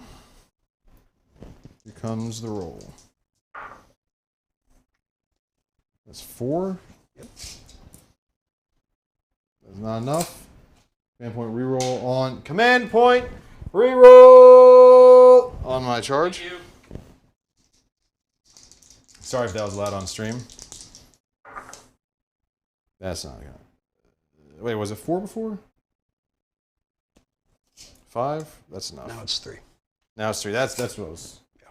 S1: comes the roll. That's 4.
S2: Yep.
S1: That's not enough. Command point reroll on. Command point reroll on my charge.
S3: Thank you.
S1: Sorry if that was loud on stream. That's not gonna. Wait, was it 4 before? 5? That's enough.
S2: Now it's 3.
S1: Now it's 3. That's what was. Yeah.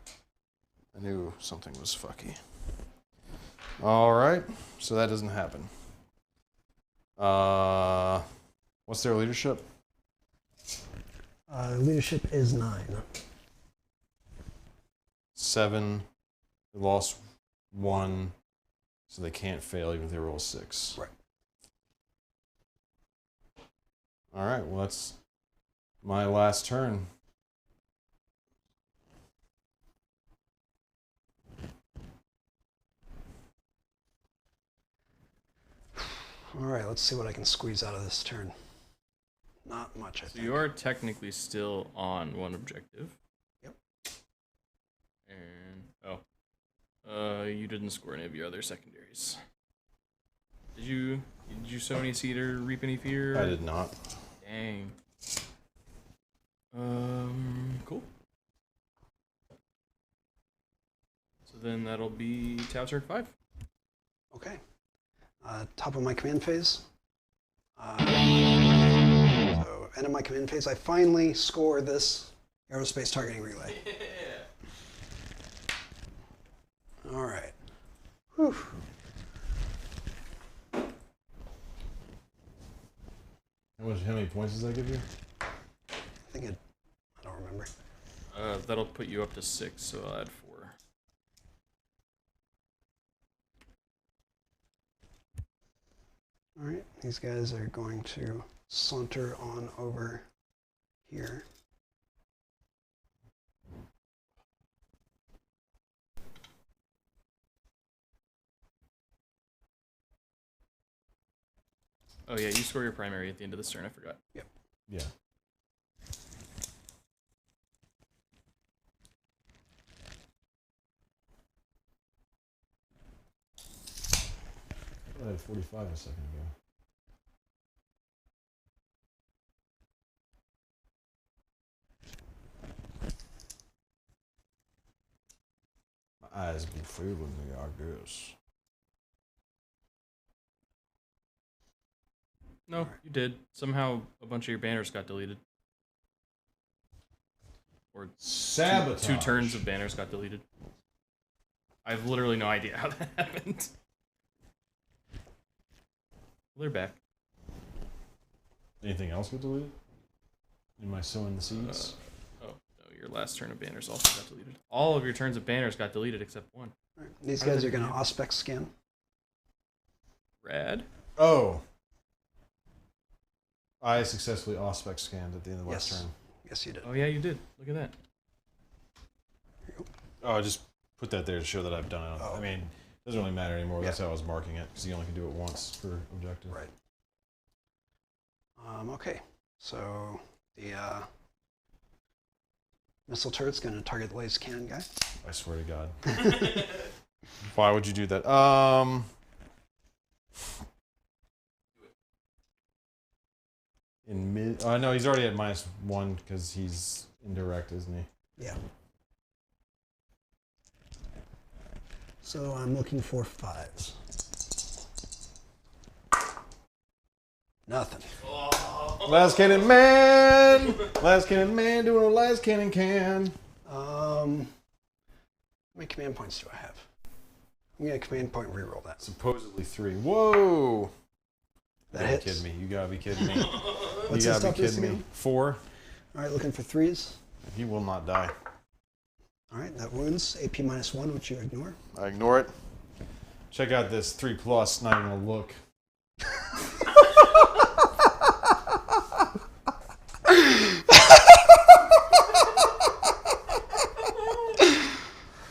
S1: I knew something was fucky. All right, so that doesn't happen. What's their leadership?
S2: Leadership is 9.
S1: 7. They lost 1, so they can't fail even if they roll 6.
S2: Right.
S1: All right, well, that's my last turn.
S2: All right, let's see what I can squeeze out of this turn. Not much, I
S3: So
S2: think.
S3: you are technically still on 1 objective.
S2: Yep.
S3: And you didn't score any of your other secondaries. Did you sow any seed or reap any fear?
S1: I did not.
S3: Dang. Cool. So then that'll be Tau turn 5.
S2: Okay. Top of my command phase. So, end of my command phase, I finally score this aerospace targeting relay. All right. Whew.
S1: How many points does that give you?
S2: I think I don't remember.
S3: That'll put you up to 6, so I'll add 4.
S2: All right, these guys are going to saunter on over here.
S3: Oh yeah, you score your primary at the end of this turn, I forgot.
S2: Yep.
S1: Yeah. I had 45 a second ago. My eyes be failing me, I guess.
S3: No, you did. Somehow a bunch of your banners got deleted. Or
S1: Sabotage.
S3: two turns of banners got deleted. I have literally no idea how that happened. Well, they're back.
S1: Anything else get deleted? Am I sowing the seeds?
S3: Oh, no, your last turn of banners also got deleted. All of your turns of banners got deleted except 1.
S2: All right, these guys are going to Auspex scan.
S3: Rad.
S1: Oh. I successfully Auspex scanned at the end of last turn.
S2: Yes, you did.
S3: Oh yeah, you did. Look at that.
S1: Oh, I just put that there to show that I've done it.
S2: Oh.
S1: I mean, it doesn't really matter anymore. That's how I was marking it, because you only can do it once per objective.
S2: Right. Okay, so the missile turret's going to target the laser cannon guy.
S1: I swear to God. Why would you do that? In mid... no, he's already at -1 because he's indirect, isn't he?
S2: Yeah. So I'm looking for 5s. Nothing.
S1: Last cannon man! Last cannon man doing what last cannon can.
S2: How many command points do I have? I'm going to command point reroll that.
S1: Supposedly 3. Whoa!
S2: That
S1: You
S2: hits.
S1: gotta be kidding me. You gotta be kidding me.
S2: What's
S1: You
S2: his
S1: gotta be
S2: toughness
S1: kidding me.
S2: again?
S1: 4.
S2: All right, looking for 3s.
S1: He will not die.
S2: All right, that wounds. AP -1, which you ignore.
S1: I ignore it. Check out this 3+, not even a look.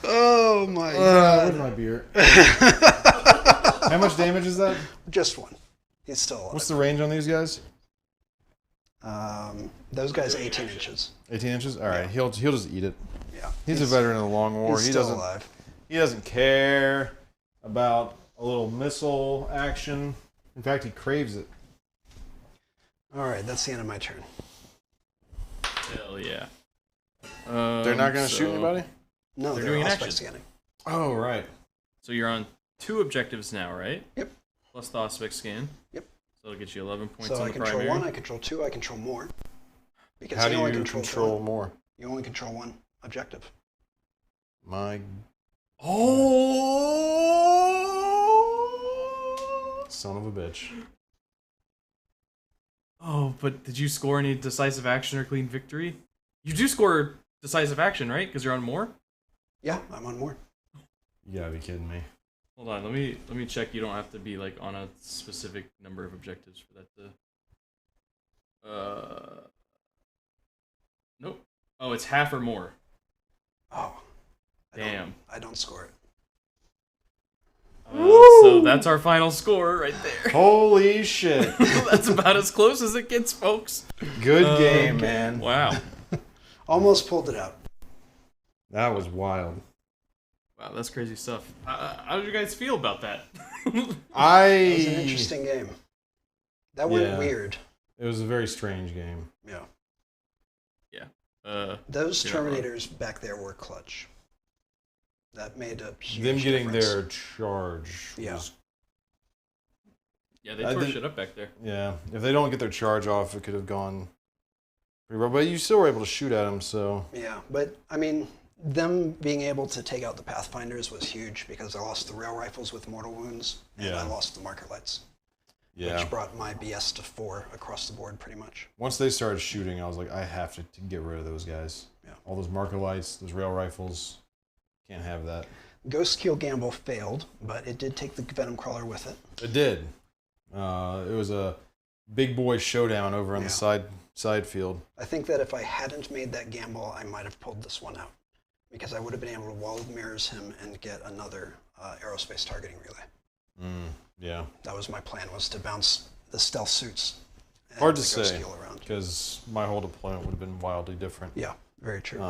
S2: Oh my god.
S1: Where's my beer? How much damage is that?
S2: Just 1. He's still alive.
S1: What's the range on these guys?
S2: Those guys 18 inches.
S1: 18 inches. All right, he'll just eat it.
S2: Yeah.
S1: He's a veteran of the Long War.
S2: He's still alive.
S1: He doesn't care about a little missile action. In fact, he craves it.
S2: All right, that's the end of my turn.
S3: Hell yeah.
S1: They're not going to shoot anybody?
S2: No,
S3: They're
S2: they're
S3: doing an
S2: aspect
S3: action.
S2: scanning.
S1: Oh, right.
S3: So you're on 2 objectives now, right?
S2: Yep.
S3: Plus the aspect scan.
S2: Yep.
S3: So it'll get you 11 points
S2: So
S3: on
S2: I
S3: the
S2: control
S3: primary.
S2: 1, I control 2, I control more. Because
S1: How do
S2: only
S1: you control
S2: one.
S1: more?
S2: You only control 1 objective.
S1: My...
S3: Oh!
S1: Son of a bitch.
S3: Oh, but did you score any decisive action or clean victory? You do score decisive action, right? Because you're on more?
S2: Yeah, I'm on more.
S1: You gotta be kidding me.
S3: Hold on, let me check. You don't have to be like on a specific number of objectives for that to. Nope. Oh, it's half or more.
S2: Oh.
S3: Damn.
S2: I don't score it.
S3: So that's our final score right there.
S1: Holy shit.
S3: That's about as close as it gets, folks.
S1: Good game, man.
S3: Wow.
S2: Almost pulled it out.
S1: That was wild.
S3: Wow, that's crazy stuff. How did you guys feel about that?
S2: It was an interesting game. That went weird.
S1: It was a very strange game.
S2: Yeah.
S3: Yeah.
S2: Those
S3: yeah,
S2: Terminators back there were clutch. That made a huge
S1: Them getting
S2: difference.
S1: their charge was...
S3: Yeah, they tore shit up back there.
S1: Yeah, if they don't get their charge off, it could have gone pretty well. But you still were able to shoot at them, so...
S2: Yeah, but, I mean, them being able to take out the Pathfinders was huge because I lost the rail rifles with mortal wounds, and I lost the marker lights.
S1: Yeah.
S2: Which brought my BS to 4 across the board, pretty much.
S1: Once they started shooting, I was like, I have to get rid of those guys.
S2: Yeah.
S1: All those marker lights, those rail rifles, can't have that.
S2: Ghost Kill Gamble failed, but it did take the Venom Crawler with it.
S1: It did. It was a big boy showdown over on the side field.
S2: I think that if I hadn't made that gamble, I might have pulled this one out. Because I would have been able to wall of mirrors him and get another aerospace targeting relay.
S1: Yeah.
S2: That was my plan, was to bounce the stealth suits. And
S1: Hard to
S2: the Ghost
S1: say,
S2: Kill around.
S1: because my whole deployment would have been wildly different.
S2: Yeah, very true.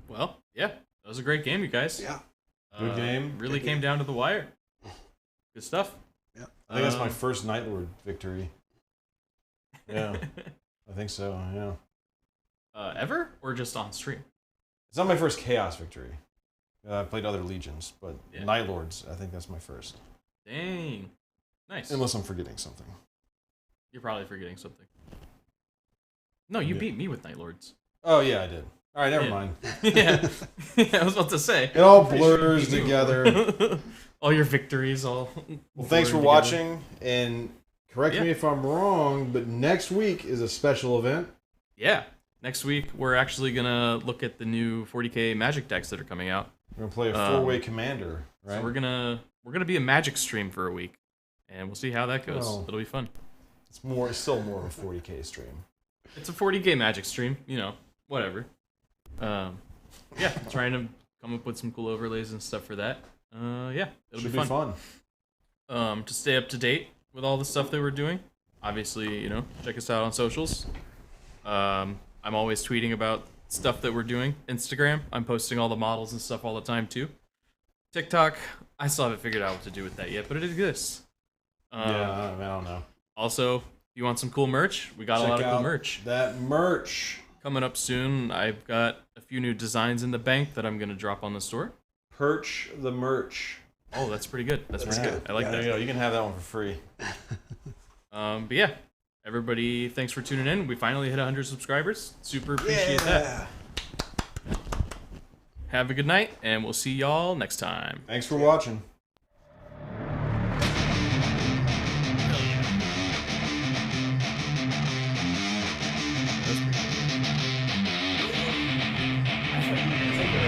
S3: Well, yeah, that was a great game, you guys.
S2: Yeah.
S1: Good game.
S3: Really
S2: Good
S3: came
S2: game.
S3: down to the wire. Good stuff.
S2: Yeah.
S1: I think that's my first Night Lord victory. Yeah, I think so, yeah.
S3: Ever? Or just on stream?
S1: It's not my first Chaos victory. I've played other Legions, but
S3: Yeah.
S1: Night Lords, I think that's my first.
S3: Dang. Nice.
S1: Unless I'm forgetting something.
S3: You're probably forgetting something. No, you beat me with Night Lords.
S1: Oh, yeah, I did. All right, never mind.
S3: Yeah. Yeah, I was about to say.
S1: It all
S3: Pretty sure you
S1: blurs
S3: beat me.
S1: together.
S3: All your victories all...
S1: Well, thanks for
S3: blur together.
S1: watching, and correct me if I'm wrong, but next week is a special event.
S3: Yeah. Next week, we're actually going to look at the new 40k Magic decks that are coming out.
S1: We're gonna play a four-way commander, right?
S3: So we're gonna be a Magic stream for a week, and we'll see how that goes.
S1: Oh.
S3: It'll be fun.
S1: It's still more of a 40k stream.
S3: It's a 40k Magic stream, you know, whatever. Yeah, trying to come up with some cool overlays and stuff for that. Yeah, it'll
S1: Should
S3: be fun. To stay up to date with all the stuff that we're doing, obviously, you know, check us out on socials. I'm always tweeting about stuff that we're doing. Instagram, I'm posting all the models and stuff all the time too. TikTok, I still haven't figured out what to do with that yet, but it exists.
S1: Yeah, I don't know.
S3: Also, if you want some cool merch, we got a lot of cool merch.
S1: That merch.
S3: Coming up soon, I've got a few new designs in the bank that I'm going to drop on the store.
S1: Perch the merch.
S3: Oh, that's pretty good. That's pretty good. I like
S1: There
S3: that.
S1: you go. You can have that one for free.
S3: But yeah, everybody, thanks for tuning in. We finally hit 100 subscribers. Super appreciate that. Have a good night, and we'll see y'all next time.
S1: Thanks for watching.